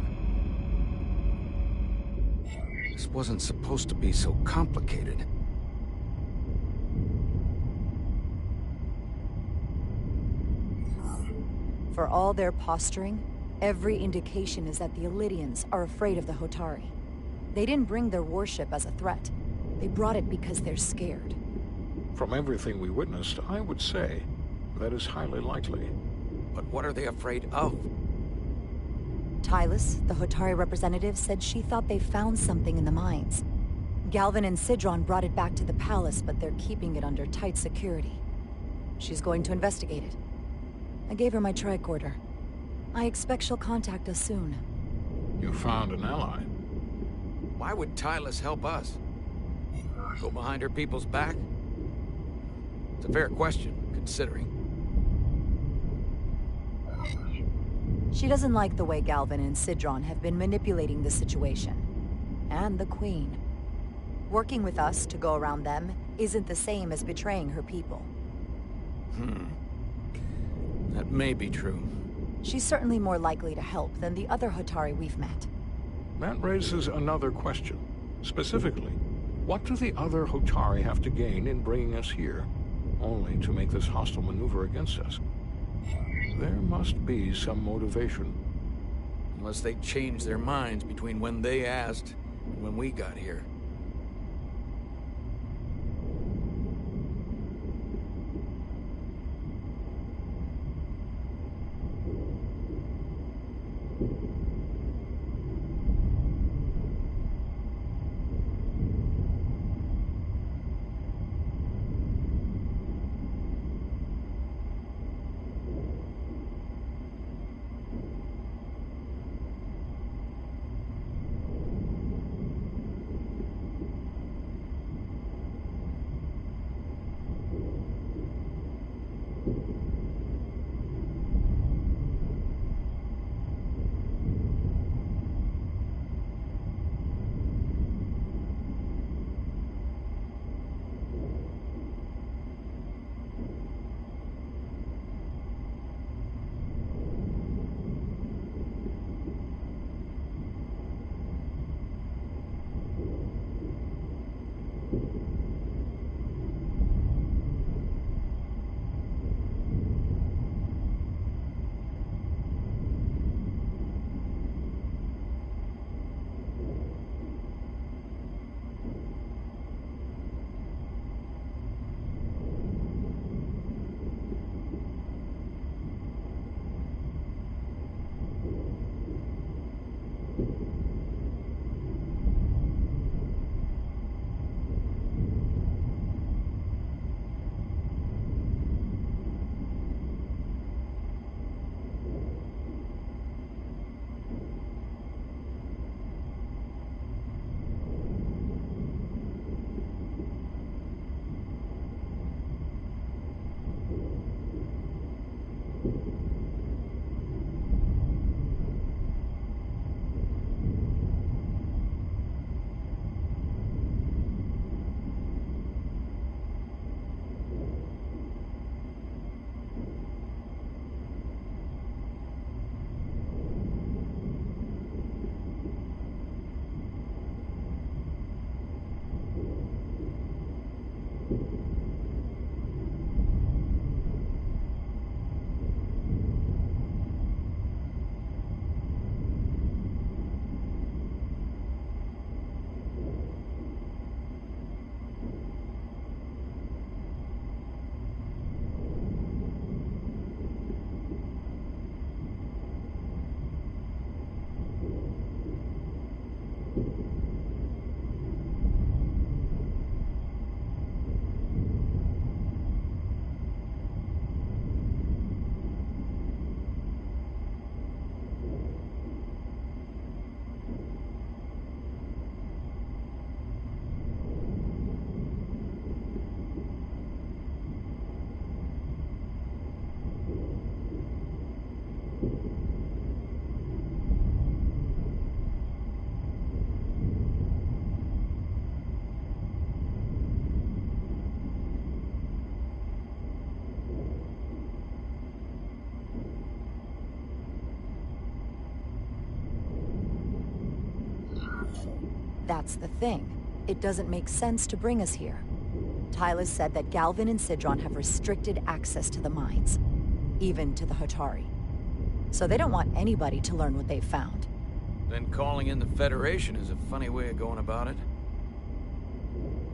This wasn't supposed to be so complicated. For all their posturing, every indication is that the Elydians are afraid of the Hotari. They didn't bring their warship as a threat. They brought it because they're scared. From everything we witnessed, I would say that is highly likely. But what are they afraid of? Tylus, the Hotari representative, said she thought they found something in the mines. Galvin and Sidron brought it back to the palace, but they're keeping it under tight security. She's going to investigate it. I gave her my tricorder. I expect she'll contact us soon. You found an ally. Why would Tylus help us? Go behind her people's back? It's a fair question, considering. She doesn't like the way Galvin and Sidron have been manipulating the situation. And the Queen. Working with us to go around them isn't the same as betraying her people. That may be true. She's certainly more likely to help than the other Hotari we've met. That raises another question. Specifically, what do the other Hotari have to gain in bringing us here, only to make this hostile maneuver against us? There must be some motivation. Unless they changed their minds between when they asked and when we got here. That's the thing. It doesn't make sense to bring us here. Tylus said that Galvin and Sidron have restricted access to the mines, even to the Hotari. So they don't want anybody to learn what they've found. Then calling in the Federation is a funny way of going about it.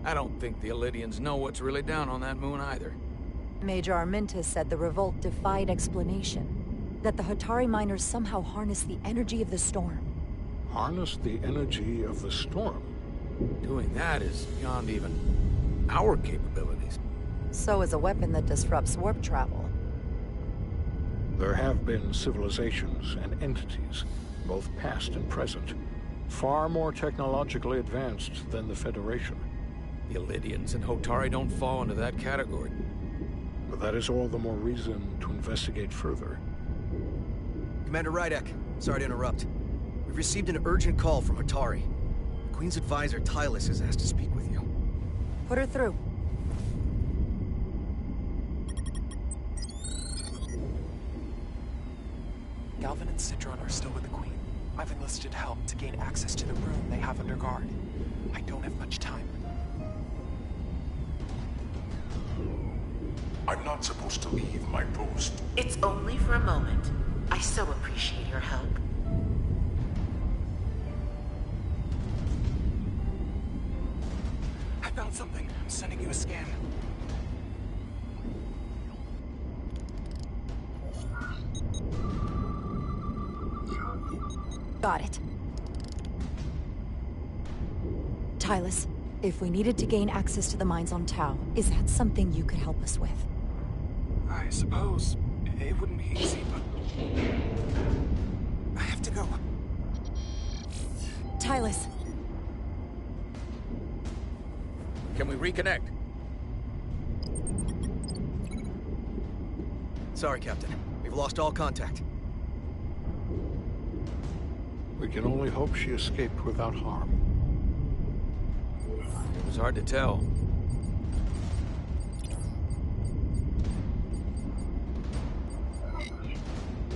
I don't think the Elydians know what's really down on that moon either. Major Armintas said the revolt defied explanation. That the Hotari miners somehow harness the energy of the storm. Harness the energy of the storm? Doing that is beyond even our capabilities. So is a weapon that disrupts warp travel. There have been civilizations and entities, both past and present, far more technologically advanced than the Federation. The Elydians and Hotari don't fall into that category. But that is all the more reason to investigate further. Commander Rydek, sorry to interrupt. We've received an urgent call from Hotari. The Queen's advisor, Tylus, has asked to speak with you. Put her through. Galvin and Sidron are still with the Queen. I've enlisted help to gain access to the room they have under guard. I don't have much time. I'm not supposed to leave my post. It's only for a moment. I so appreciate your help. I found something. I'm sending you a scan. Got it. Tylus, if we needed to gain access to the mines on Tau, is that something you could help us with? I suppose it wouldn't be easy, but I have to go. Tylus. Can we reconnect? Sorry, Captain. We've lost all contact. We can only hope she escaped without harm. It was hard to tell.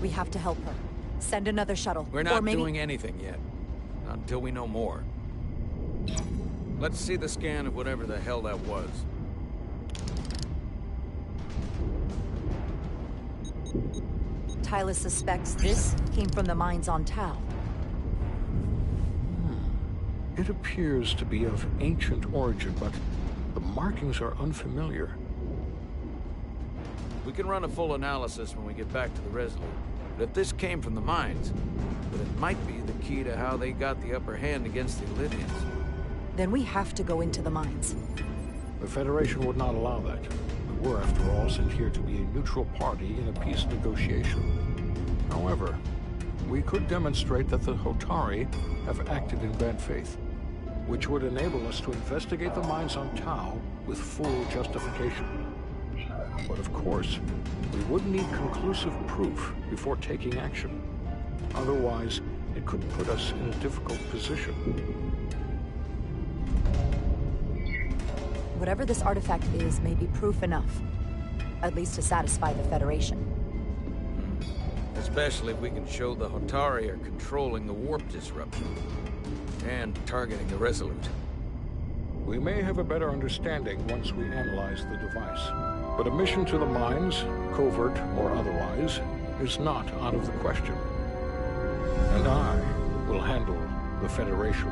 We have to help her. Send another shuttle. We're not or maybe... doing anything yet. Not until we know more. Let's see the scan of whatever the hell that was. Tylus suspects this came from the mines on Tau. It appears to be of ancient origin, but the markings are unfamiliar. We can run a full analysis when we get back to the Resolute. But if this came from the mines, then it might be the key to how they got the upper hand against the Elydians. Then we have to go into the mines. The Federation would not allow that. We were, after all, sent here to be a neutral party in a peace negotiation. However, we could demonstrate that the Hotari have acted in bad faith, which would enable us to investigate the mines on Tau with full justification. But of course, we would need conclusive proof before taking action. Otherwise, it could put us in a difficult position. Whatever this artifact is may be proof enough. At least to satisfy the Federation. Especially if we can show the Hotari are controlling the warp disruption. And targeting the Resolute. We may have a better understanding once we analyze the device. But a mission to the mines, covert or otherwise, is not out of the question. And I will handle the Federation.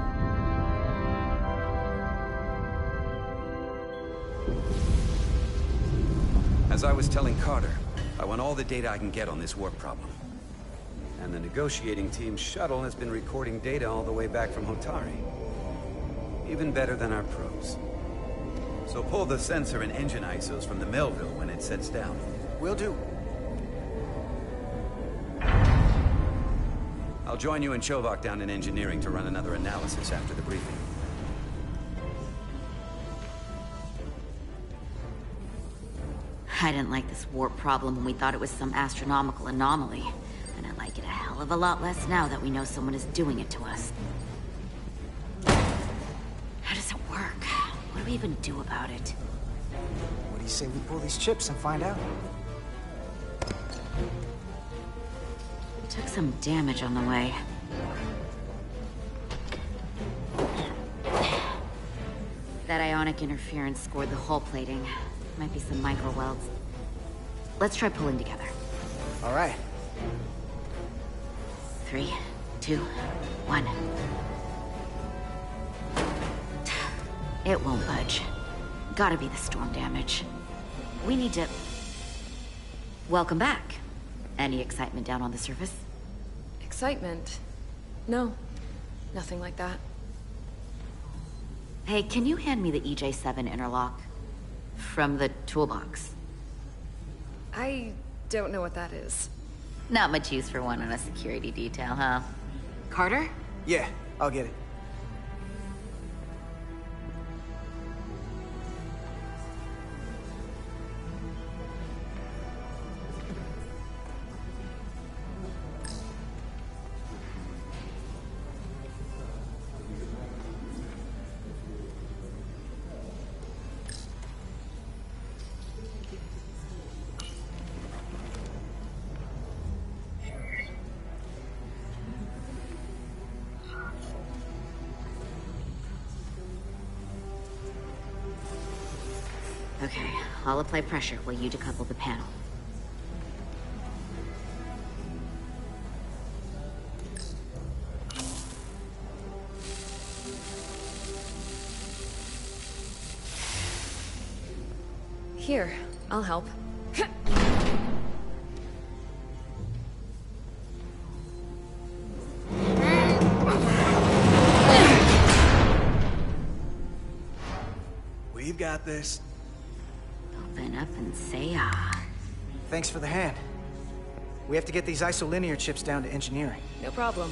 As I was telling Carter, I want all the data I can get on this warp problem. And the negotiating team's shuttle has been recording data all the way back from Hotari. Even better than our probes. So pull the sensor and engine ISOs from the Melville when it sets down. Will do. I'll join you and Chovak down in engineering to run another analysis after the briefing. I didn't like this warp problem when we thought it was some astronomical anomaly. And at like it a hell of a lot less now that we know someone is doing it to us. How does it work? What do we even do about it? What do you say we pull these chips and find out? Took some damage on the way. That ionic interference scored the hull plating. Might be some micro welds. Let's try pulling together. All right. 3, 2, 1. It won't budge. Gotta be the storm damage. We need to... Welcome back. Any excitement down on the surface? Excitement? No. Nothing like that. Hey, can you hand me the EJ7 interlock? From the toolbox. I don't know what that is. Not much use for one on a security detail, huh? Carter? Yeah, I'll get it. Okay, I'll apply pressure while you decouple the panel. Here, I'll help. We've got this. Open up and say ah. Thanks for the hand. We have to get these isolinear chips down to engineering. No problem.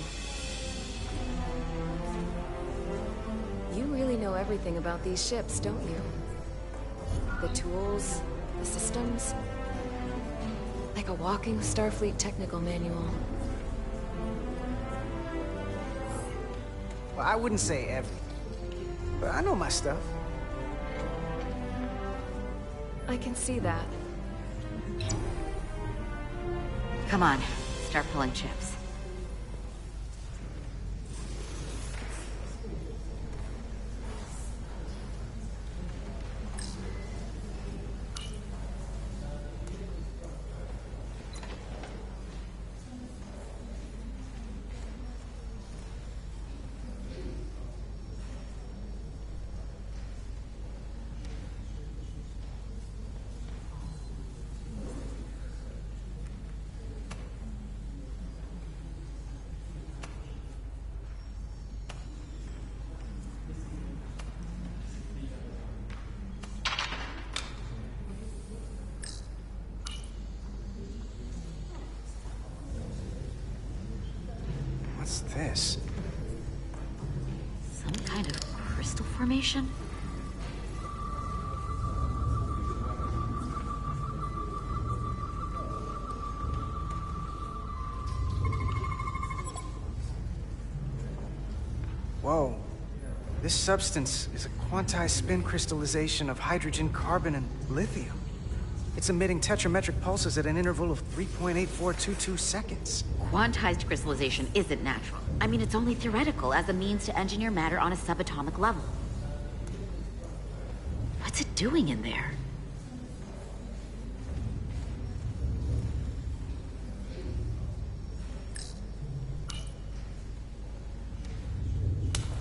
You really know everything about these ships, don't you? The tools, the systems. Like a walking Starfleet technical manual. Well, I wouldn't say everything, but I know my stuff. I can see that. Come on, start pulling chips. What's this? Some kind of crystal formation? Whoa. This substance is a quantized spin crystallization of hydrogen, carbon, and lithium. It's emitting tetrametric pulses at an interval of 3.8422 seconds. Quantized crystallization isn't natural. I mean, it's only theoretical as a means to engineer matter on a subatomic level. What's it doing in there?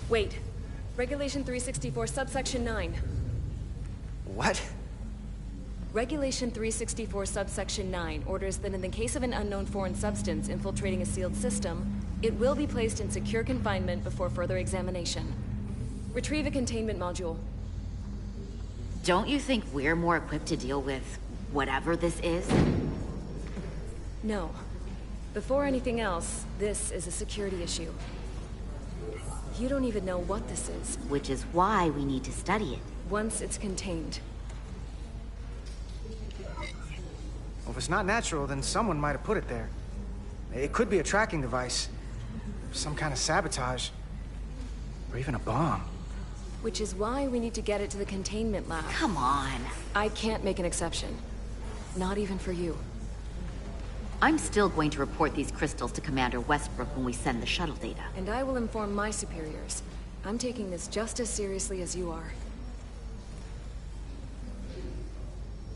Wait. Regulation 364, subsection 9. What? Regulation 364, subsection 9 orders that in the case of an unknown foreign substance infiltrating a sealed system, it will be placed in secure confinement before further examination. Retrieve a containment module. Don't you think we're more equipped to deal with whatever this is? No. Before anything else, this is a security issue. You don't even know what this is. Which is why we need to study it. Once it's contained. Well, if it's not natural, then someone might have put it there. It could be a tracking device, some kind of sabotage, or even a bomb. Which is why we need to get it to the containment lab. Come on. I can't make an exception. Not even for you. I'm still going to report these crystals to Commander Westbrook when we send the shuttle data. And I will inform my superiors. I'm taking this just as seriously as you are.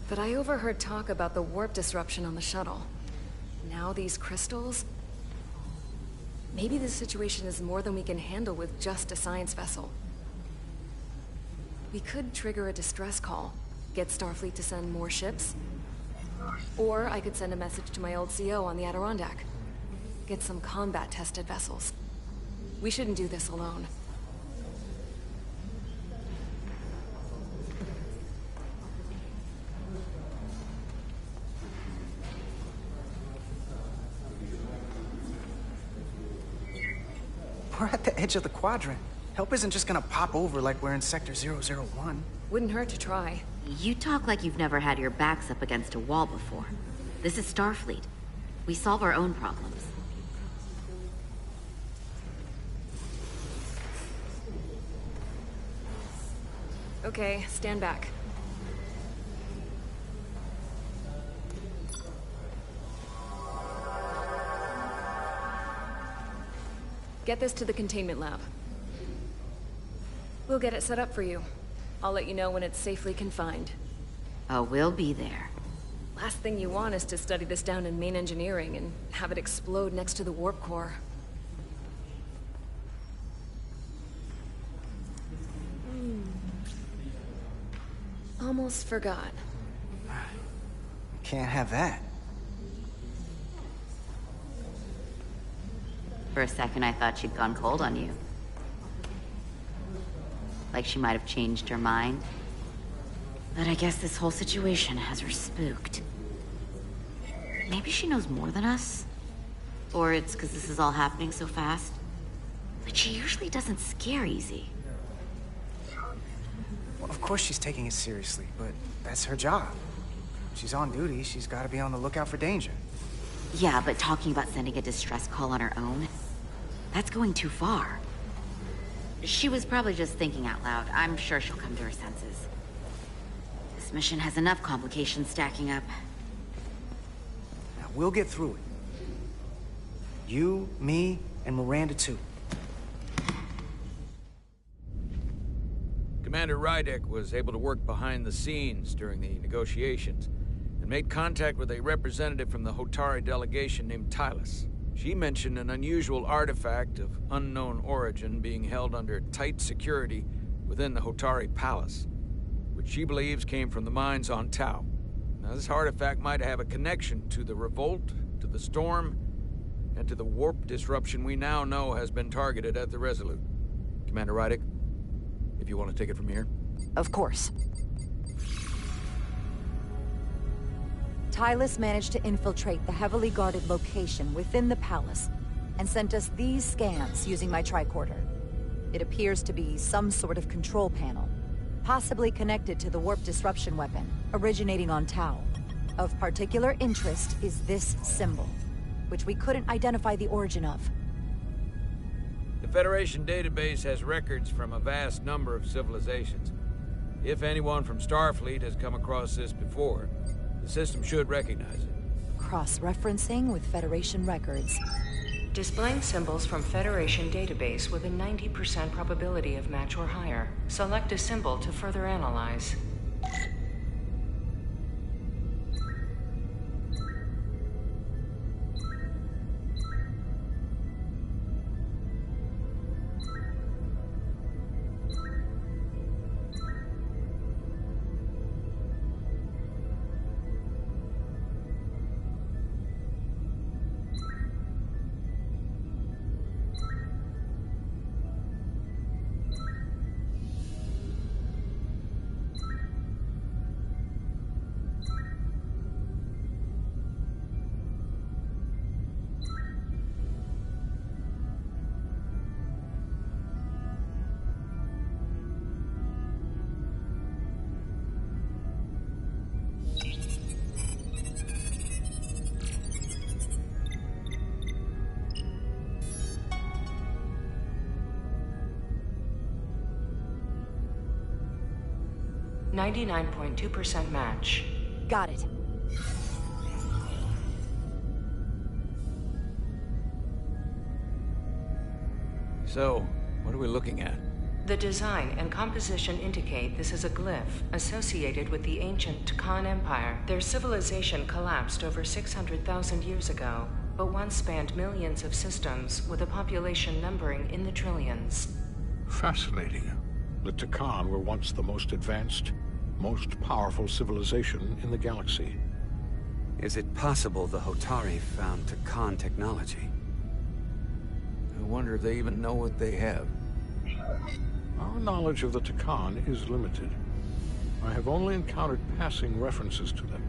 But I overheard talk about the warp disruption on the shuttle. Now these crystals? Maybe this situation is more than we can handle with just a science vessel. We could trigger a distress call, get Starfleet to send more ships. Or I could send a message to my old CO on the Adirondack. Get some combat-tested vessels. We shouldn't do this alone. We're at the edge of the quadrant. Help isn't just gonna pop over like we're in Sector 001. Wouldn't hurt to try. You talk like you've never had your backs up against a wall before. This is Starfleet. We solve our own problems. Okay, stand back. Get this to the containment lab. We'll get it set up for you. I'll let you know when it's safely confined. Oh, we'll be there. Last thing you want is to study this down in main engineering and have it explode next to the warp core. Almost forgot. Can't have that. For a second, I thought she'd gone cold on you. Like she might have changed her mind. But I guess this whole situation has her spooked. Maybe she knows more than us? Or it's because this is all happening so fast? But she usually doesn't scare easy. Well, of course she's taking it seriously, but that's her job. She's on duty, she's gotta be on the lookout for danger. Yeah, but talking about sending a distress call on her own? That's going too far. She was probably just thinking out loud. I'm sure she'll come to her senses. This mission has enough complications stacking up. Now, we'll get through it. You, me, and Miranda too. Commander Rydek was able to work behind the scenes during the negotiations and made contact with a representative from the Hotari delegation named Tylus. She mentioned an unusual artifact of unknown origin being held under tight security within the Hotari Palace, which she believes came from the mines on Tau. Now, this artifact might have a connection to the revolt, to the storm, and to the warp disruption we now know has been targeted at the Resolute. Commander Rydek, if you want to take it from here. Of course. Tylus managed to infiltrate the heavily guarded location within the palace and sent us these scans using my tricorder. It appears to be some sort of control panel, possibly connected to the warp disruption weapon originating on Tau. Of particular interest is this symbol, which we couldn't identify the origin of. The Federation database has records from a vast number of civilizations. If anyone from Starfleet has come across this before, the system should recognize it. Cross-referencing with Federation records. Displaying symbols from Federation database with a 90% probability of match or higher. Select a symbol to further analyze. 99.2% match. Got it. So, what are we looking at? The design and composition indicate this is a glyph associated with the ancient Tkon Empire. Their civilization collapsed over 600,000 years ago, but once spanned millions of systems with a population numbering in the trillions. Fascinating. The Tkon were once the most advanced, most powerful civilization in the galaxy. Is it possible the Hotari found Tkon technology? I wonder if they even know what they have. Our knowledge of the Tkon is limited. I have only encountered passing references to them.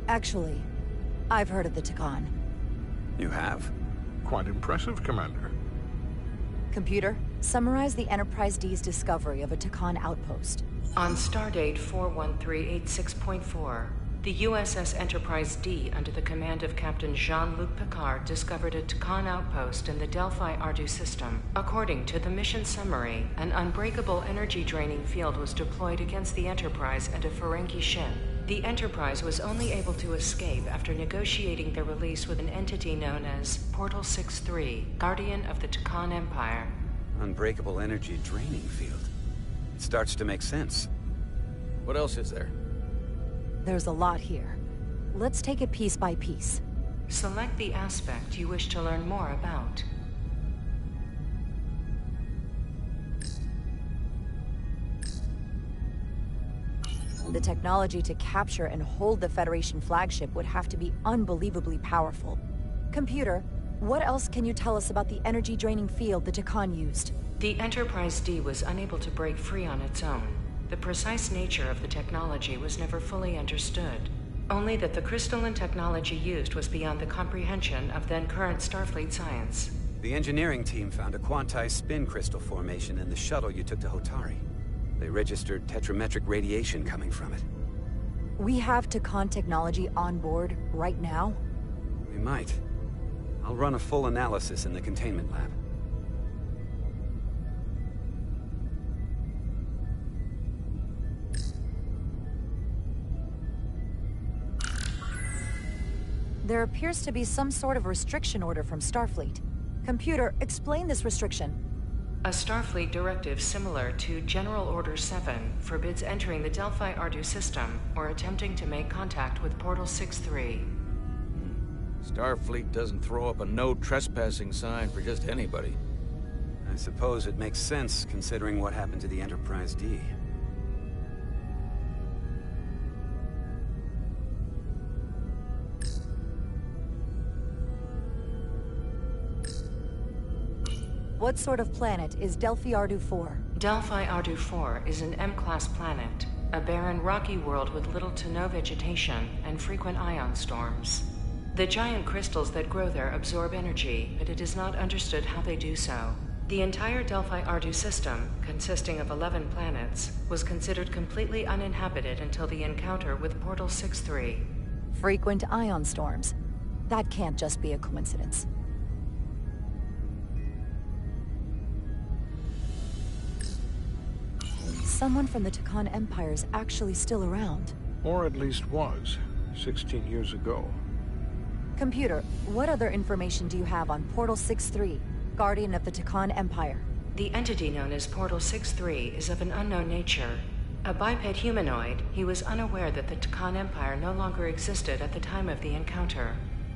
Actually, I've heard of the Tkon. You have? Quite impressive, Commander. Computer, summarize the Enterprise D's discovery of a Tkon outpost. On stardate 41386.4, the USS Enterprise D, under the command of Captain Jean-Luc Picard, discovered a Tkon outpost in the Delphi Ardu system. According to the mission summary, an unbreakable energy-draining field was deployed against the Enterprise and a Ferengi ship. The Enterprise was only able to escape after negotiating their release with an entity known as Portal 6-3, Guardian of the Tkon Empire. Unbreakable energy draining field. It starts to make sense. What else is there? There's a lot here. Let's take it piece by piece. Select the aspect you wish to learn more about. The technology to capture and hold the Federation flagship would have to be unbelievably powerful. Computer, what else can you tell us about the energy-draining field the Tkon used? The Enterprise D was unable to break free on its own. The precise nature of the technology was never fully understood. Only that the crystalline technology used was beyond the comprehension of then-current Starfleet science. The engineering team found a quantized spin crystal formation in the shuttle you took to Hotari. They registered tetrametric radiation coming from it. We have Tkon technology on board right now? We might. I'll run a full analysis in the containment lab. There appears to be some sort of restriction order from Starfleet. Computer, explain this restriction. A Starfleet directive similar to General Order 7 forbids entering the Delphi Ardu system or attempting to make contact with Portal 6-3. Starfleet doesn't throw up a no trespassing sign for just anybody. I suppose it makes sense considering what happened to the Enterprise D. What sort of planet is Delphi Ardu 4? Delphi Ardu 4 is an M-class planet, a barren rocky world with little to no vegetation and frequent ion storms. The giant crystals that grow there absorb energy, but it is not understood how they do so. The entire Delphi Ardu system, consisting of 11 planets, was considered completely uninhabited until the encounter with Portal 6-3. Frequent ion storms. That can't just be a coincidence. Someone from the Tkon Empire is actually still around. Or at least was, 16 years ago. Computer, what other information do you have on Portal 6-3, Guardian of the Tkon Empire? The entity known as Portal 6-3 is of an unknown nature. A biped humanoid, he was unaware that the Tkon Empire no longer existed at the time of the encounter.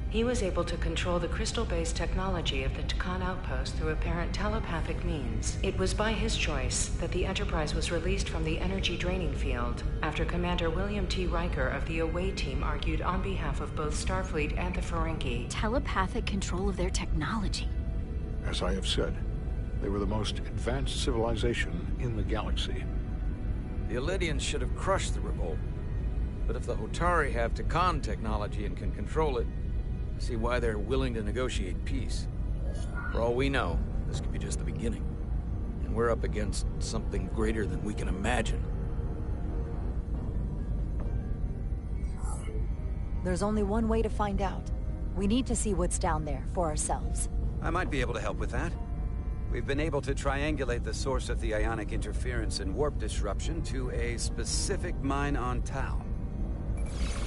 He was able to control the crystal-based technology of the Tkon outpost through apparent telepathic means. It was by his choice that the Enterprise was released from the energy-draining field, after Commander William T. Riker of the Away Team argued on behalf of both Starfleet and the Ferengi. Telepathic control of their technology. As I have said, they were the most advanced civilization in the galaxy. The Elydians should have crushed the revolt. But if the Hotari have Takan technology and can control it, I see why they're willing to negotiate peace. For all we know, this could be just the beginning. And we're up against something greater than we can imagine. There's only one way to find out. We need to see what's down there for ourselves. I might be able to help with that. We've been able to triangulate the source of the ionic interference and warp disruption to a specific mine on Tau.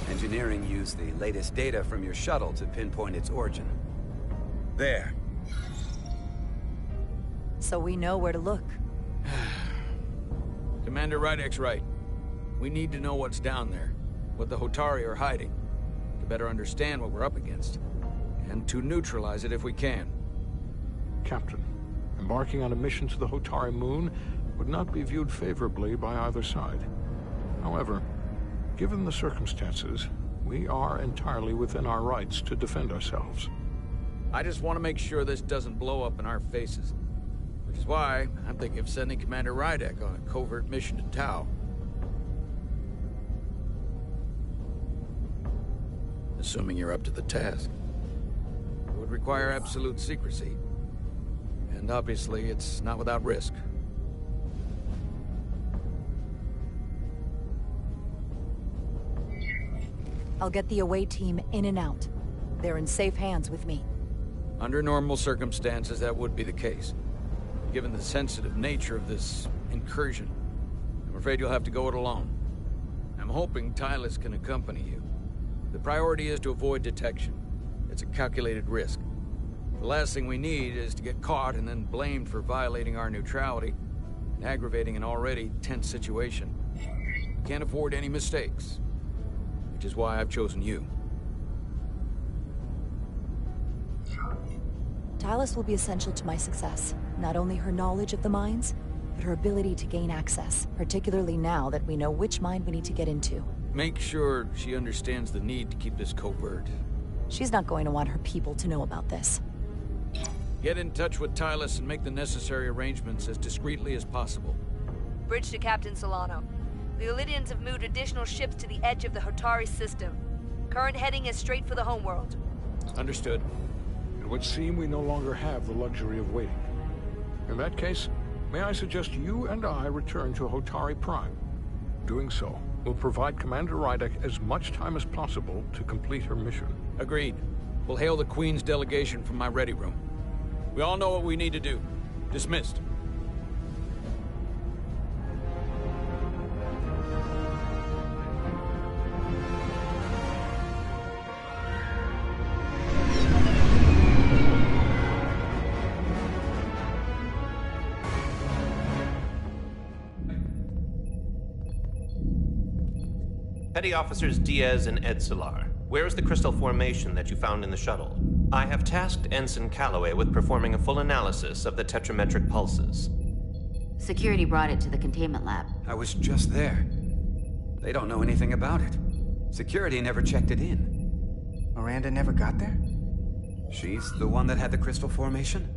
Engineering used the latest data from your shuttle to pinpoint its origin. There. So we know where to look. Commander Rydek's right. We need to know what's down there, what the Hotari are hiding, to better understand what we're up against, and to neutralize it if we can. Captain, embarking on a mission to the Hotari moon would not be viewed favorably by either side. However, given the circumstances, we are entirely within our rights to defend ourselves. I just want to make sure this doesn't blow up in our faces. Which is why I'm thinking of sending Commander Rydek on a covert mission to Tau. Assuming you're up to the task. It would require absolute secrecy. And obviously, it's not without risk. I'll get the away team in and out. They're in safe hands with me. Under normal circumstances, that would be the case. Given the sensitive nature of this incursion, I'm afraid you'll have to go it alone. I'm hoping Tylus can accompany you. The priority is to avoid detection. It's a calculated risk. The last thing we need is to get caught and then blamed for violating our neutrality and aggravating an already tense situation. We can't afford any mistakes, which is why I've chosen you. Tylus will be essential to my success. Not only her knowledge of the mines, but her ability to gain access, particularly now that we know which mine we need to get into. Make sure she understands the need to keep this covert. She's not going to want her people to know about this. Get in touch with Tylus and make the necessary arrangements as discreetly as possible. Bridge to Captain Solano. The Elydians have moved additional ships to the edge of the Hotari system. Current heading is straight for the homeworld. Understood. It would seem we no longer have the luxury of waiting. In that case, may I suggest you and I return to Hotari Prime? Doing so will provide Commander Rydek as much time as possible to complete her mission. Agreed. We'll hail the Queen's delegation from my ready room. We all know what we need to do. Dismissed. Petty Officers Diaz and Edsolar, where is the crystal formation that you found in the shuttle? I have tasked Ensign Calloway with performing a full analysis of the tetrametric pulses. Security brought it to the containment lab. I was just there. They don't know anything about it. Security never checked it in. Miranda never got there? She's the one that had the crystal formation?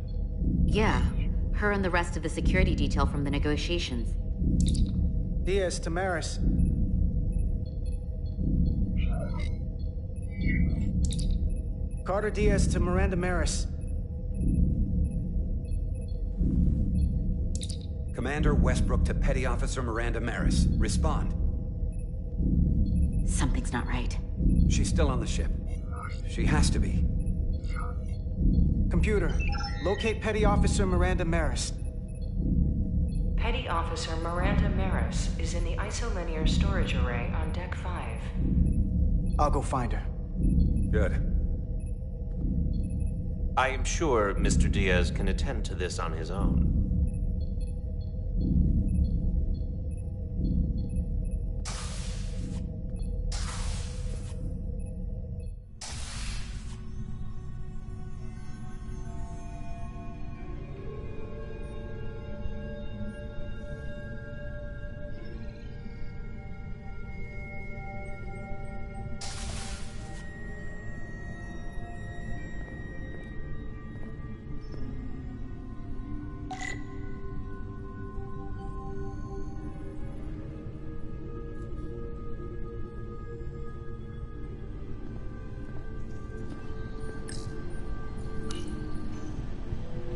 Yeah, her and the rest of the security detail from the negotiations. Diaz, Tamaris. Carter Diaz to Miranda Maris. Commander Westbrook to Petty Officer Miranda Maris. Respond. Something's not right. She's still on the ship. She has to be. Computer, locate Petty Officer Miranda Maris. Petty Officer Miranda Maris is in the isolinear storage array on Deck 5. I'll go find her. Good. I am sure Mr. Diaz can attend to this on his own.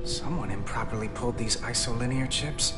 Someone improperly pulled these isolinear chips.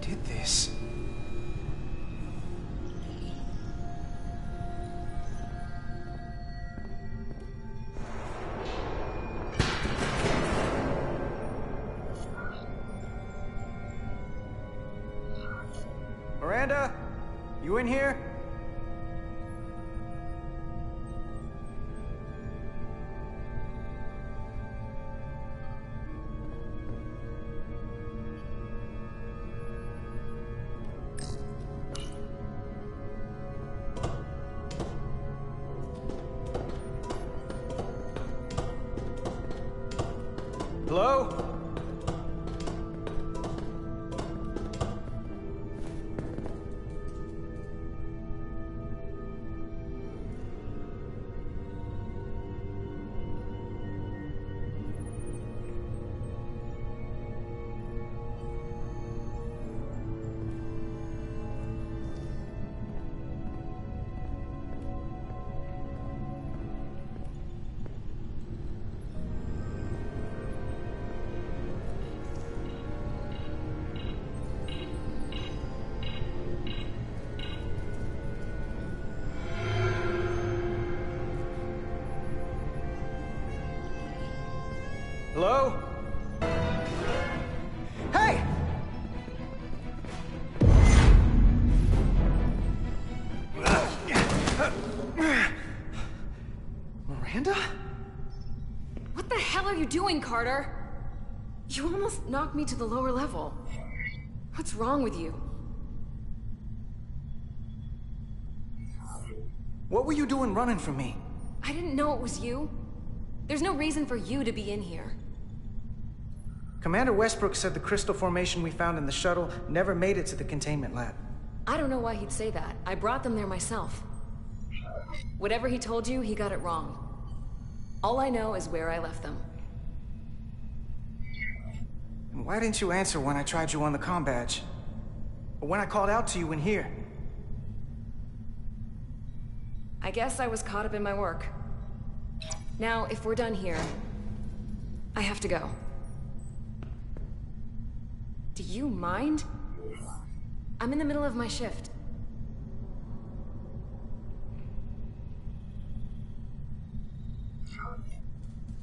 Did this? Miranda? You in here? Hello? Hello? Hey! Miranda? What the hell are you doing, Carter? You almost knocked me to the lower level. What's wrong with you? What were you doing running from me? I didn't know it was you. There's no reason for you to be in here. Commander Westbrook said the crystal formation we found in the shuttle never made it to the containment lab. I don't know why he'd say that. I brought them there myself. Whatever he told you, he got it wrong. All I know is where I left them. And why didn't you answer when I tried you on the comm badge? Or when I called out to you in here? I guess I was caught up in my work. Now, if we're done here, I have to go. Do you mind? I'm in the middle of my shift.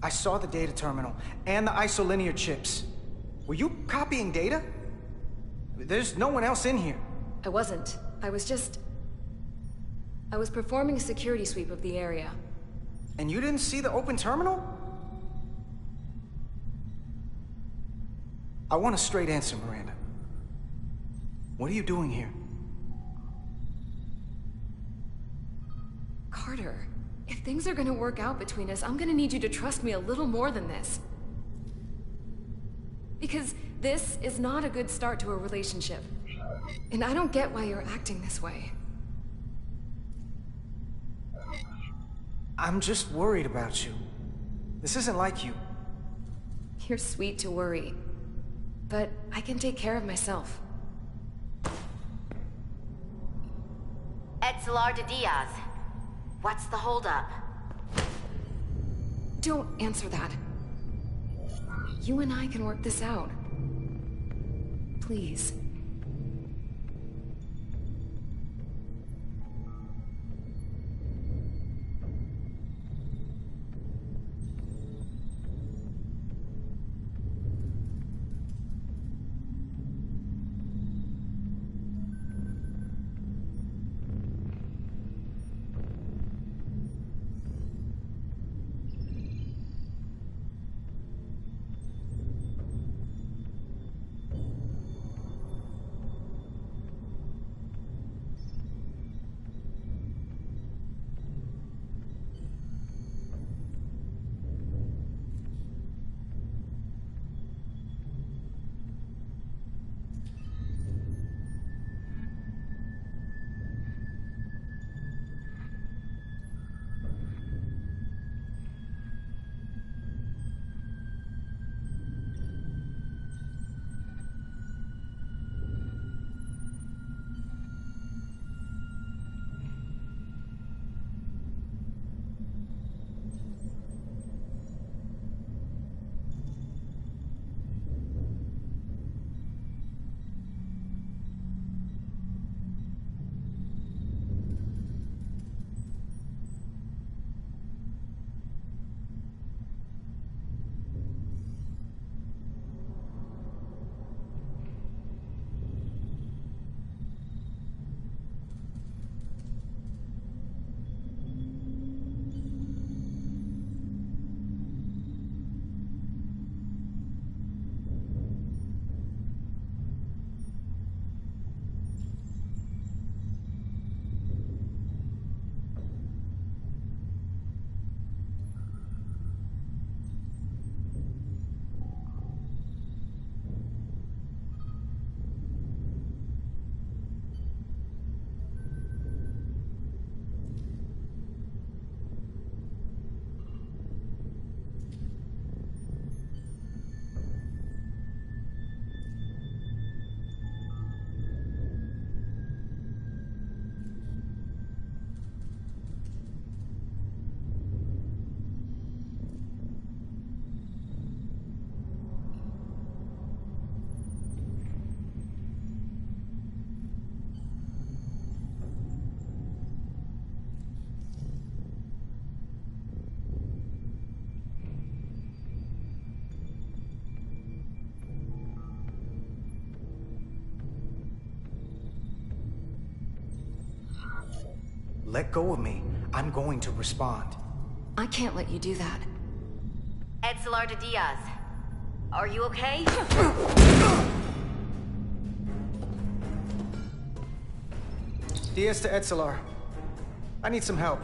I saw the data terminal and the isolinear chips. Were you copying data? There's no one else in here. I wasn't. I was performing a security sweep of the area. And you didn't see the open terminal? I want a straight answer, Miranda. What are you doing here? Carter, if things are gonna work out between us, I'm gonna need you to trust me a little more than this. Because this is not a good start to a relationship. And I don't get why you're acting this way. I'm just worried about you. This isn't like you. You're sweet to worry. But I can take care of myself. Etzelar de Diaz. What's the holdup? Don't answer that. You and I can work this out. Please. Let go of me. I'm going to respond. I can't let you do that. Edsolar de Diaz. Are you okay? Diaz to Edsolar. I need some help.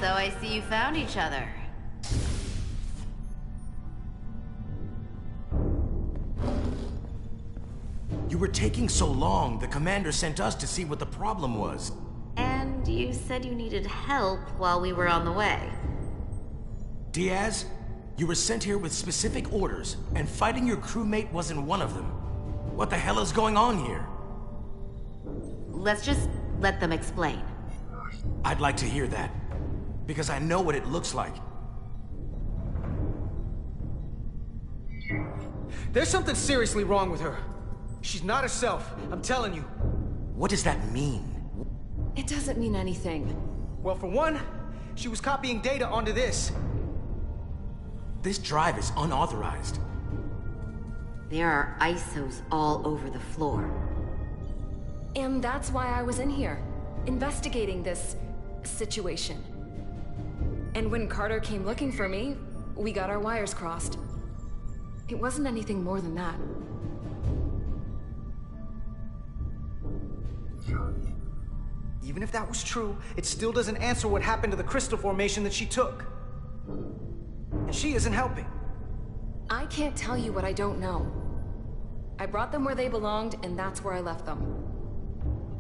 So I see you found each other. You were taking so long, the commander sent us to see what the problem was. And you said you needed help while we were on the way. Diaz, you were sent here with specific orders, and fighting your crewmate wasn't one of them. What the hell is going on here? Let's just let them explain. I'd like to hear that, because I know what it looks like. There's something seriously wrong with her. She's not herself, I'm telling you. What does that mean? It doesn't mean anything. Well, for one, she was copying data onto this. This drive is unauthorized. There are ISOs all over the floor. And that's why I was in here, investigating this situation. And when Carter came looking for me, we got our wires crossed. It wasn't anything more than that. Even if that was true, it still doesn't answer what happened to the crystal formation that she took. And she isn't helping. I can't tell you what I don't know. I brought them where they belonged, and that's where I left them.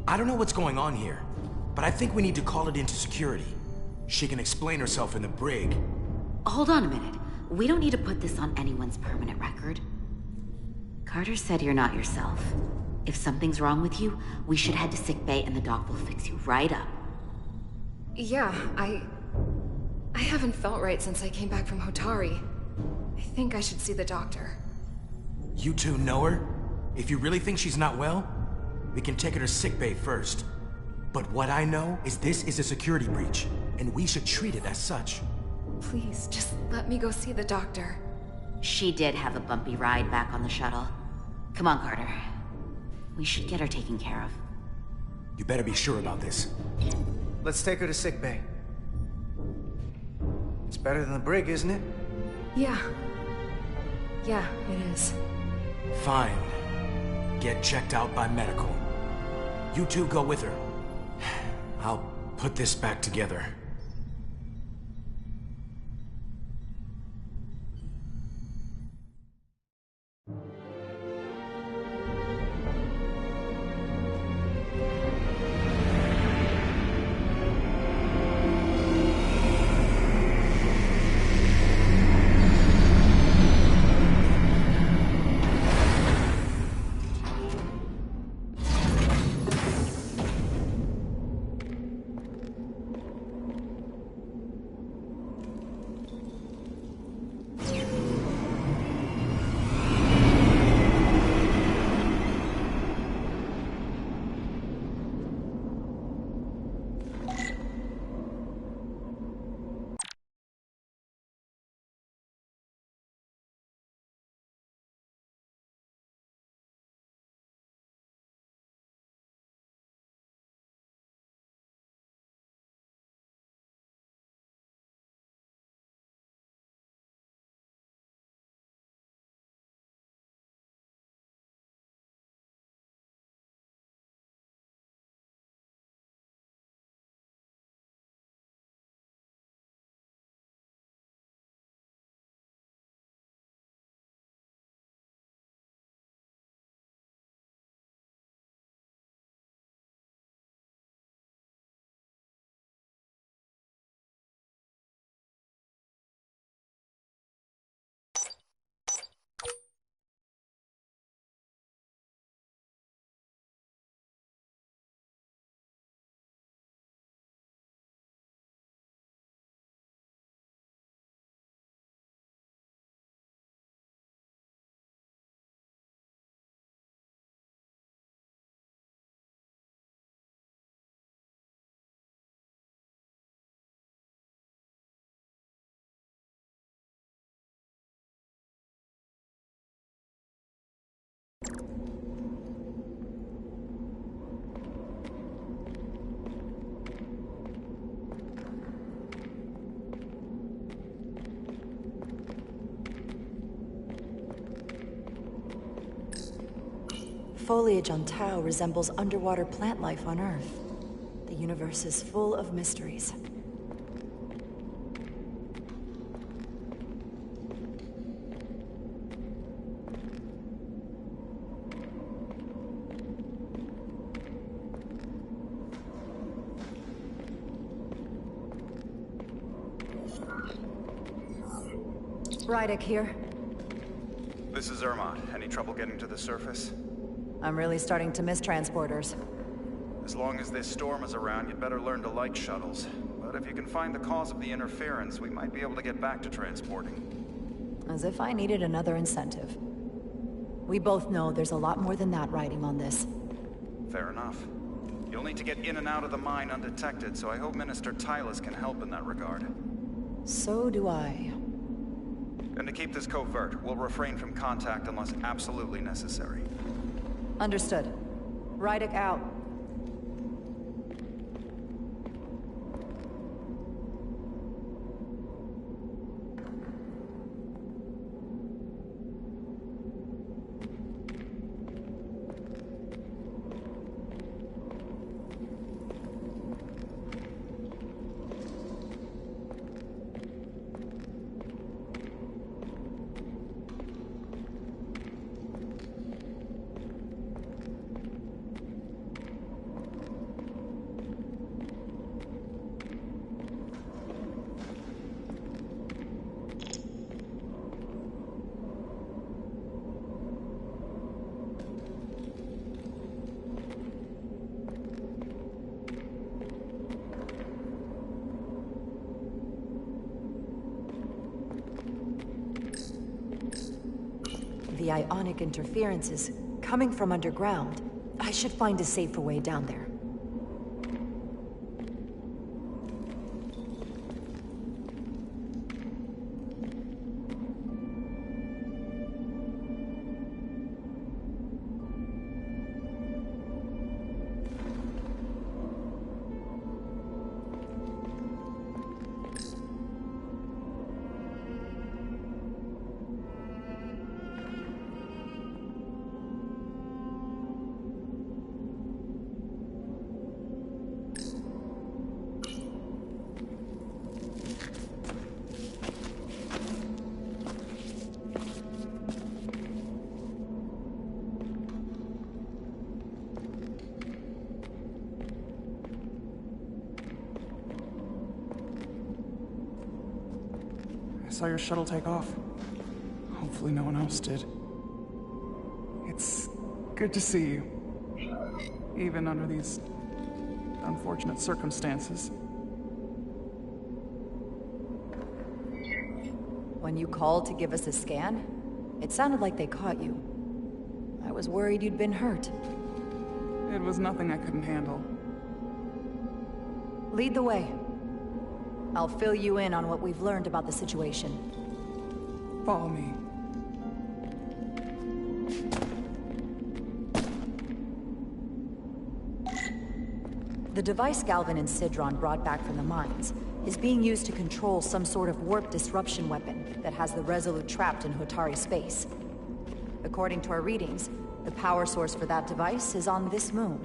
I don't know what's going on here, but I think we need to call it into security. She can explain herself in the brig. Hold on a minute. We don't need to put this on anyone's permanent record. Carter said you're not yourself. If something's wrong with you, we should head to sickbay and the doc will fix you right up. Yeah, I haven't felt right since I came back from Hotari. I think I should see the doctor. You two know her? If you really think she's not well, we can take her to sickbay first. But what I know is this is a security breach, and we should treat it as such. Please, just let me go see the doctor. She did have a bumpy ride back on the shuttle. Come on, Carter. We should get her taken care of. You better be sure about this. Let's take her to sickbay. It's better than the brig, isn't it? Yeah. Yeah, it is. Fine. Get checked out by medical. You two go with her. I'll put this back together. foliage on Tau resembles underwater plant life on Earth. The universe is full of mysteries. Rydick here. This is Ermont. Any trouble getting to the surface? I'm really starting to miss transporters. As long as this storm is around, you'd better learn to like shuttles. But if you can find the cause of the interference, we might be able to get back to transporting. As if I needed another incentive. We both know there's a lot more than that riding on this. Fair enough. You'll need to get in and out of the mine undetected, so I hope Minister Tylus can help in that regard. So do I. And to keep this covert, we'll refrain from contact unless absolutely necessary. Understood. Rydick out. The ionic interference is coming from underground. I should find a safer way down there. I saw your shuttle take off. Hopefully no one else did. It's good to see you. Even under these unfortunate circumstances. When you called to give us a scan, it sounded like they caught you. I was worried you'd been hurt. It was nothing I couldn't handle. Lead the way. I'll fill you in on what we've learned about the situation. Follow me. The device Galvin and Sidron brought back from the mines is being used to control some sort of warp disruption weapon that has the Resolute trapped in Hotari space. According to our readings, the power source for that device is on this moon,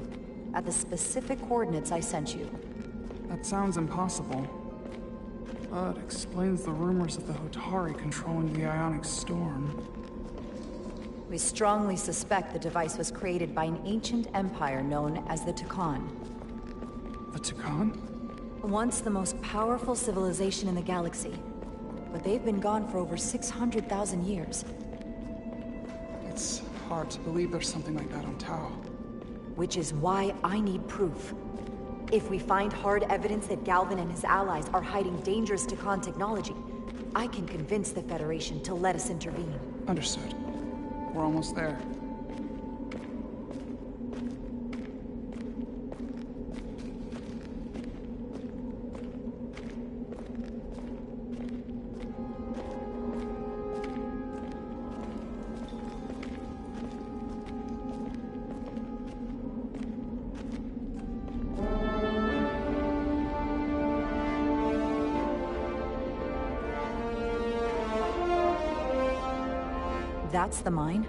at the specific coordinates I sent you. That sounds impossible. But explains the rumors of the Hotari controlling the ionic storm. We strongly suspect the device was created by an ancient empire known as the Tukan. The Tukan? Once the most powerful civilization in the galaxy, but they've been gone for over 600,000 years. It's hard to believe there's something like that on Tau. Which is why I need proof. If we find hard evidence that Galvin and his allies are hiding dangerous Tukan technology, I can convince the Federation to let us intervene. Understood. We're almost there. That's the mine?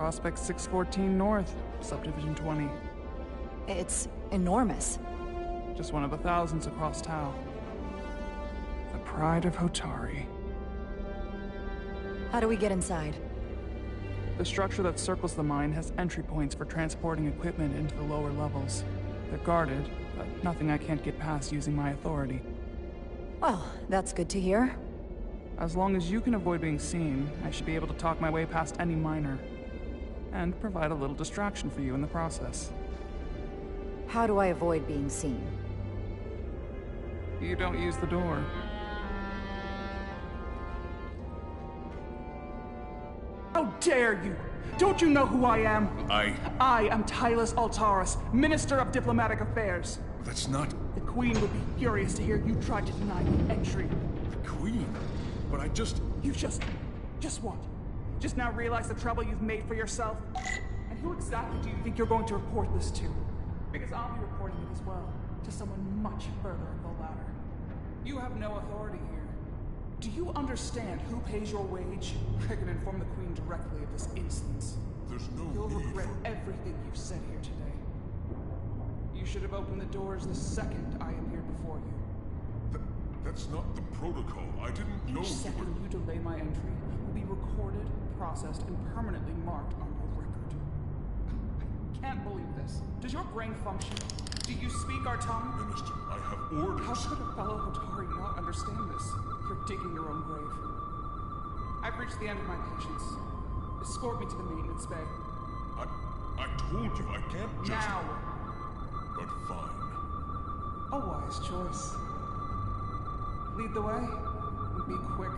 Prospect 614 North, Subdivision 20. It's enormous. Just one of the thousands across Tau. The pride of Hotari. How do we get inside? The structure that circles the mine has entry points for transporting equipment into the lower levels. They're guarded, but nothing I can't get past using my authority. Well, that's good to hear. As long as you can avoid being seen, I should be able to talk my way past any miner. And provide a little distraction for you in the process. How do I avoid being seen? You don't use the door. How dare you! Don't you know who I am? I am Tylus Altaris, Minister of Diplomatic Affairs. That's not... The Queen would be furious to hear you tried to deny me entry. The Queen? But I just... You just what? Just now realize the trouble you've made for yourself? And who exactly do you think you're going to report this to? Because I'll be reporting it as well, to someone much further up the ladder. You have no authority here. Do you understand who pays your wage? I can inform the Queen directly of this instance. There's no You'll need regret everything you've said here today. You should have opened the doors the second I appeared before you. That's not the protocol. I didn't know Each second you delay my entry will be recorded, processed, and permanently marked on your record. I can't believe this. Does your brain function? Do you speak our tongue? Minister, I have orders. How could a fellow Hotari not understand this? You're digging your own grave. I've reached the end of my patience. Escort me to the maintenance bay. I told you I can't just... Now! But fine. A wise choice. Lead the way, and be quick.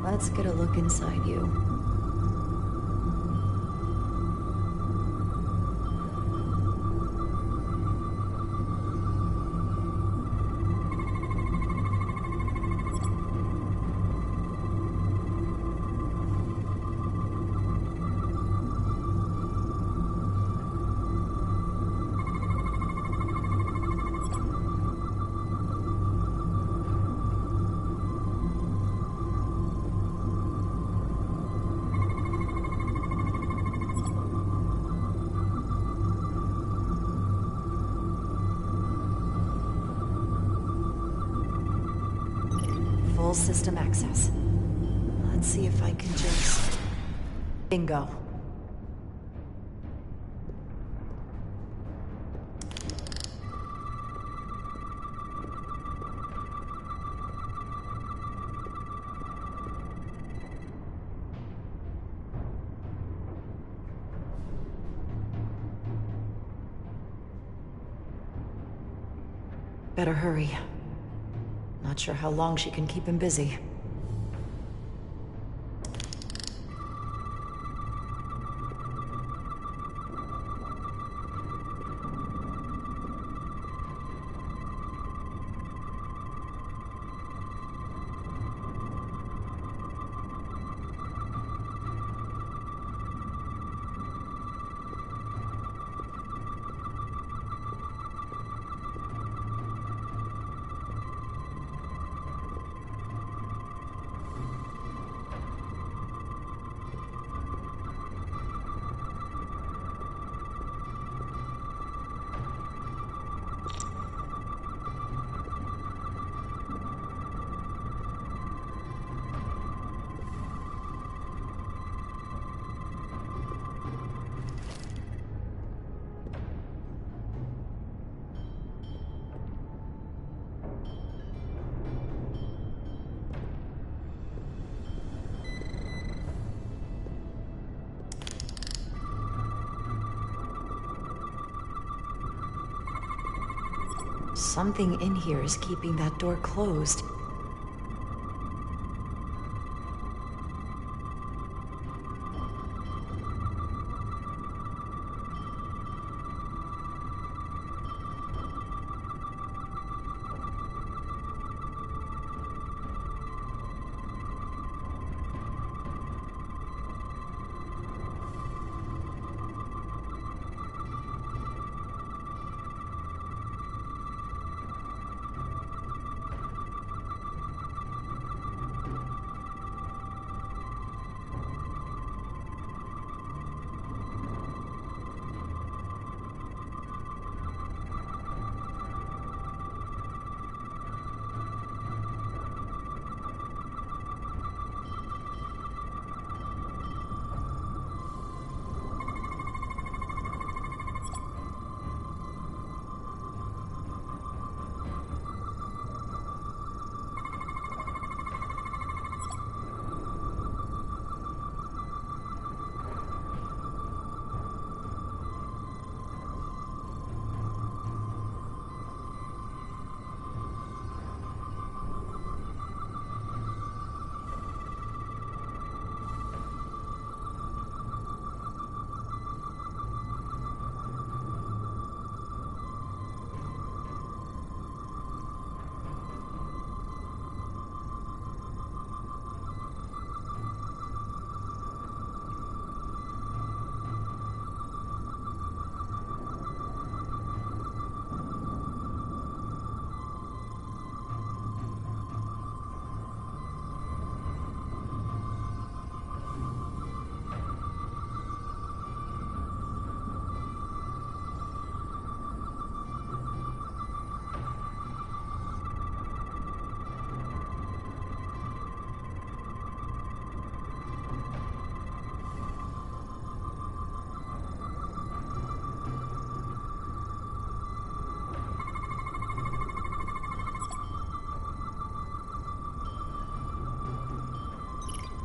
Let's get a look inside you. Full system access. Let's see if I can just... Bingo. Better hurry. Not sure how long she can keep him busy. Something in here is keeping that door closed.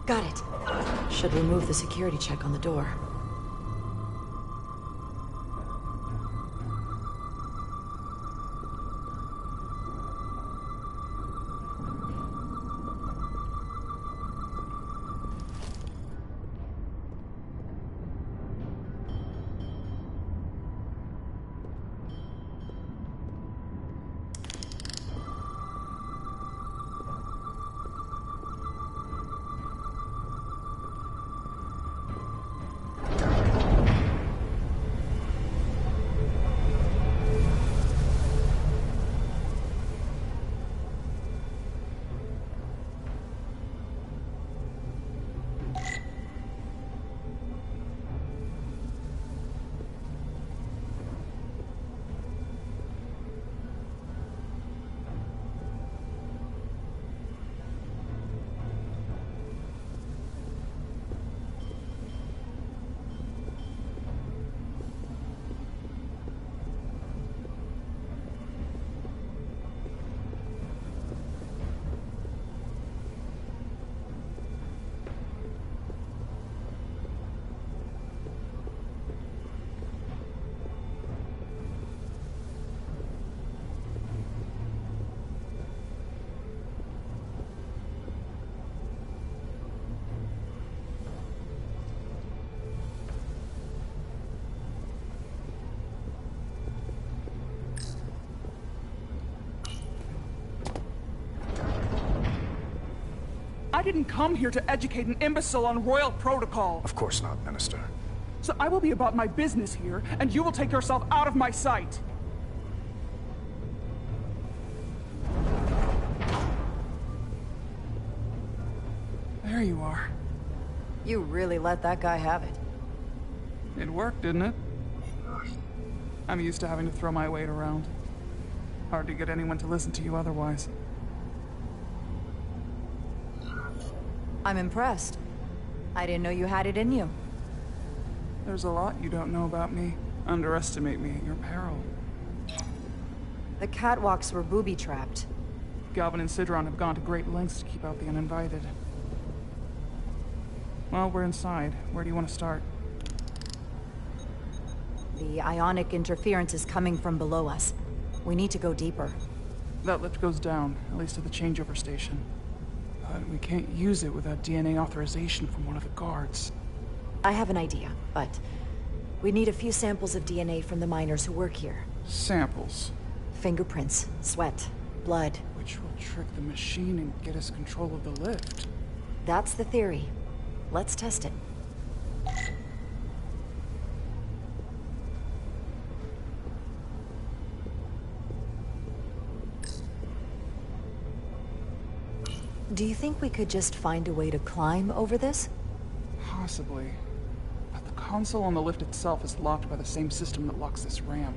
Got it. Should remove the security check on the door. I didn't come here to educate an imbecile on royal protocol. Of course not, Minister. So I will be about my business here, and you will take yourself out of my sight. There you are. You really let that guy have it. It worked, didn't it? I'm used to having to throw my weight around. Hard to get anyone to listen to you otherwise. I'm impressed. I didn't know you had it in you. There's a lot you don't know about me. Underestimate me at your peril. The catwalks were booby-trapped. Galvin and Sidron have gone to great lengths to keep out the uninvited. Well, we're inside. Where do you want to start? The ionic interference is coming from below us. We need to go deeper. That lift goes down, at least to the changeover station. But we can't use it without DNA authorization from one of the guards. I have an idea, but we need a few samples of DNA from the miners who work here. Samples? Fingerprints, sweat, blood. Which will trick the machine and get us control of the lift. That's the theory. Let's test it. Do you think we could just find a way to climb over this? Possibly. But the console on the lift itself is locked by the same system that locks this ramp.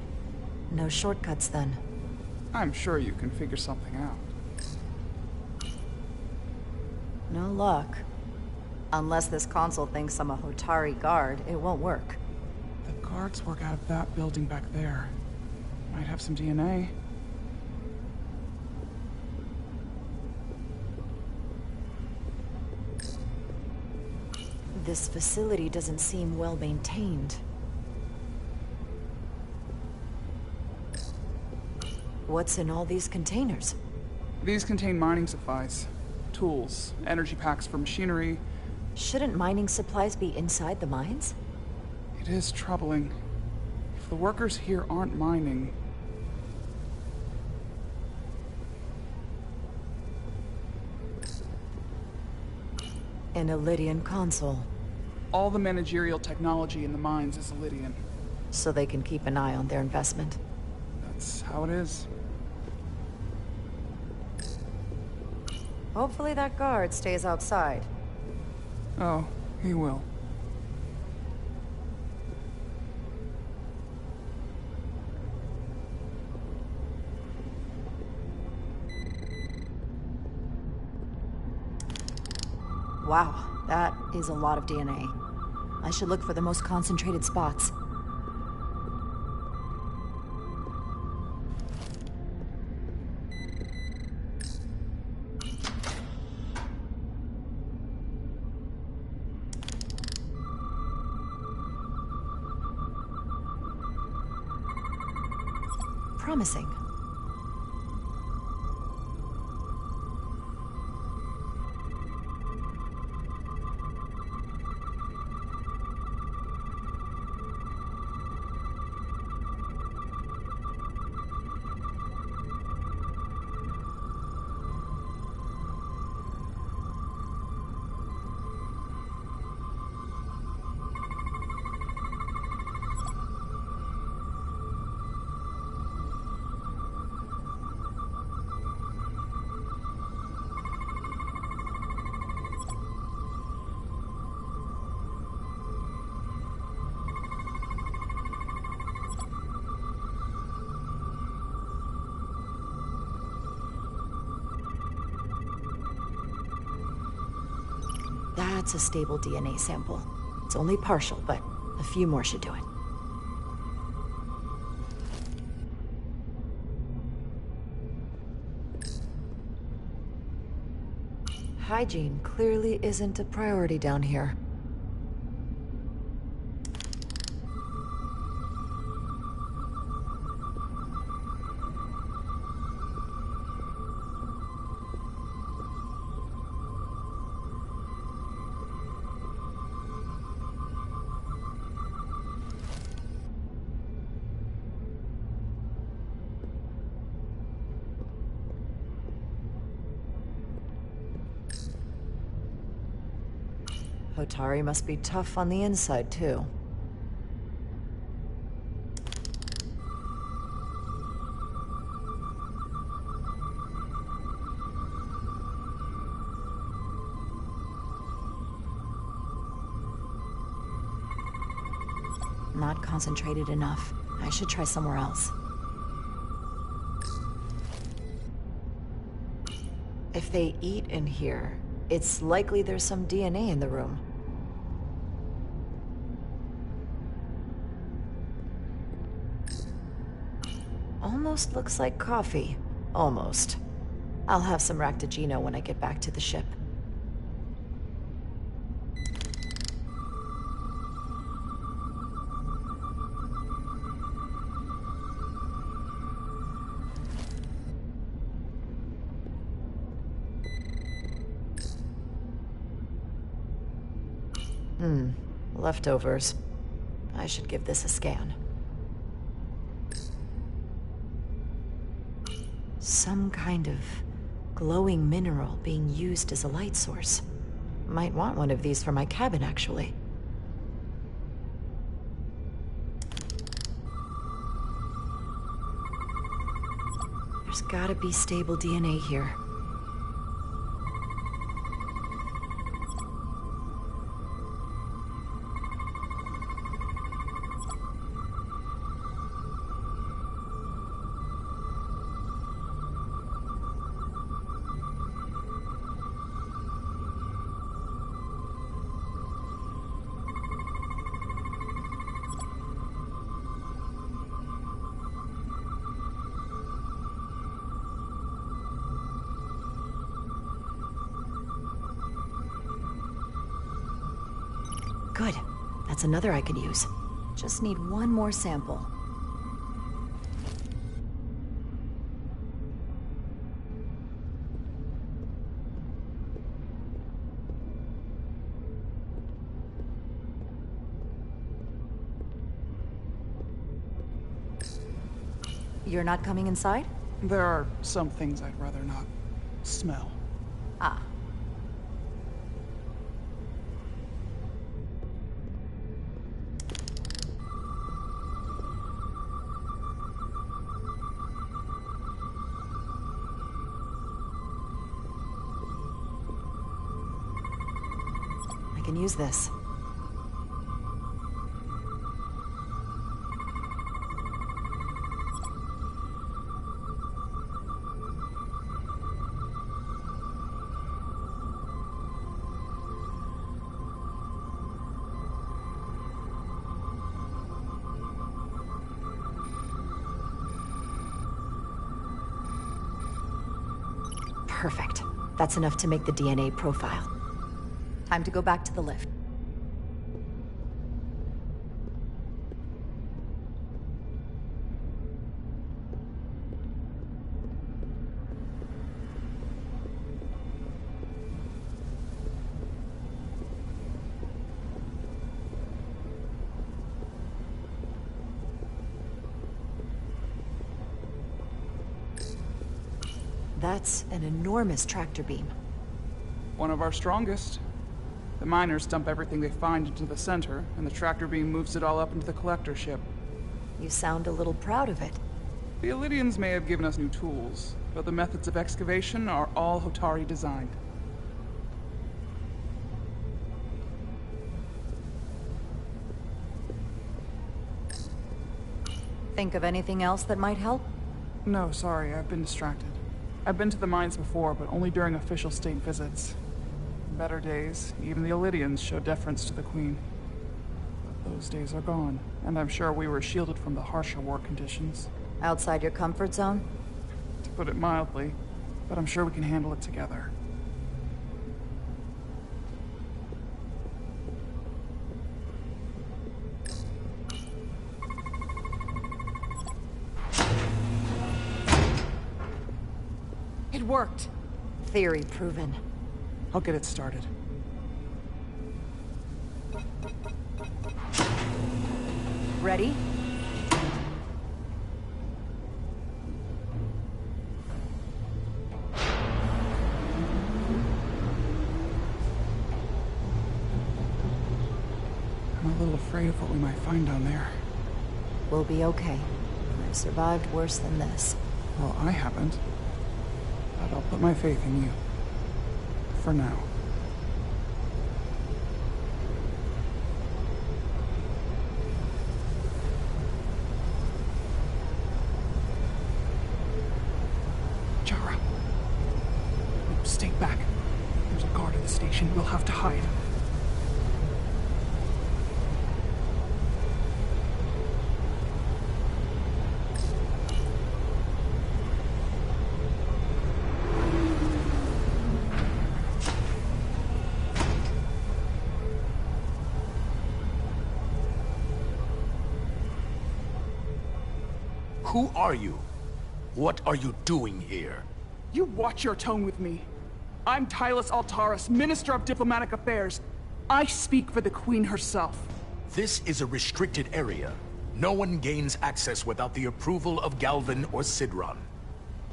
No shortcuts, then. I'm sure you can figure something out. No luck. Unless this console thinks I'm a Hotari guard, it won't work. The guards work out of that building back there. Might have some DNA. This facility doesn't seem well maintained. What's in all these containers? These contain mining supplies, tools, energy packs for machinery. Shouldn't mining supplies be inside the mines? It is troubling. If the workers here aren't mining... An Illidian console. All the managerial technology in the mines is Illidian. So they can keep an eye on their investment. That's how it is. Hopefully that guard stays outside. Oh, he will. Wow, that is a lot of DNA. I should look for the most concentrated spots. Promising. That's a stable DNA sample. It's only partial, but a few more should do it. Hygiene clearly isn't a priority down here. Hotari must be tough on the inside, too. Not concentrated enough. I should try somewhere else. If they eat in here, it's likely there's some DNA in the room. Almost looks like coffee. Almost. I'll have some Ractigino when I get back to the ship. Leftovers. I should give this a scan. Some kind of glowing mineral being used as a light source. Might want one of these for my cabin, actually. There's gotta be stable DNA here. Good. That's another I could use. Just need one more sample. You're not coming inside? There are some things I'd rather not smell. Ah. I can use this. Perfect. That's enough to make the DNA profile. Time to go back to the lift. That's an enormous tractor beam. One of our strongest. The miners dump everything they find into the center, and the tractor beam moves it all up into the collector ship. You sound a little proud of it. The Illydians may have given us new tools, but the methods of excavation are all Hotari designed. Think of anything else that might help? No, sorry, I've been distracted. I've been to the mines before, but only during official state visits. In better days, even the Illydians showed deference to the Queen. But those days are gone, and I'm sure we were shielded from the harsher war conditions. Outside your comfort zone? To put it mildly, but I'm sure we can handle it together. It worked. Theory proven. I'll get it started. Ready? I'm a little afraid of what we might find down there. We'll be okay. I've survived worse than this. Well, I haven't. But I'll put my faith in you. For now. Jara. Stay back. There's a guard at the station. We'll have to hide. Who are you? What are you doing here? You watch your tone with me. I'm Tylus Altaris, Minister of Diplomatic Affairs. I speak for the Queen herself. This is a restricted area. No one gains access without the approval of Galvin or Sidron.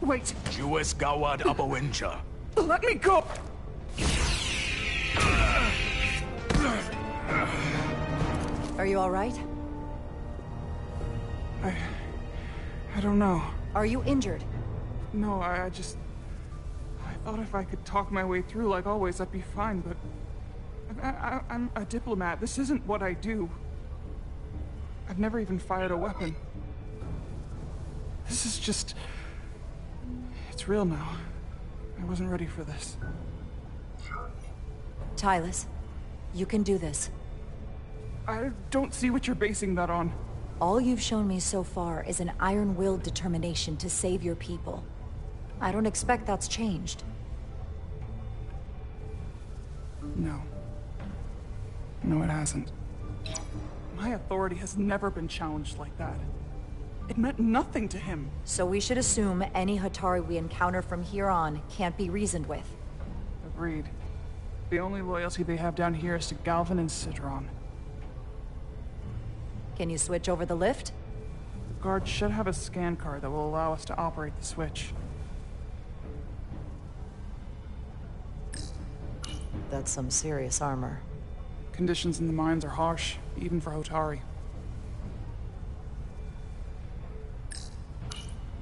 Wait. Jues Gawad Apoenja. Let me go! Are you all right? I don't know. Are you injured? No, I thought if I could talk my way through like always, I'd be fine, but... I'm a diplomat. This isn't what I do. I've never even fired a weapon. This is just... It's real now. I wasn't ready for this. Tyler, you can do this. I don't see what you're basing that on. All you've shown me so far is an iron-willed determination to save your people. I don't expect that's changed. No. No, it hasn't. My authority has never been challenged like that. It meant nothing to him. So we should assume any Hatari we encounter from here on can't be reasoned with. Agreed. The only loyalty they have down here is to Galvin and Sidron. Can you switch over the lift? The guard should have a scan card that will allow us to operate the switch. That's some serious armor. Conditions in the mines are harsh, even for Hotari.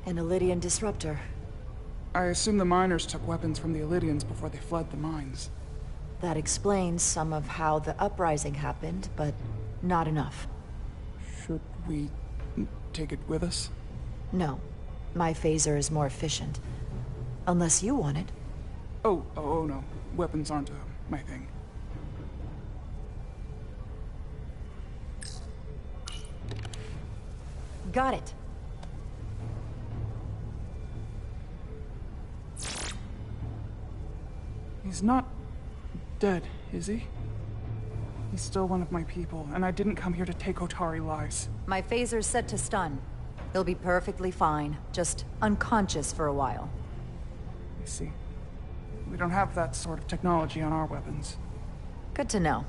An Illidian disruptor. I assume the miners took weapons from the Illidians before they fled the mines. That explains some of how the uprising happened, but not enough. Should we take it with us? No. My phaser is more efficient. Unless you want it. Oh no. Weapons aren't my thing. Got it. He's not dead, is he? He's still one of my people, and I didn't come here to take Hotari lives. My phaser's set to stun. He'll be perfectly fine, just unconscious for a while. I see. We don't have that sort of technology on our weapons. Good to know.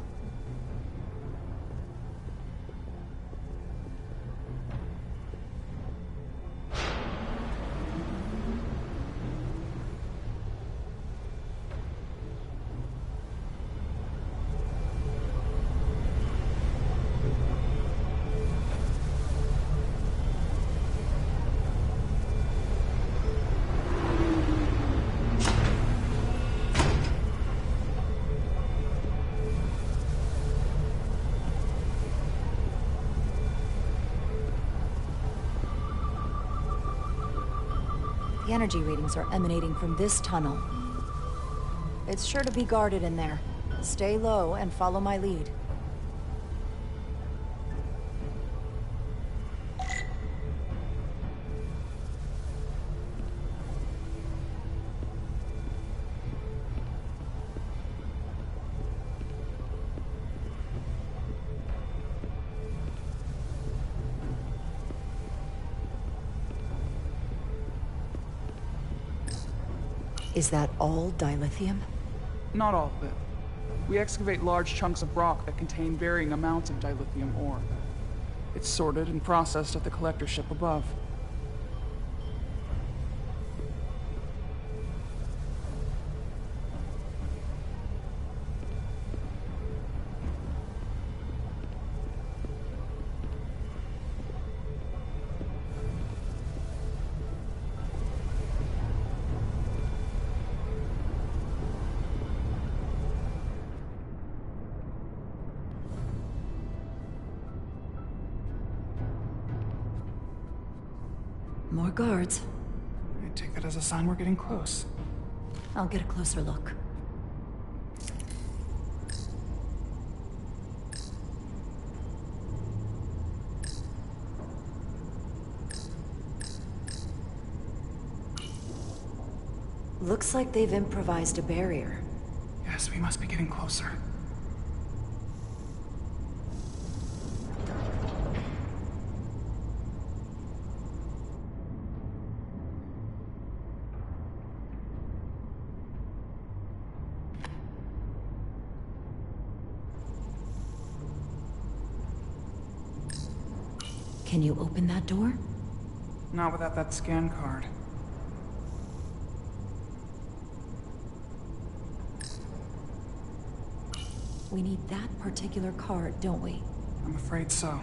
The energy readings are emanating from this tunnel. It's sure to be guarded in there. Stay low and follow my lead. Is that all dilithium? Not all of it. We excavate large chunks of rock that contain varying amounts of dilithium ore. It's sorted and processed at the collector ship above. More guards. I take that as a sign we're getting close. I'll get a closer look. Looks like they've improvised a barrier. Yes, we must be getting closer. Can you open that door? Not without that scan card. We need that particular card, don't we? I'm afraid so.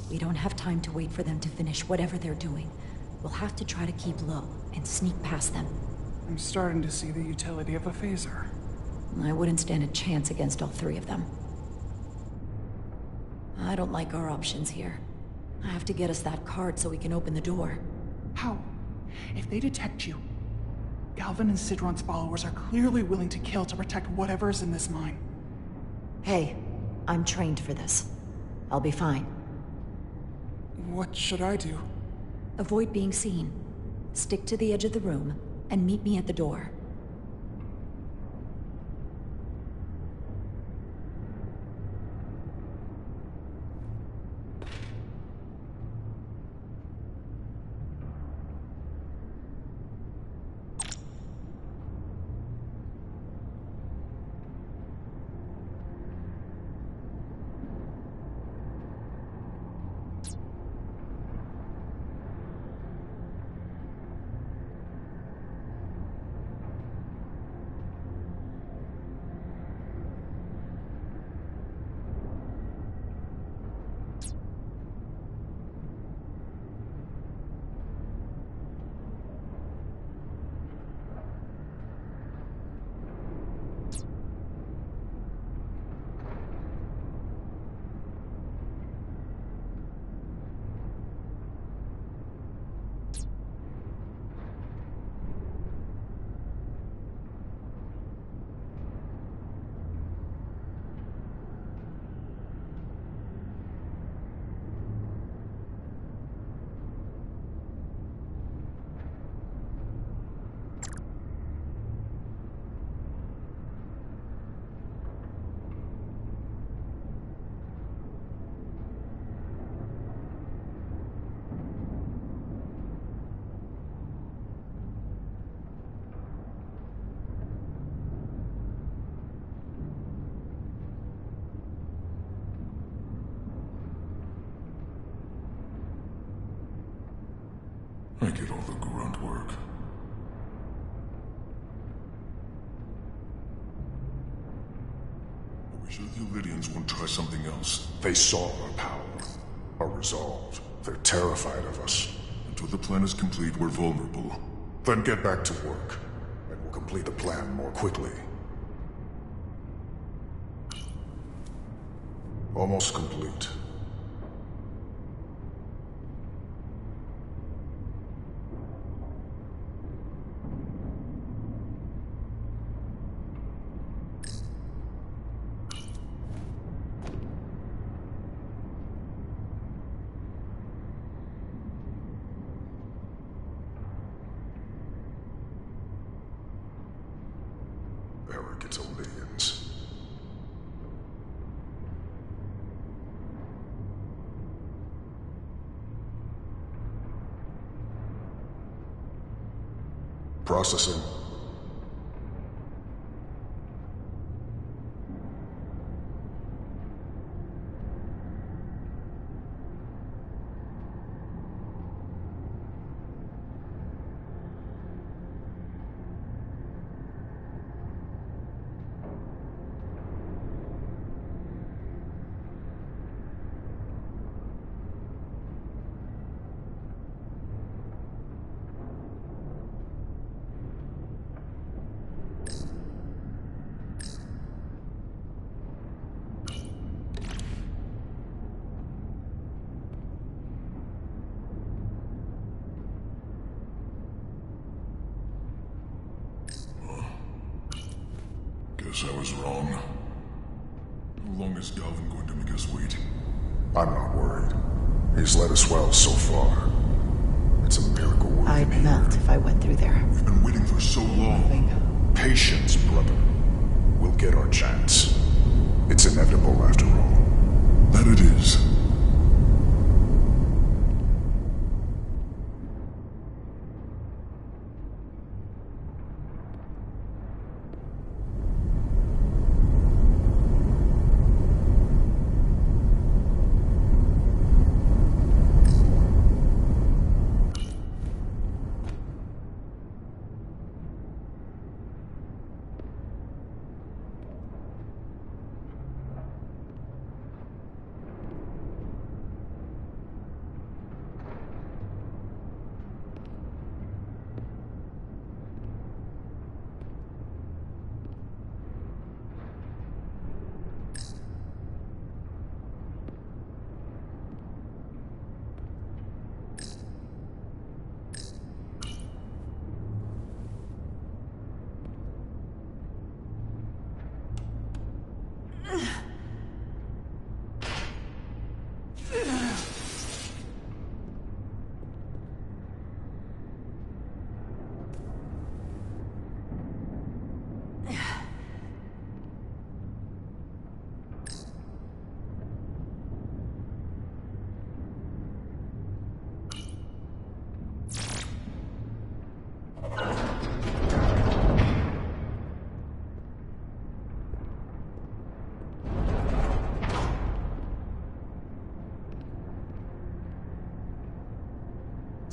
We don't have time to wait for them to finish whatever they're doing. We'll have to try to keep low and sneak past them. I'm starting to see the utility of a phaser. I wouldn't stand a chance against all three of them. I don't like our options here. I have to get us that card so we can open the door. How? If they detect you, Galvin and Sidron's followers are clearly willing to kill to protect whatever is in this mine. Hey, I'm trained for this. I'll be fine. What should I do? Avoid being seen. Stick to the edge of the room, and meet me at the door. I get all the grunt work. Are we sure the Illyrians won't try something else? They saw our power, our resolve. They're terrified of us. Until the plan is complete, we're vulnerable. Then get back to work, and we'll complete the plan more quickly. Almost complete. Arrogant Illyrians. Processing. Guess I was wrong. How long is Galvin going to make us wait? I'm not worried. He's led us well so far. It's a miracle we're I'd even melt here. if I went through there. We've been waiting for so long. Patience, brother. We'll get our chance. It's inevitable after all. That it is.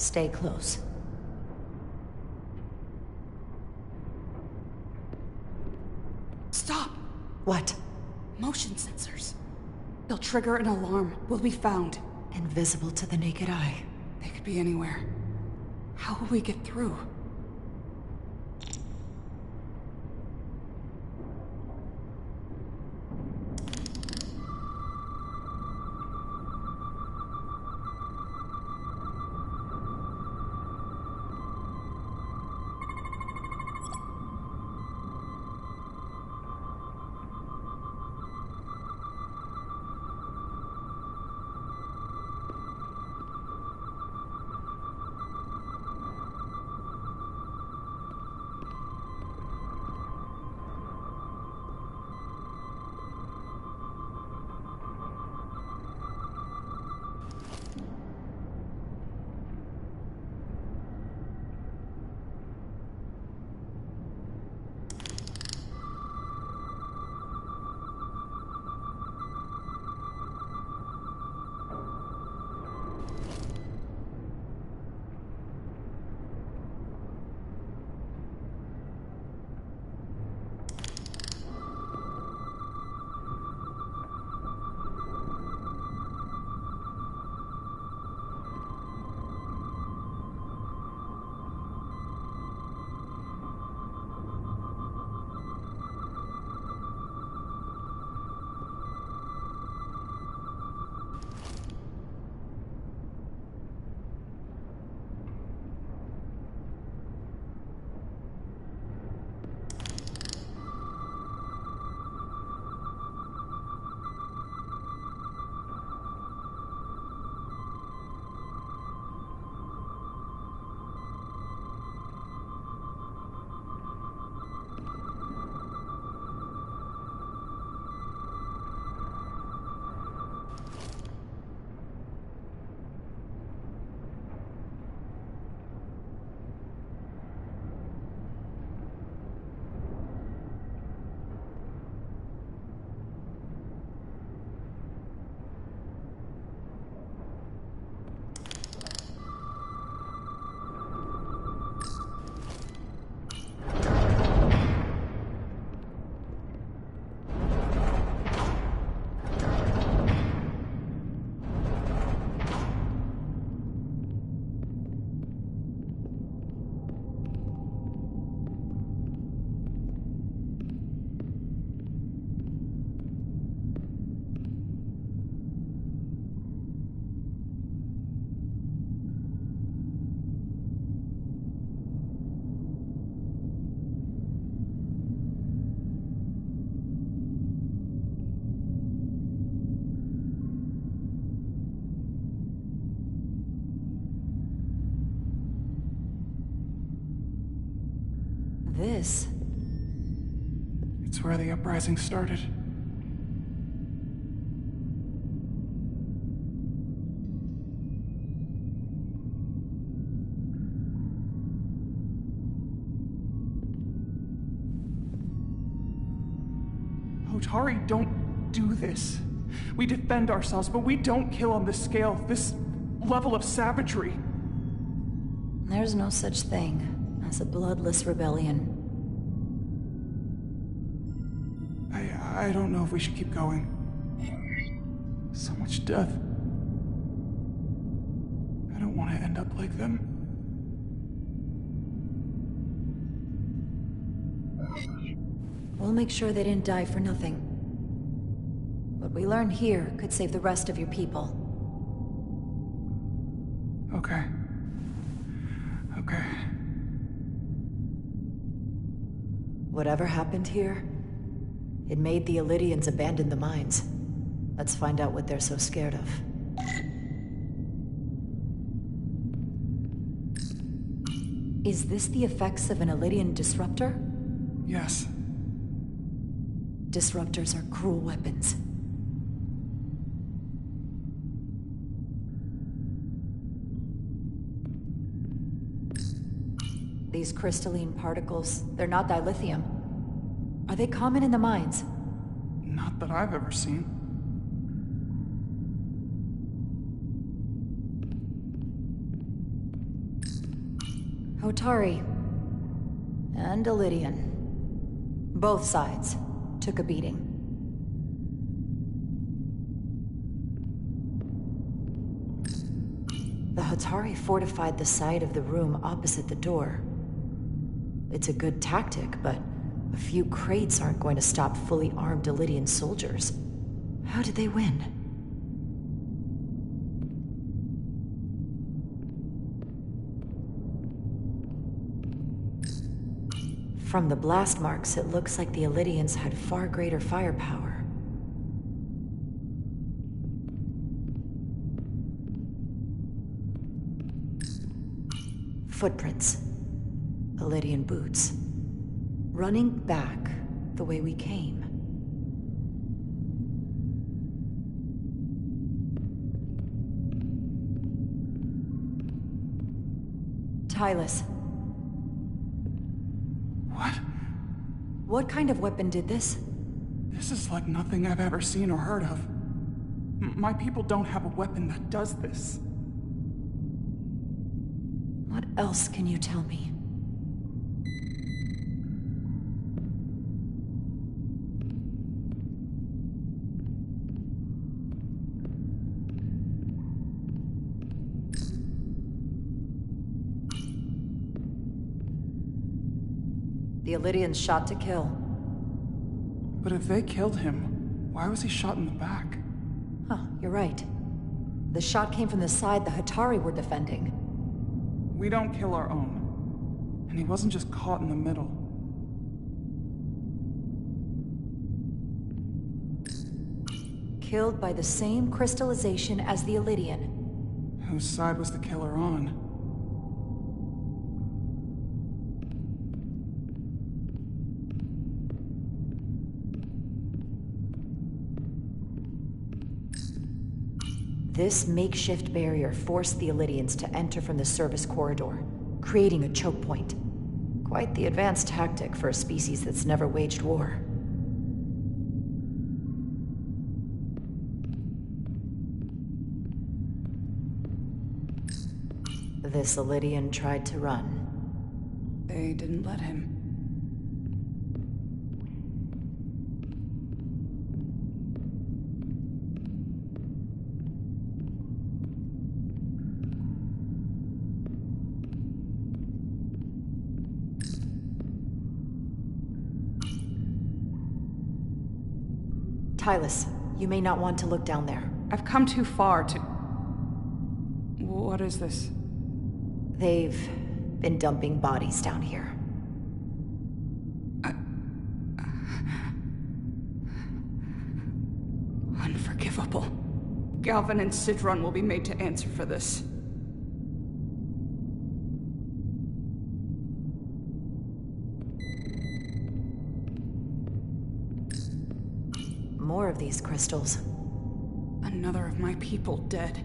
Stay close. Stop! What? Motion sensors. They'll trigger an alarm. We'll be found. Invisible to the naked eye. They could be anywhere. How will we get through? This? It's where the uprising started. Hotari don't do this. We defend ourselves, but we don't kill on this scale, this level of savagery. There's no such thing as a bloodless rebellion. I don't know if we should keep going. So much death. I don't want to end up like them. We'll make sure they didn't die for nothing. What we learn here could save the rest of your people. Okay. Okay. Whatever happened here, it made the Illydians abandon the mines. Let's find out what they're so scared of. Is this the effects of an Illydian disruptor? Yes. Disruptors are cruel weapons. These crystalline particles, they're not dilithium. Are they common in the mines? Not that I've ever seen. Hotari. And Illidian. Both sides took a beating. The Hotari fortified the side of the room opposite the door. It's a good tactic, but a few crates aren't going to stop fully armed Illidian soldiers. How did they win? From the blast marks, it looks like the Illidians had far greater firepower. Footprints. Illidian boots. Running back the way we came. Tylus. What? What kind of weapon did this? This is like nothing I've ever seen or heard of. My people don't have a weapon that does this. What else can you tell me? The Illidians shot to kill. But if they killed him, why was he shot in the back? Huh, you're right. The shot came from the side the Hotari were defending. We don't kill our own. And he wasn't just caught in the middle. Killed by the same crystallization as the Illidian. Whose side was the killer on? This makeshift barrier forced the Illidians to enter from the service corridor, creating a choke point. Quite the advanced tactic for a species that's never waged war. This Illidian tried to run. They didn't let him. Tylus, you may not want to look down there. I've come too far to... What is this? They've been dumping bodies down here. Unforgivable. Galvin and Sidron will be made to answer for this. More of these crystals. Another of my people dead.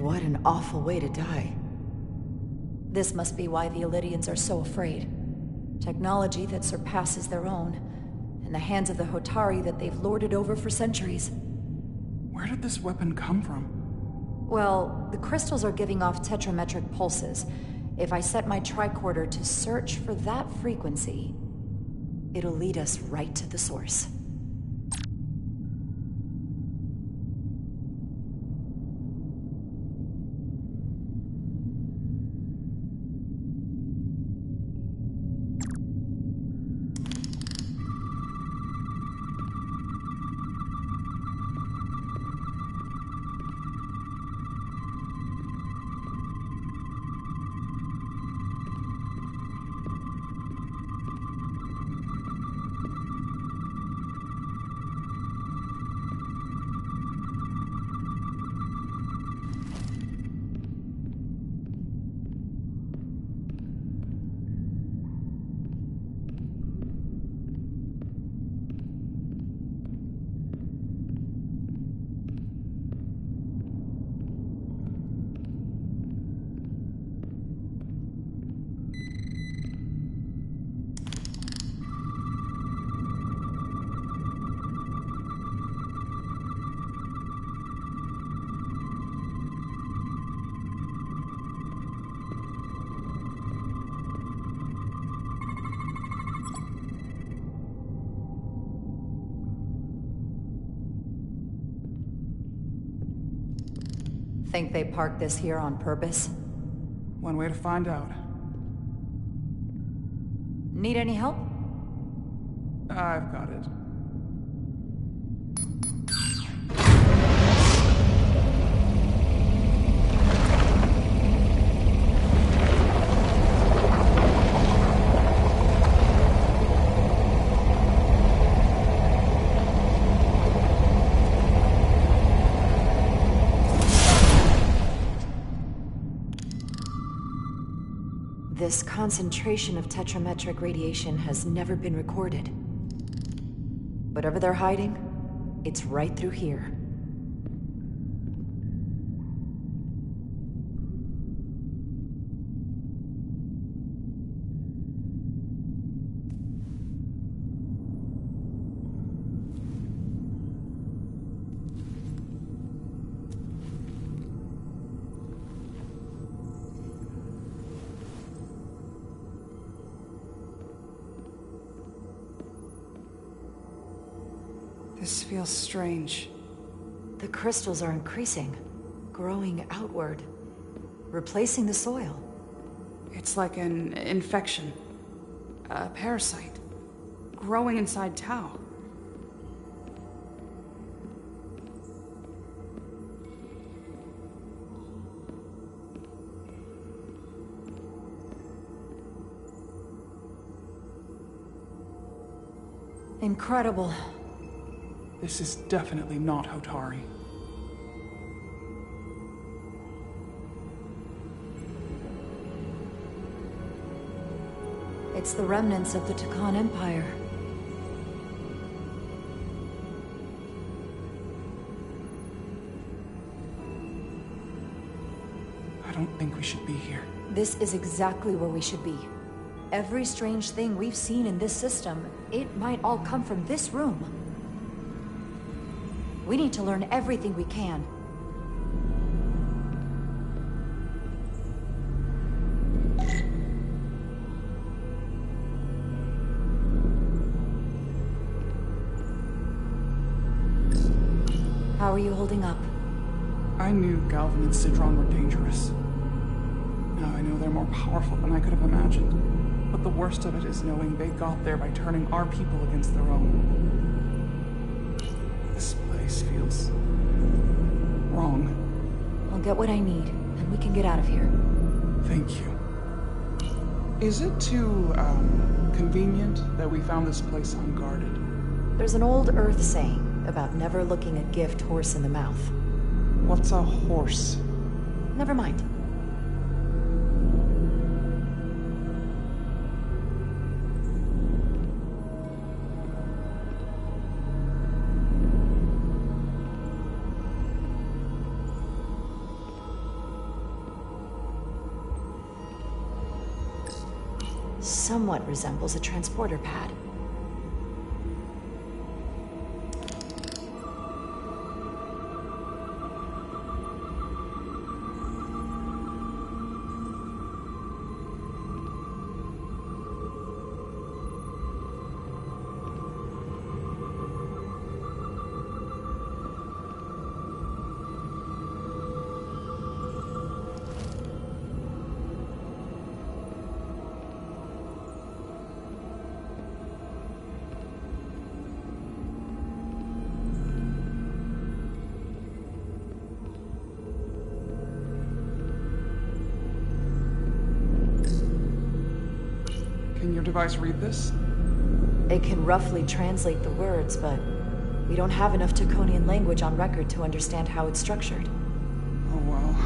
What an awful way to die. This must be why the Elydians are so afraid. Technology that surpasses their own, in the hands of the Hotari that they've lorded over for centuries. Where did this weapon come from? Well, the crystals are giving off tetrametric pulses. If I set my tricorder to search for that frequency, it'll lead us right to the source. Think they parked this here on purpose? One way to find out. Need any help? I've got it. This concentration of tetrametric radiation has never been recorded. Whatever they're hiding, it's right through here. This feels strange. The crystals are increasing, growing outward, replacing the soil. It's like an infection. A parasite. Growing inside Tau. Incredible. This is definitely not Hotari. It's the remnants of the Takan Empire. I don't think we should be here. This is exactly where we should be. Every strange thing we've seen in this system, it might all come from this room. We need to learn everything we can. How are you holding up? I knew Galvin and Sidron were dangerous. Now I know they're more powerful than I could have imagined. But the worst of it is knowing they got there by turning our people against their own. This place feels wrong. I'll get what I need, and we can get out of here. Thank you. Is it too, convenient that we found this place unguarded? There's an old Earth saying about never looking a gift horse in the mouth. What's a horse? Never mind. somewhat resembles a transporter pad. Can your device read this? It can roughly translate the words, but we don't have enough Taconian language on record to understand how it's structured. Oh well.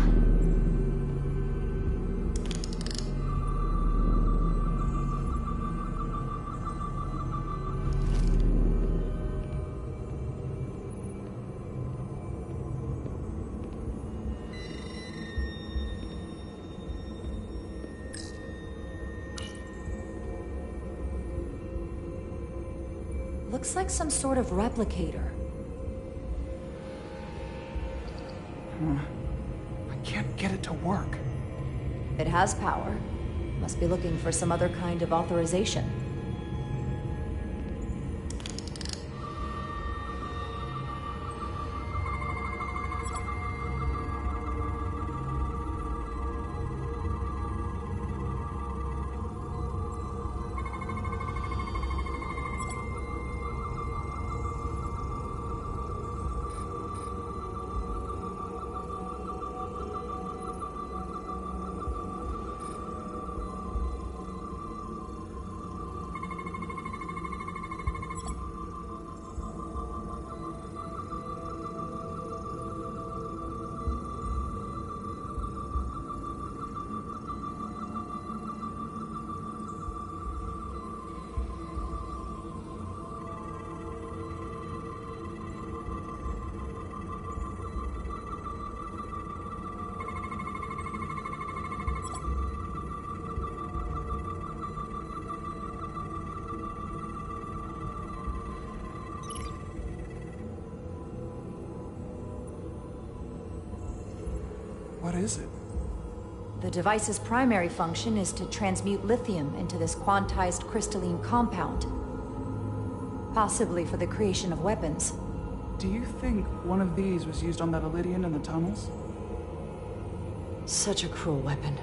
Looks like some sort of replicator. I can't get it to work. It has power. Must be looking for some other kind of authorization. What is it? The device's primary function is to transmute lithium into this quantized crystalline compound. Possibly for the creation of weapons. Do you think one of these was used on that Elydian in the tunnels? Such a cruel weapon.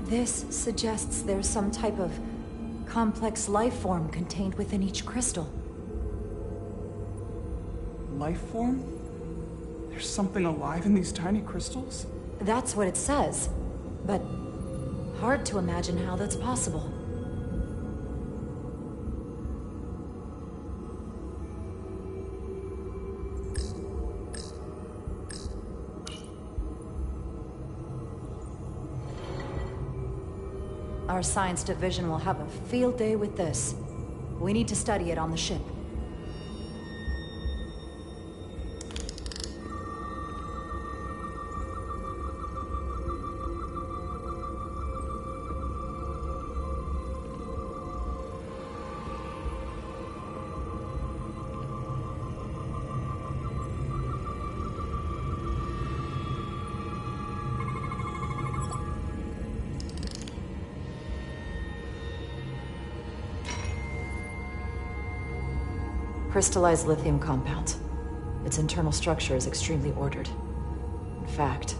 This suggests there's some type of complex life form contained within each crystal. Life form? There's something alive in these tiny crystals? That's what it says, but hard to imagine how that's possible. Our science division will have a field day with this. We need to study it on the ship. crystallized lithium compounds. Its internal structure is extremely ordered. In fact,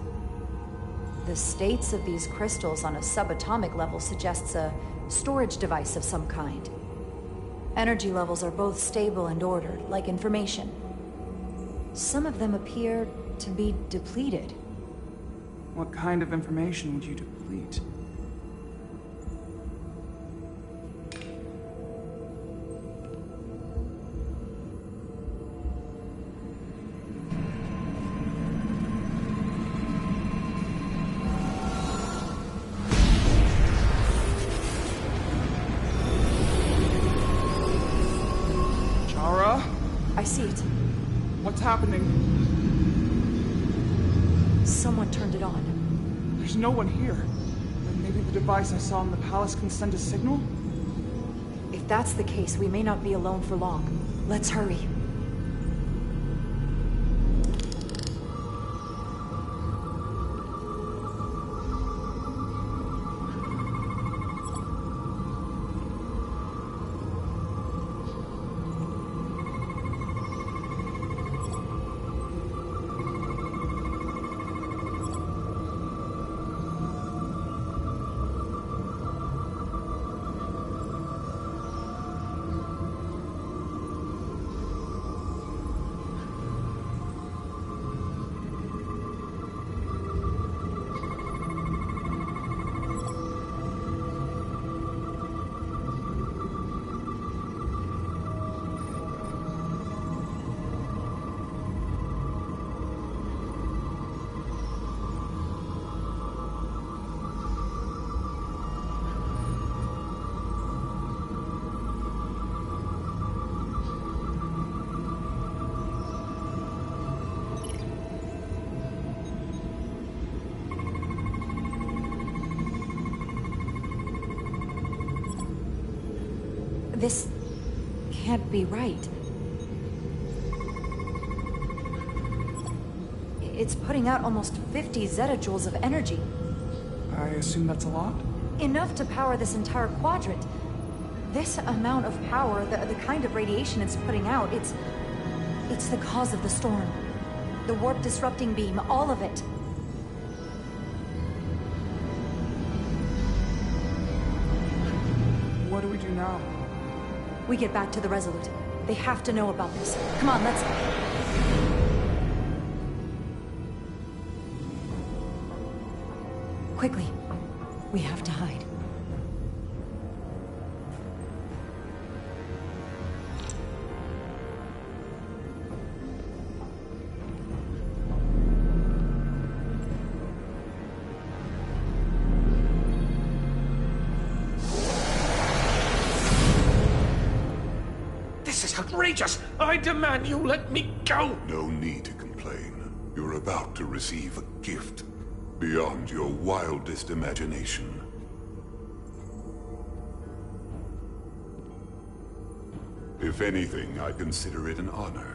the states of these crystals on a subatomic level suggests a storage device of some kind. Energy levels are both stable and ordered, like information. Some of them appear to be depleted. What kind of information would you deplete? I see it. What's happening? Someone turned it on. There's no one here. Then maybe the device I saw in the palace can send a signal? If that's the case, we may not be alone for long. Let's hurry. This can't be right. It's putting out almost 50 zettajoules of energy. I assume that's a lot? Enough to power this entire quadrant. This amount of power, the kind of radiation it's putting out, it's the cause of the storm. The warp disrupting beam, all of it. What do we do now? We get back to the Resolute. They have to know about this. Come on, let's... Quickly. We have to hide. Outrageous! I demand you let me go! No need to complain. You're about to receive a gift beyond your wildest imagination. If anything, I consider it an honor.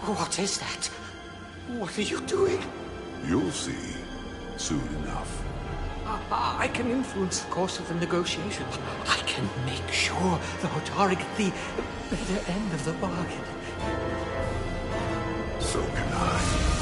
What is that? What are you doing? You'll see soon enough. I can influence the course of the negotiations. I can make sure the Hotari get the better end of the bargain. So can I.